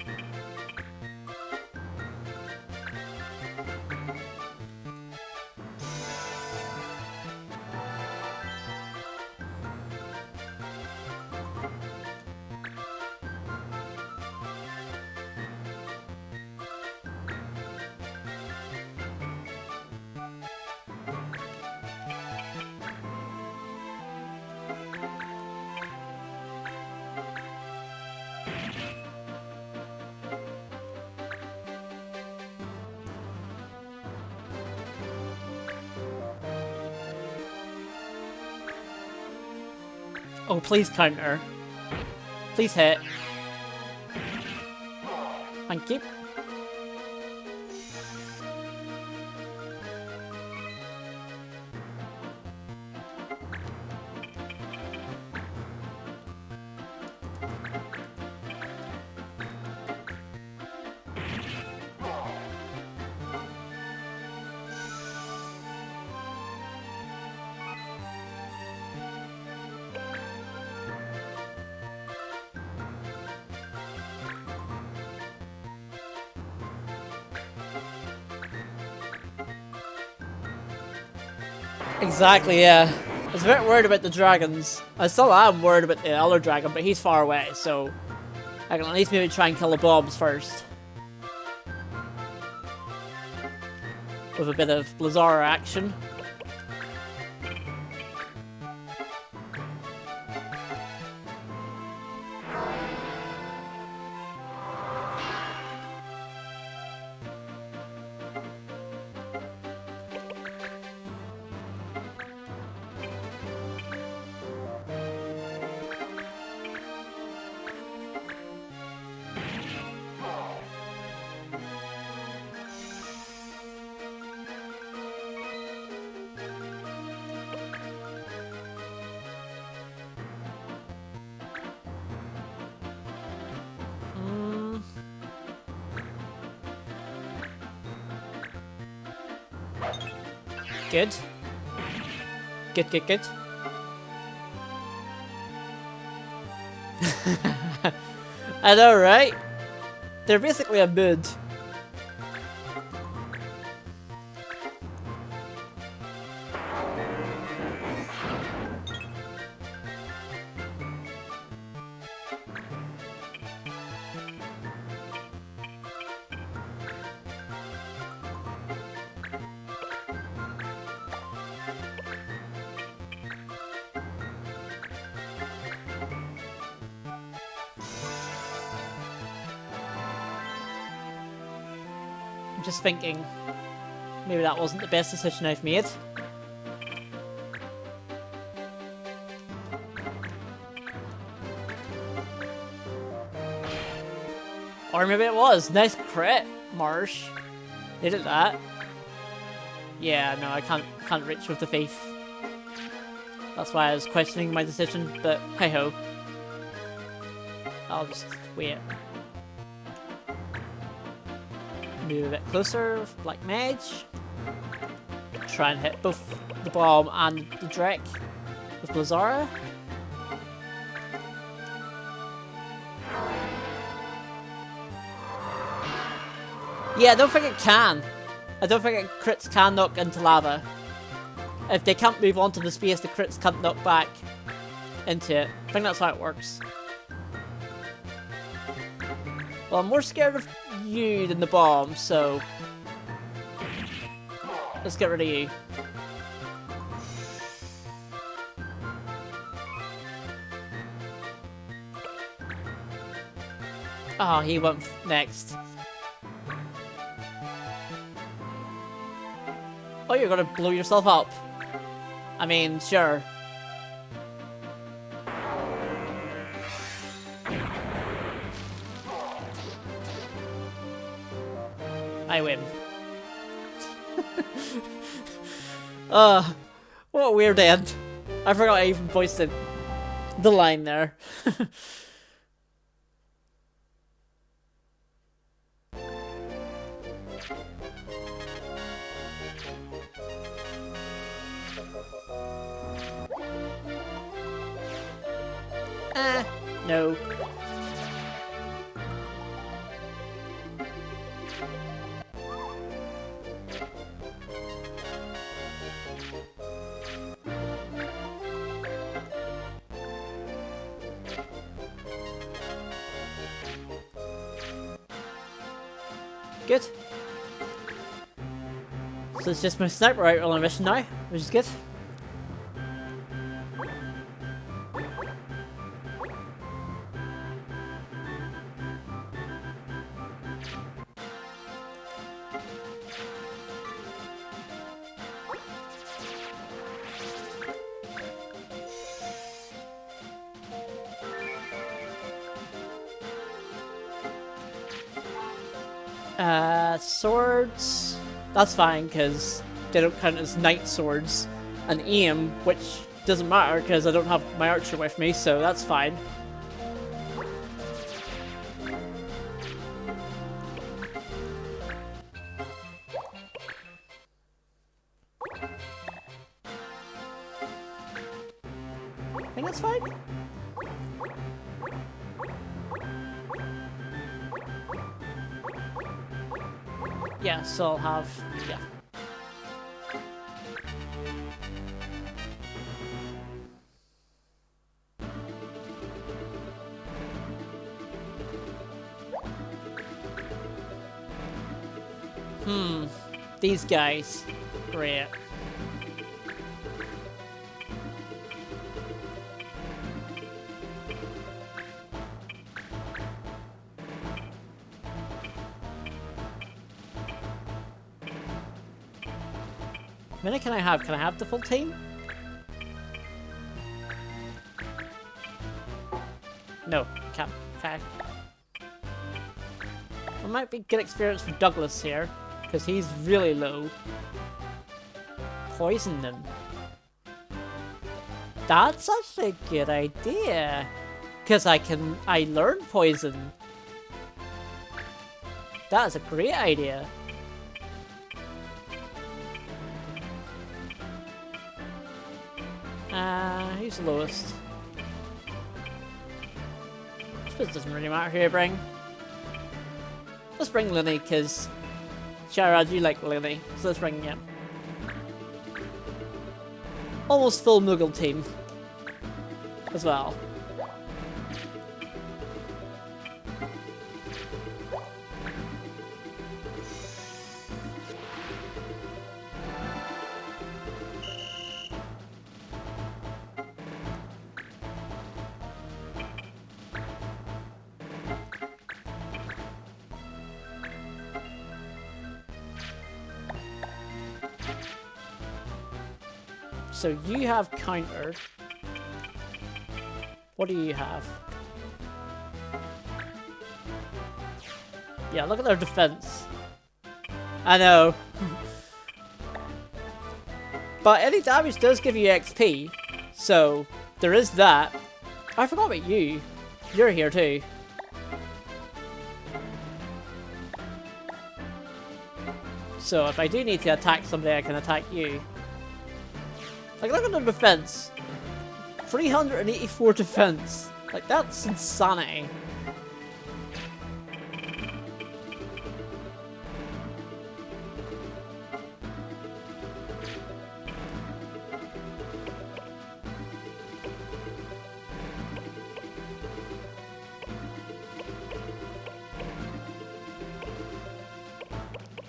Oh, please counter. Please hit. Thank you. Exactly, yeah. I was a bit worried about the dragons. I still am worried about the other dragon, but he's far away, so I can at least maybe try and kill the bombs first. with a bit of Blazara action. Good. Good, good, good. I know, right? They're basically a mood. I'm just thinking, maybe that wasn't the best decision I've made. Or maybe it was. Nice crit, Marsh. They did that. Yeah, no, I can't reach with the faith. That's why I was questioning my decision, but hey ho. I'll just wait. Move a bit closer with Black Mage. Try and hit both the bomb and the Drek with Blazara. Yeah, I don't think it can. I don't think crits can knock into lava. If they can't move onto the space, the crits can't knock back into it. I think that's how it works. Well, I'm more scared of you than the bomb, so let's get rid of you. Oh, he went next. Oh, you're gonna blow yourself up. I mean, sure. I win. What a weird end. I forgot I even voiced the line there. No. Good. So it's just my sniper rifle on a mission now, which is good. Swords, that's fine because they don't count as knight swords, and aim, which doesn't matter because I don't have my archer with me, so that's fine. I think that's fine. Yeah, so I'll have, yeah. These guys. Great. How many can I have? Can I have the full team? No, can't. Okay. It might be good experience for Douglas here, because he's really low. Poison them. That's actually a good idea, because I learn poison. That is a great idea. Who's the lowest? I suppose it doesn't really matter who I bring. Let's bring Linny, because Sharad, you like Linny, so let's bring him. Almost full Moogle team as well. So you have counter. What do you have? Yeah, look at their defense. I know. But any damage does give you XP. So there is that. I forgot about you. You're here too. So if I do need to attack somebody, I can attack you. Like, look at the defense. 384 defense. Like, that's insanity.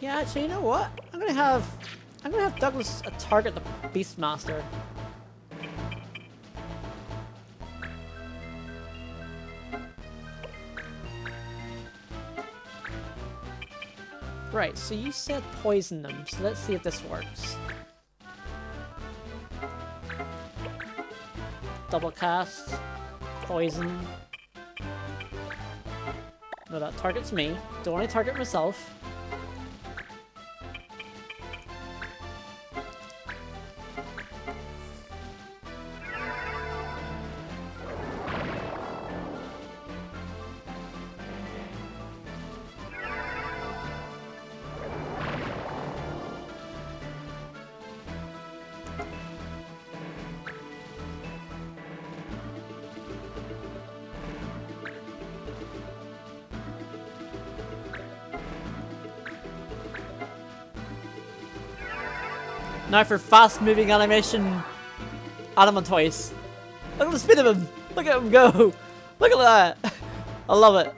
Yeah, actually, you know what? I'm gonna have Douglas target the Beastmaster. Right, so you said poison them, so let's see if this works. Double cast, poison. No, that targets me. Don't want to target myself. Now for fast moving animation Animatoys. Look at the speed of him! Look at him go! Look at that! I love it.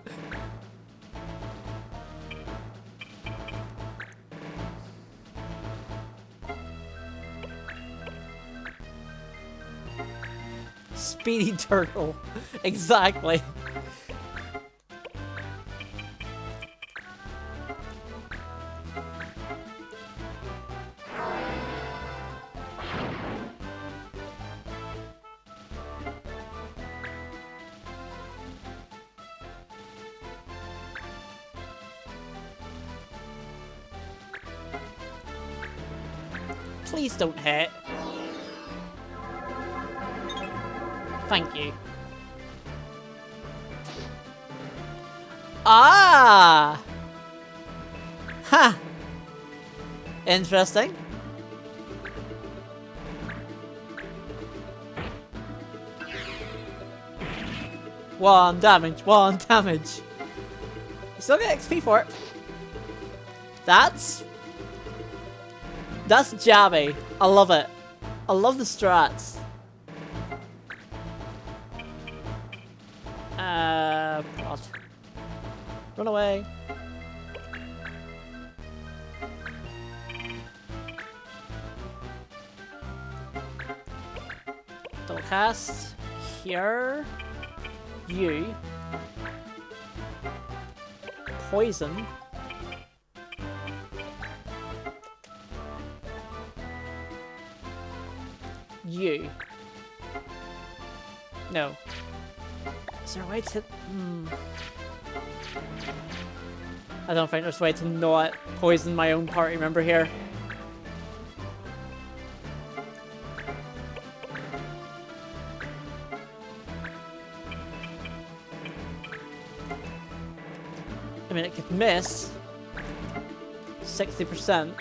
Speedy turtle. Exactly. Please don't hit. Thank you. Ah! Ha! Interesting. One damage, one damage. You still get XP for it. That's jabby. I love it. I love the strats. God. Run away. Cast Cure you. Poison. You. No. Is there a way to... I don't think there's a way to not poison my own party member here. I mean, it could miss 60%.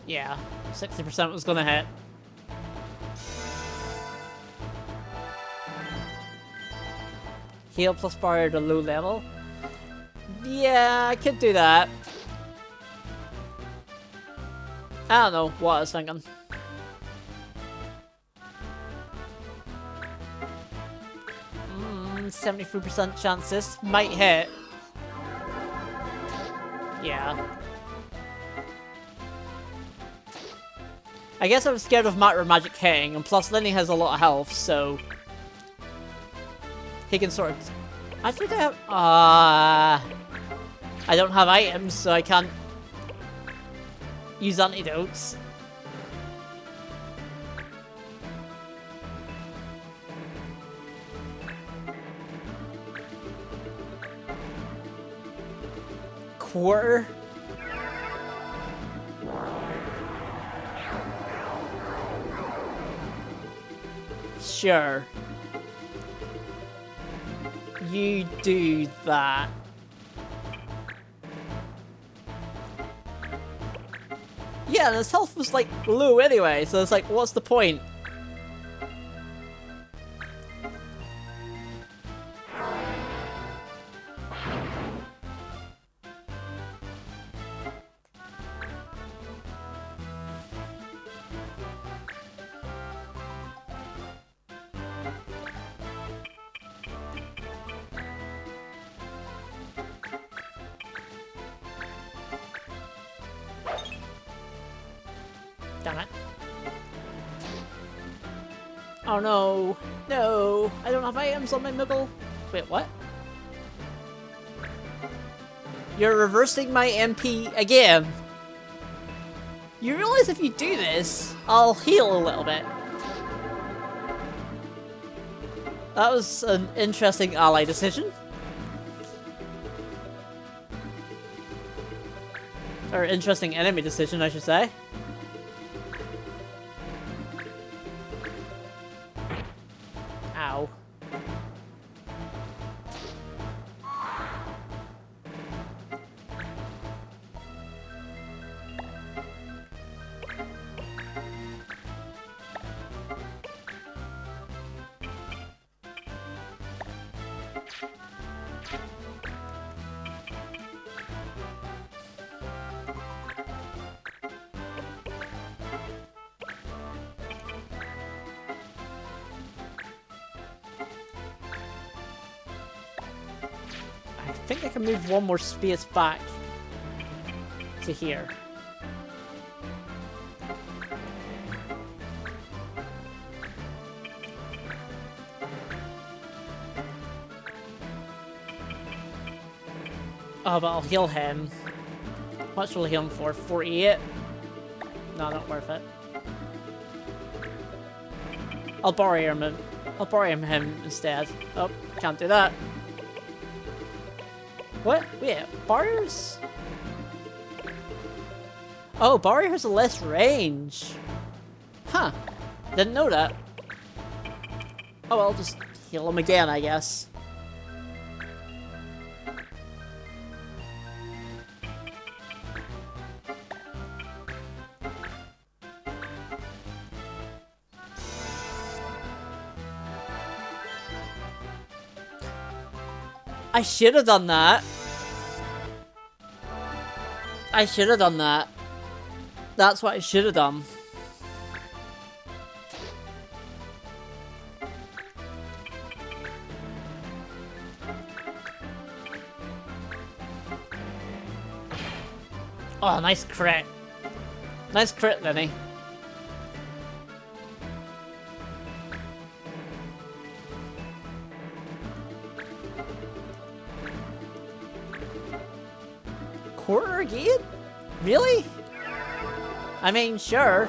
Yeah, 60% was gonna hit. Heal plus barrier to low level. Yeah, I could do that. I don't know what I was thinking. Mm, 73% chances. Might hit. Yeah. I guess I was scared of Macro Magic hitting, and plus Lenny has a lot of health, so... he can sort of... Actually, I have... I don't have items, so I can't... use antidotes. Quarter? Sure. You do that. Yeah, and his health was like low anyway, so it's like, what's the point? Damn it. Oh no. No. I don't have items on my Moogle. Wait, what? You're reversing my MP again. You realize if you do this, I'll heal a little bit. That was an interesting ally decision. Or interesting enemy decision, I should say. Ow. I think I can move one more space back to here. Oh, but I'll heal him. How much will I heal him for? 48? No, not worth it. I'll borrow him. I'll borrow him instead. Oh, can't do that. What? Wait, barriers? Oh, barrier has a less range. Huh. Didn't know that. Oh, well, I'll just heal him again, I guess. I should have done that. I should have done that. That's what I should have done. Oh, nice crit. Nice crit, Lenny. Quarter again? Really? I mean, sure.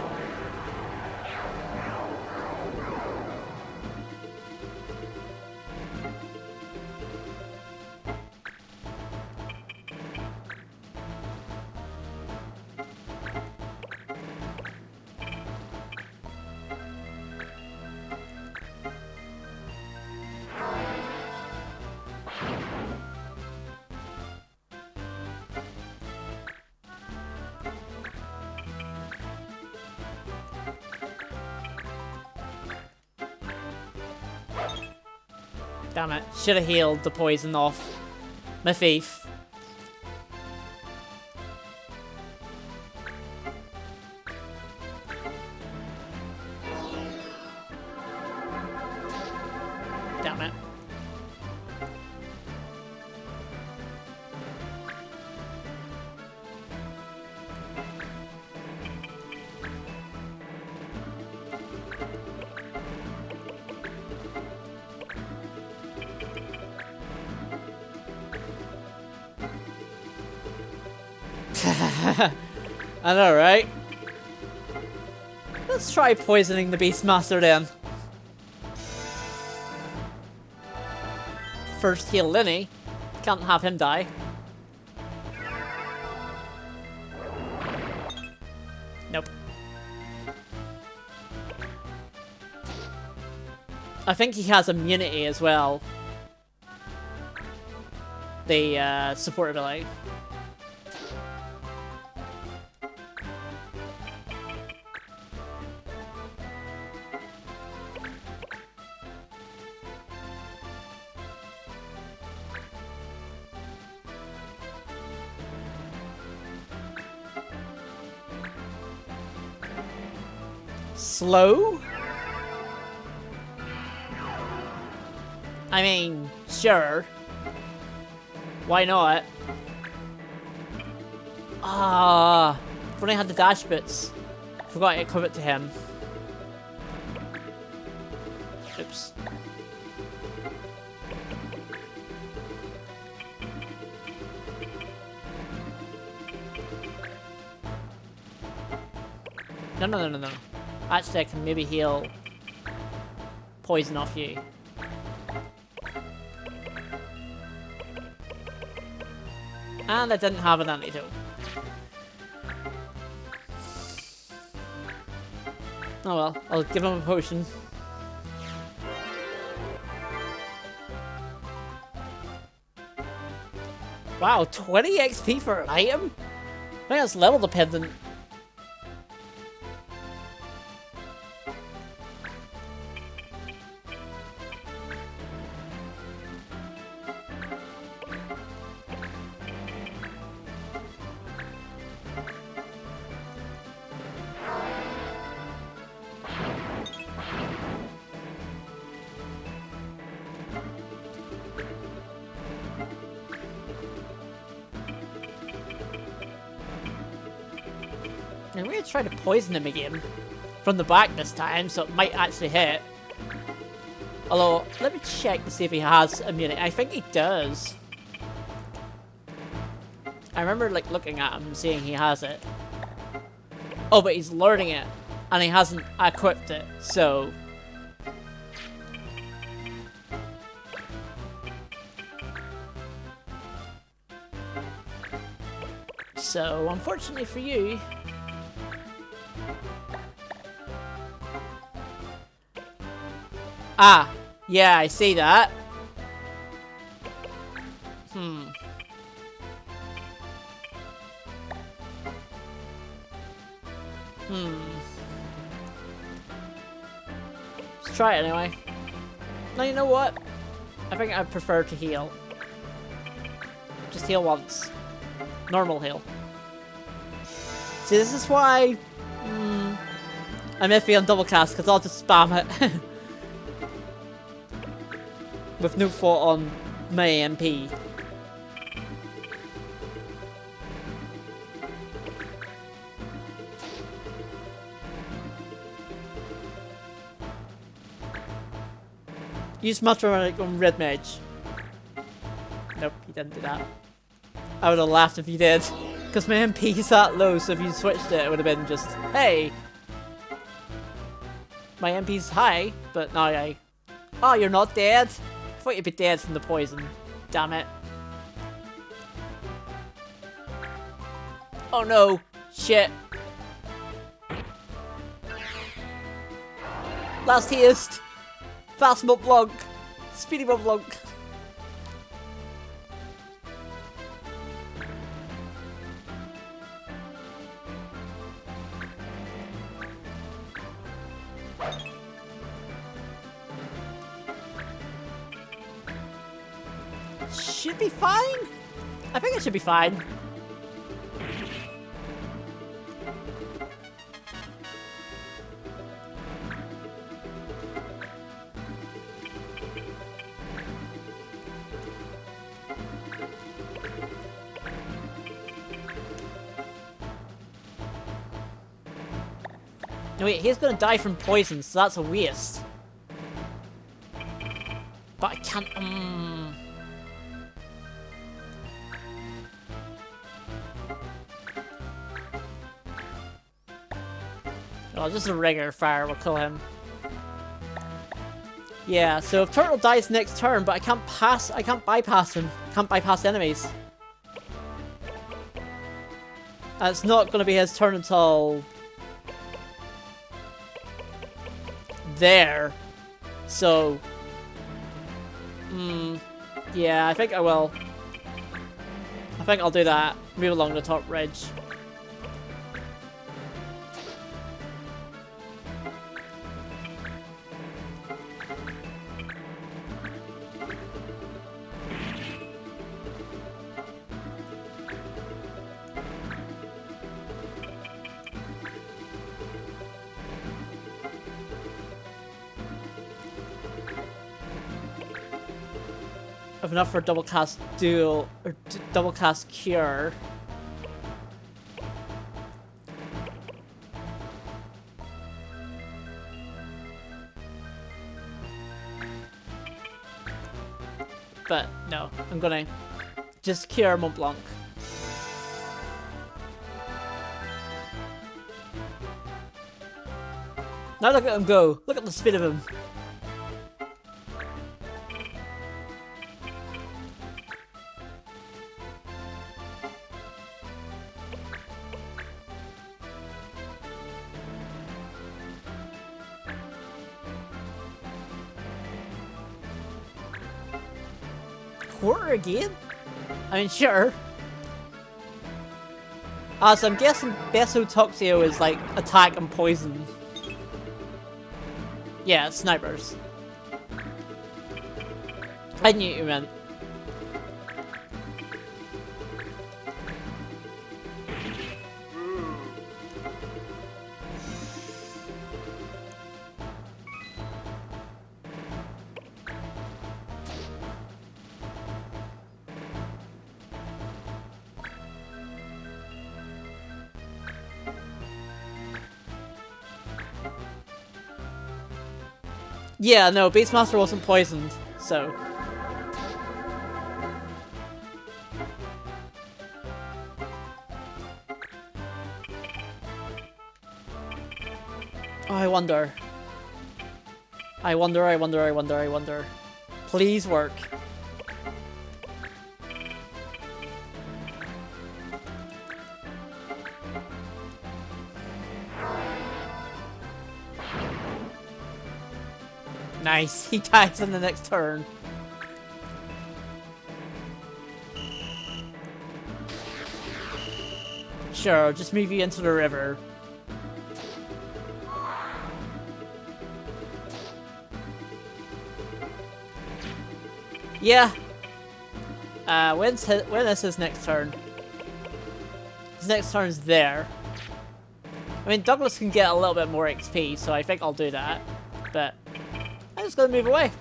Damn it. Should have healed the poison off my thief. Damn it. I know, right? Let's try poisoning the Beastmaster then. First heal Linny. Can't have him die. Nope. I think he has immunity as well. The support ability. Slow? I mean, sure. Why not? Ah, if only I had the dash bits. Forgot to equip it to him. Oops. No. Actually, I can maybe heal poison off you. And I didn't have an antidote. Oh well, I'll give him a potion. Wow, 20 XP for an item? I think that's level dependent. I'm going to try to poison him again. From the back this time, so it might actually hit. Although, let me check to see if he has immunity. I think he does. I remember like looking at him and seeing he has it. Oh, but he's learning it. And he hasn't equipped it, so... So, unfortunately for you... Ah, yeah, I see that. Let's try it anyway. No, you know what? I think I prefer to heal. Just heal once. Normal heal. See, this is why I'm iffy on double cast, because I'll just spam it. With no thought on my MP. Use Matronic on Red Mage. Nope, he didn't do that. I would have laughed if he did. Because my MP's that low, so if you switched it, it would have been just, hey! My MP's high, but now I... Oh, you're not dead? I thought you'd be dead from the poison. Damn it. Oh no! Shit! Last haste! Fast Montblanc! Speedy Montblanc! Should be fine? I think it should be fine. No wait, he's gonna die from poison, so that's a waste. But I can't... Oh, just a regular fire will kill him. Yeah, so if Turtle dies next turn, but I can't bypass him. Can't bypass enemies. And it's not gonna be his turn until... there. So... yeah, I think I will. I think I'll do that. Move along the top ridge. I've enough for double cast duel or double cast cure. But no, I'm gonna just cure Montblanc. Now look at him go. Look at the speed of him. Quarter again? I mean, sure. So I'm guessing Besotoxio is like attack and poison. Yeah, it's snipers. I knew what you meant. Yeah, no, Beastmaster wasn't poisoned, so... Oh, I wonder. I wonder. Please work. Nice, he dies in the next turn. Sure, just move you into the river. Yeah. When is his next turn? His next turn is there. I mean, Douglas can get a little bit more XP, so I think I'll do that. But I'm just gonna move away.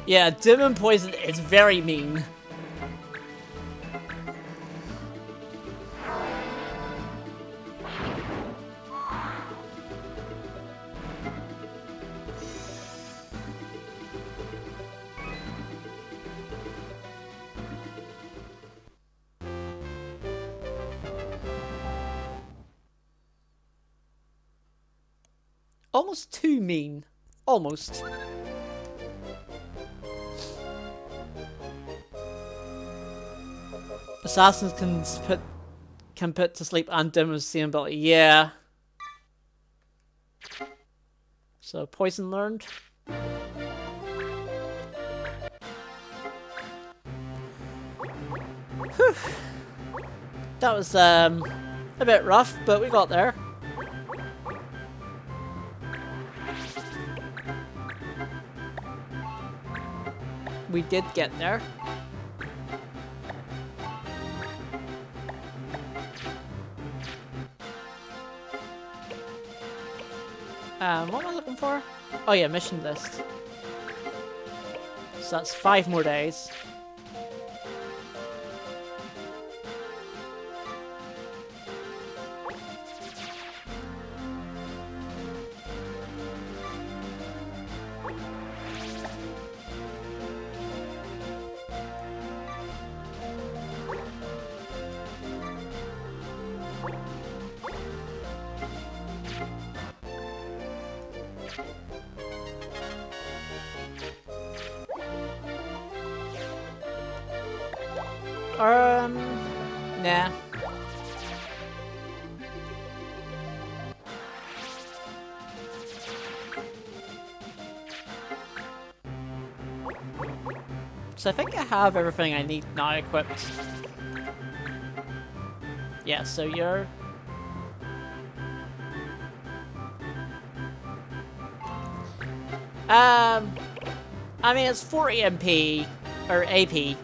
Yeah, Demon Poison is very mean. Almost too mean. Almost. Assassins can put to sleep and dim with the same ability. Yeah. So poison learned. Whew. That was a bit rough, but we got there. We did get there. What am I looking for? Oh yeah, mission list. So that's 5 more days. Nah. So I think I have everything I need now equipped. Yeah, so you're... I mean, it's 40 MP, or AP.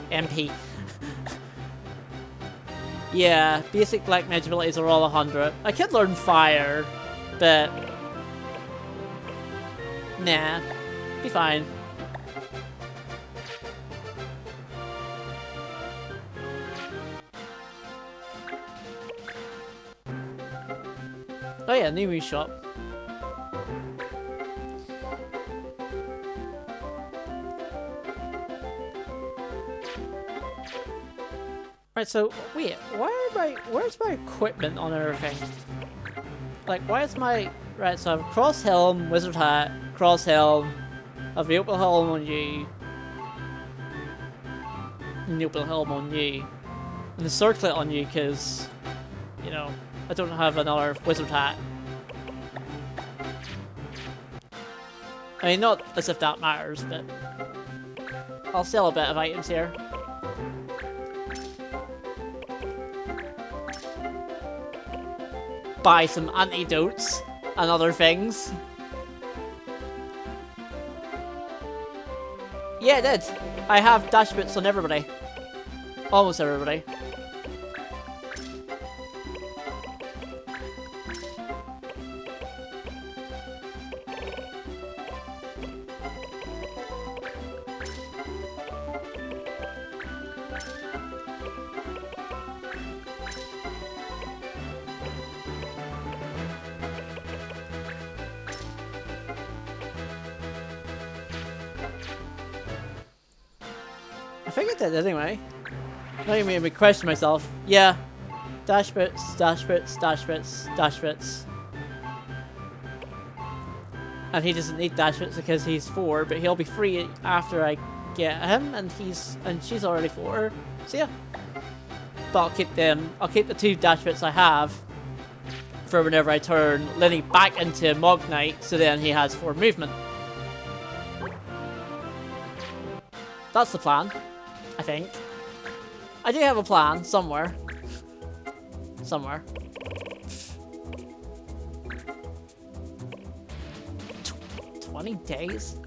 MP. Yeah, basic black mage abilities are all 100. I could learn fire, but... Nah, be fine. Oh yeah, new move shop. Right, so wait, where's my equipment on everything? Like, why is my... Right, so I have cross helm, wizard hat, cross helm, I have the opal helm on you, and the opal helm on you, and the circlet on you because, you know, I don't have another wizard hat. I mean, not as if that matters, but I'll sell a bit of items here. Buy some antidotes and other things. Yeah, I did. I have dash boots on everybody. Almost everybody. I think I did anyway. Not even made me question myself. Yeah. Dash bits, dash bits, dash bits, dash bits. And he doesn't need dash bits because he's 4, but he'll be free after I get him, and she's already 4. So yeah. But I'll keep the 2 dash bits I have for whenever I turn Lenny back into Mog Knight, so then he has 4 movement. That's the plan, I think. I do have a plan somewhere. Somewhere. 20 days?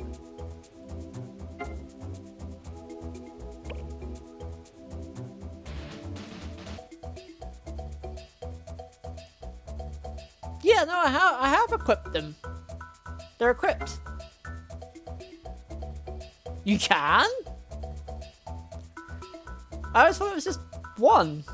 Yeah, no, I have equipped them. They're equipped. You can? I always thought it was just one.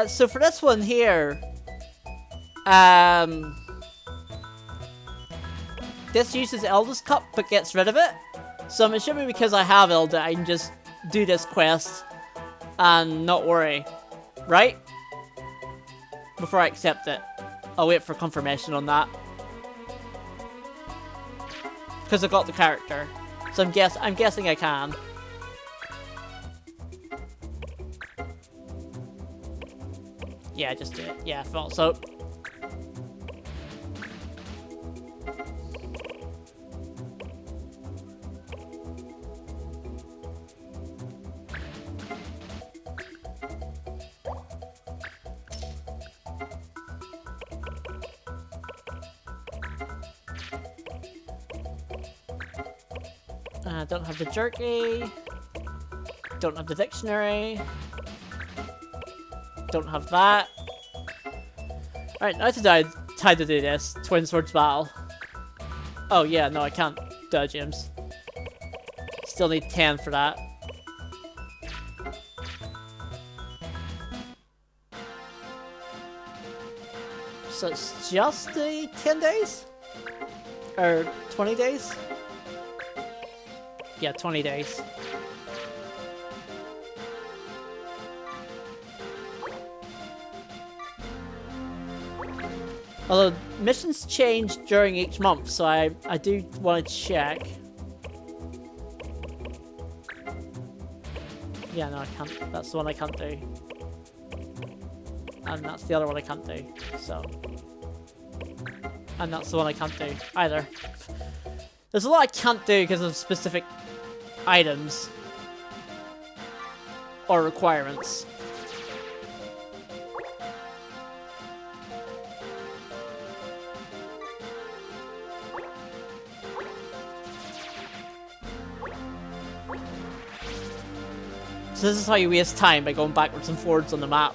So for this one here, this uses Elda's Cup but gets rid of it. So I'm assuming because I have Elda, I can just do this quest and not worry, right? Before I accept it. I'll wait for confirmation on that. Because I got the character. So I'm guessing I can. Yeah, just do it. Yeah, I thought so. Don't have the jerky. Don't have the dictionary. Don't have that. Alright, now to time to do this. Twin Swords Battle. Oh yeah, no, I can't do gems. Still need 10 for that. So it's just the 10 days? Or 20 days? Yeah, 20 days. Although, missions change during each month, so I do want to check. Yeah, no, I can't. That's the one I can't do. And that's the other one I can't do, so. And that's the one I can't do, either. There's a lot I can't do because of specific items or requirements. So this is how you waste time, by going backwards and forwards on the map.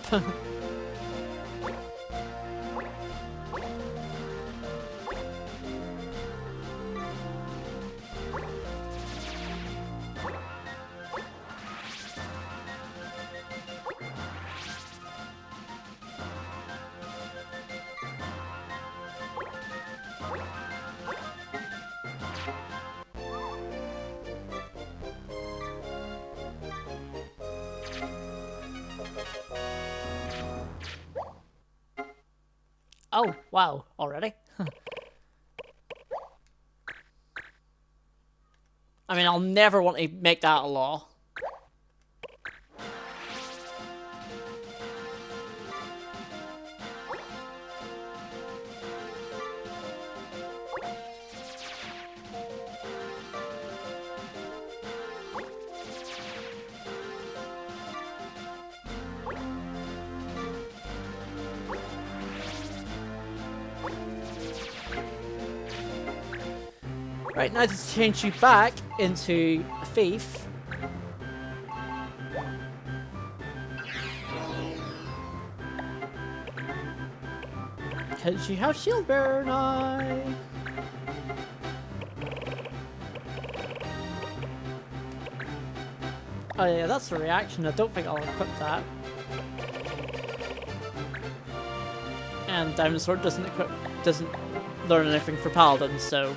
Oh, wow, already? I mean, I'll never want to make that a law. Right, now to change you back into a thief. Because you have shield bearer now. Oh yeah, that's a reaction. I don't think I'll equip that. And Diamond Sword doesn't learn anything for Paladins, so.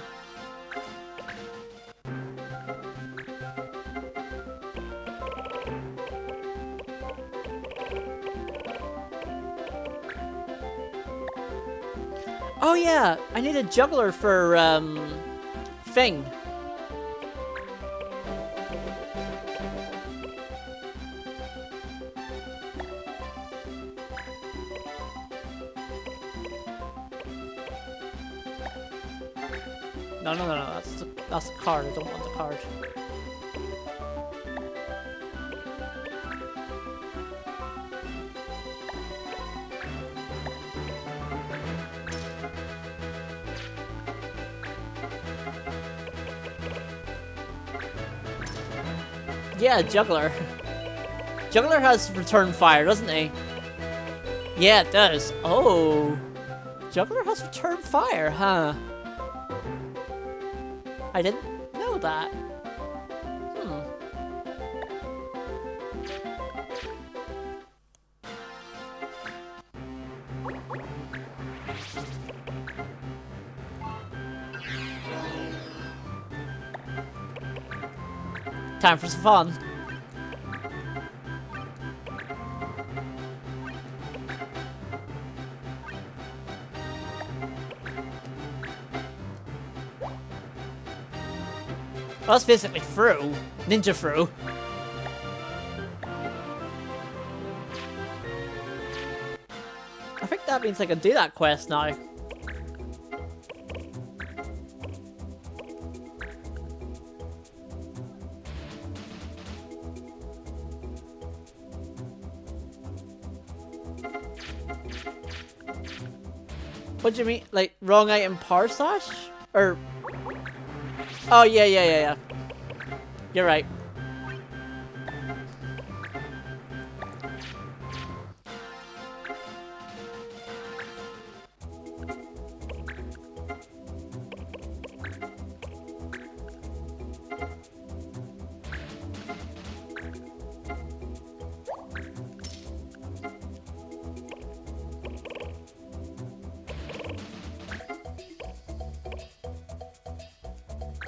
Oh yeah, I need a juggler for Thing. No, that's the card. I don't want the card. Yeah, juggler. Juggler has return fire, doesn't he? Yeah, it does. Oh. Juggler has return fire, huh? I didn't know that. Time for some fun. Well, that's basically through. Ninja through. I think that means I can do that quest now. What do you mean? Like, wrong item power slash? Or... Oh, yeah. You're right.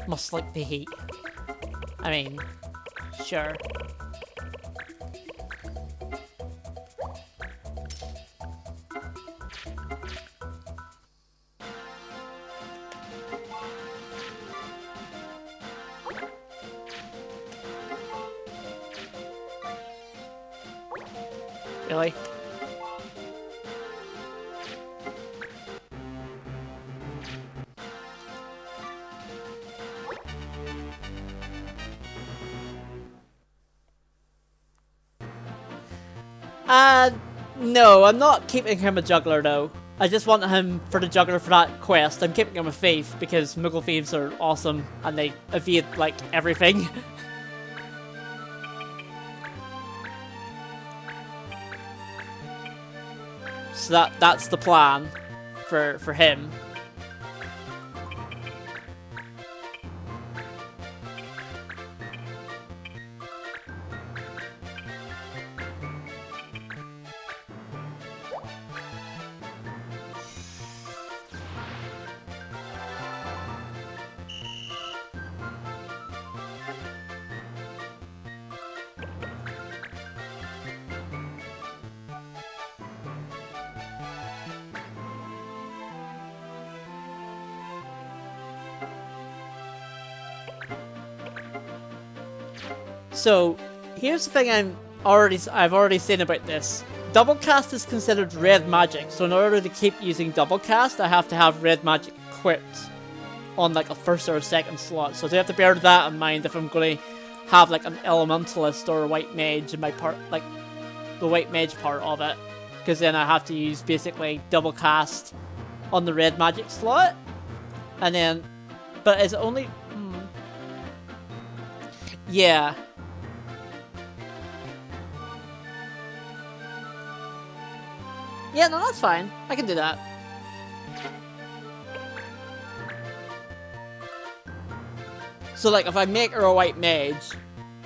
Must like the heat. I mean, sure. Really? No, I'm not keeping him a juggler though. I just want him for the juggler for that quest. I'm keeping him a thief because Moogle thieves are awesome and they evade like everything. So that's the plan for him. So, here's the thing I've already seen about this. Double cast is considered red magic, so in order to keep using double cast, I have to have red magic equipped on like a first or a second slot. So I have to bear that in mind if I'm going to have like an elementalist or a white mage in my part, like the white mage part of it, because then I have to use basically double cast on the red magic slot, and then, but it's only, yeah. Yeah, no, that's fine. I can do that. So, like, if I make her a white mage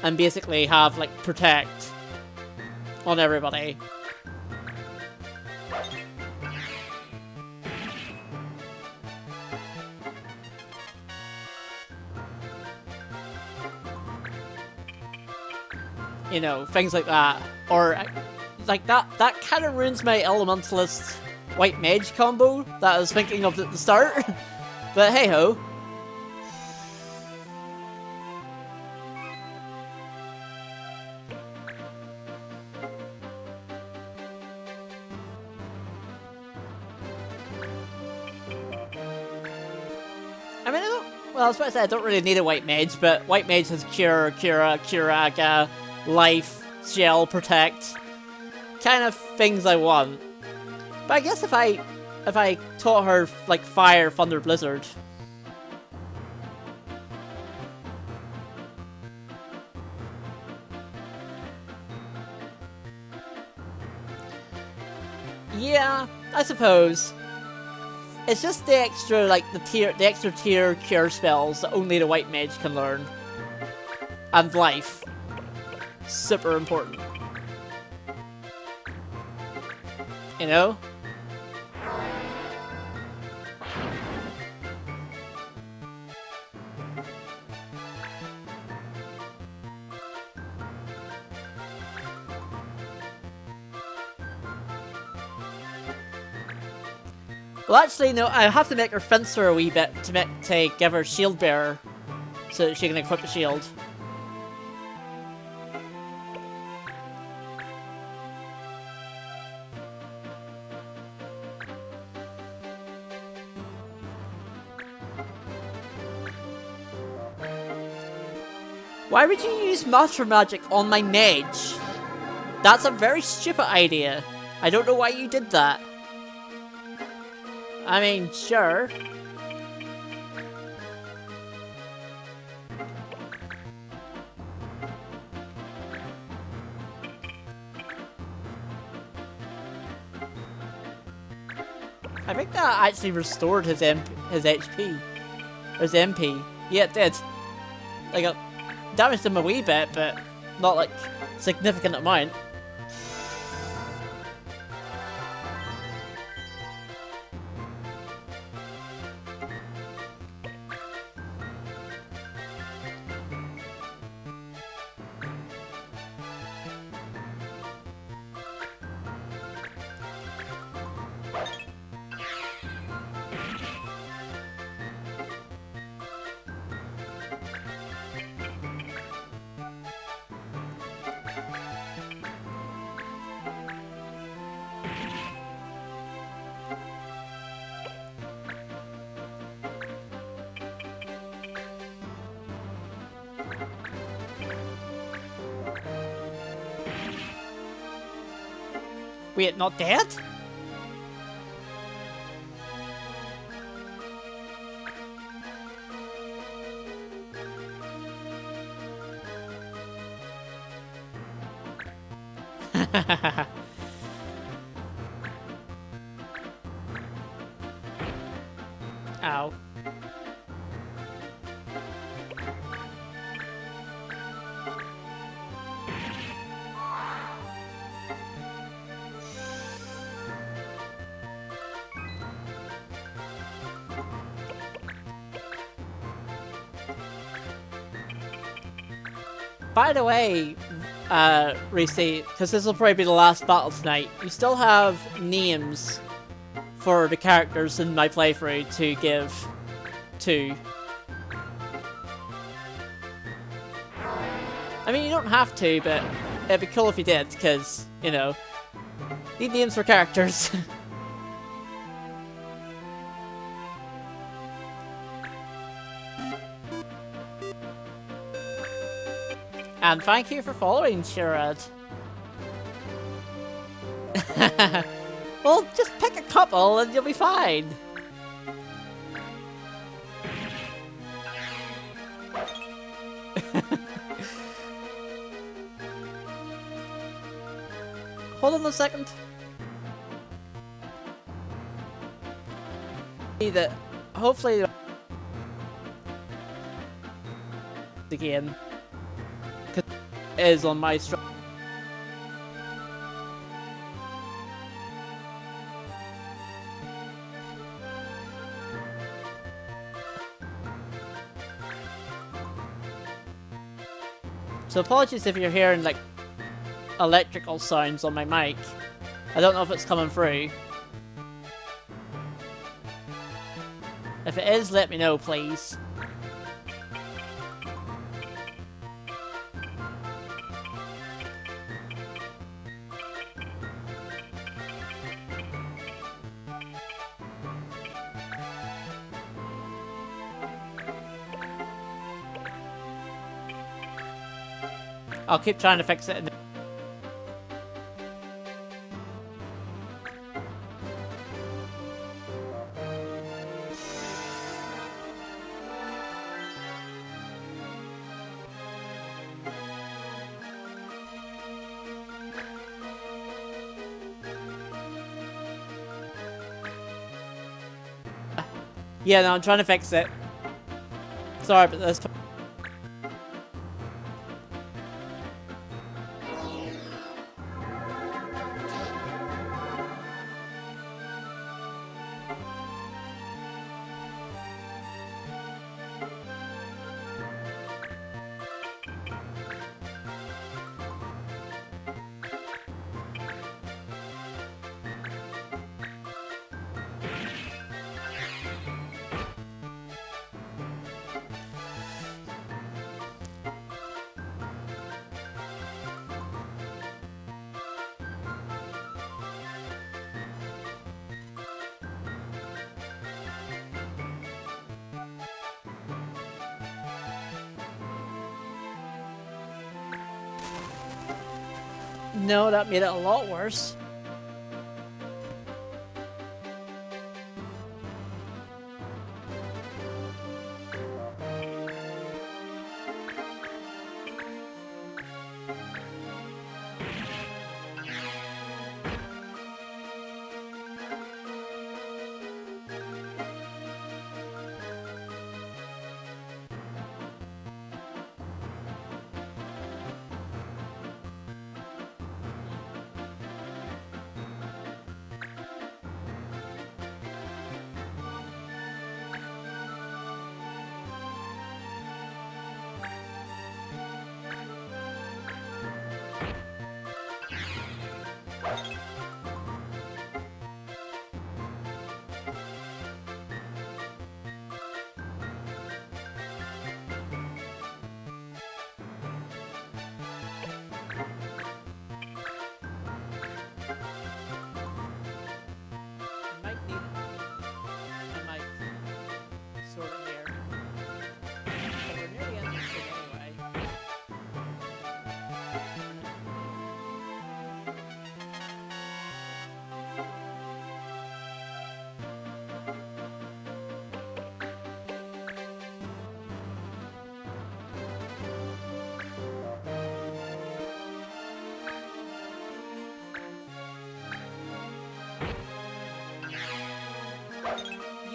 and basically have, like, protect on everybody. You know, things like that. Or... like, that kind of ruins my elementalist white mage combo that I was thinking of at the start. But hey ho. I mean, well, I was about to say I don't really need a white mage, but white mage has cure, curaga, life, shell, protect. Kind of things I want. But I guess if I taught her like fire, thunder, blizzard. Yeah, I suppose. It's just the extra, like, the extra tier cure spells that only the white mage can learn. And life. Super important. You know? Well, actually, no, I have to make her fencer a wee bit to give her shield bearer so that she can equip a shield. Why would you use Master Magic on my mage? That's a very stupid idea. I don't know why you did that. I mean, sure. I think that actually restored his HP. Or his MP. Yeah, it did. Like, it damaged him a wee bit, but not like significant amount. Wait, not dead? Ow. By the way, Reese, because this will probably be the last battle tonight, you still have names for the characters in my playthrough to give to. I mean, you don't have to, but it'd be cool if you did, because, you know, need names for characters. And thank you for following, Shirad. Well, just pick a couple and you'll be fine. Hold on a second. That hopefully again. Is on my So apologies if you're hearing like electrical sounds on my mic. I don't know if it's coming through. If it is, let me know, please. I'll keep trying to fix it. Yeah, no, I'm trying to fix it. Sorry, but this. No, that made it a lot worse. Sort of here. But we're near the end of this thing anyway.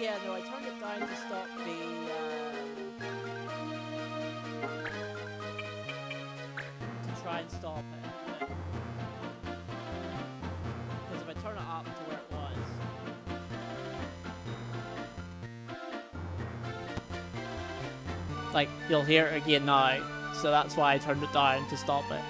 Yeah, no, I turned it down to stop to try and stop it. Because if I turn it up to where it was, like, you'll hear it again now. So that's why I turned it down to stop it.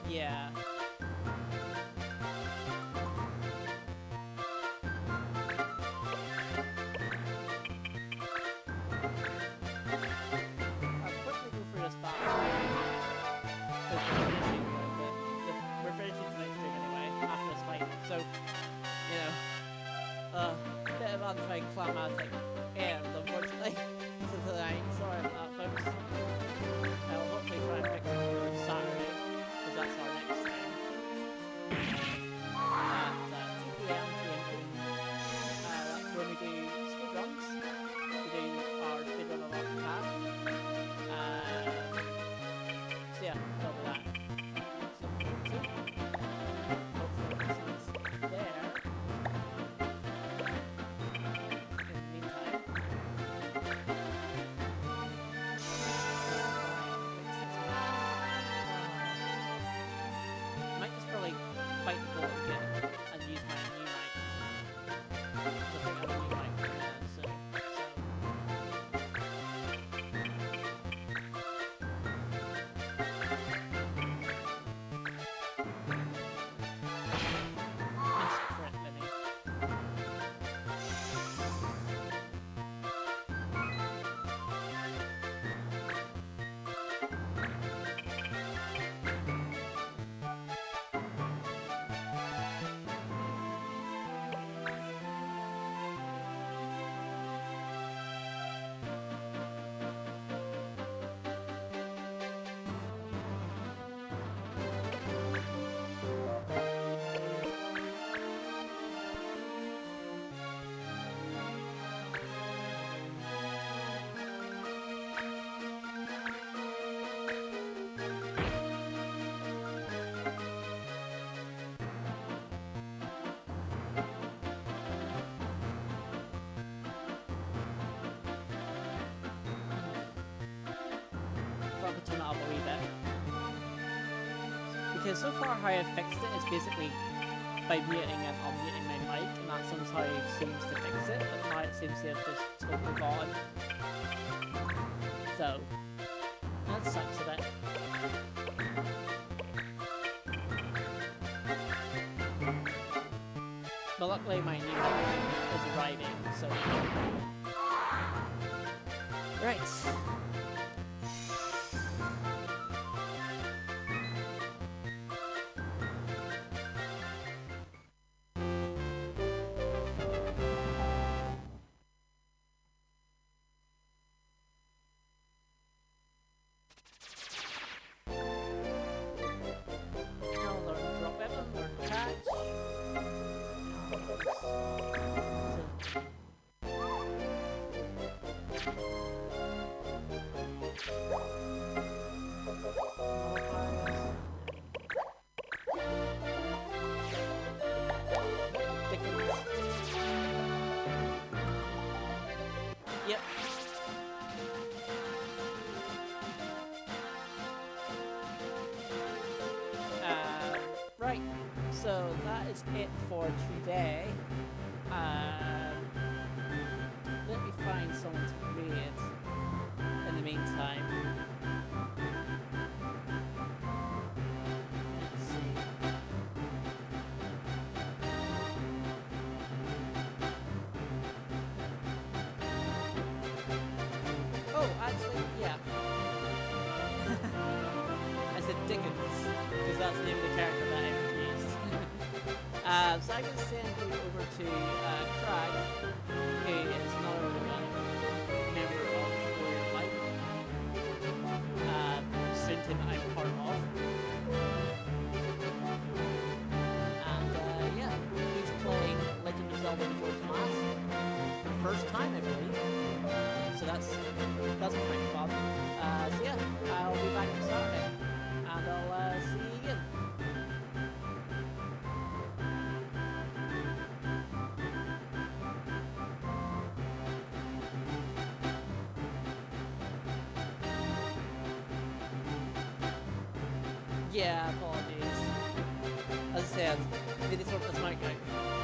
Yeah. I'll quickly go through this back. We're finishing tonight's stream anyway, after this fight. So, you know, bit of anticlimactic end, unfortunately, to tonight. Sorry about that, folks. I'll hopefully try and fix it for Saturday, because that's our next stream. At 2 PM GMT. That's when we do speedruns. We do our speedrun of Octopath. So yeah, done with that. So hopefully this is there. In the meantime, because so far how I've fixed it is basically by muting and unmuting my mic, and that somehow seems to fix it, but now it seems to have just totally gone. So, that sucks a bit. But luckily my new mic is arriving, so... Right. Yep. Right, so that is it for today. Let me find someone to create in the meantime. Let's see. Oh, actually, yeah. I said Dickens, because that's the name of the character that I've used. So I can send you over to Crag, who is another member of Warrior Life, stream team that I'm part of. And yeah, he's playing Legend of Zelda Majora's Mask for the first time, I believe. So that's pretty fun. So yeah, I'll be back on Saturday, and I'll see you again. Yeah, apologies. As I said, maybe sort this mic out.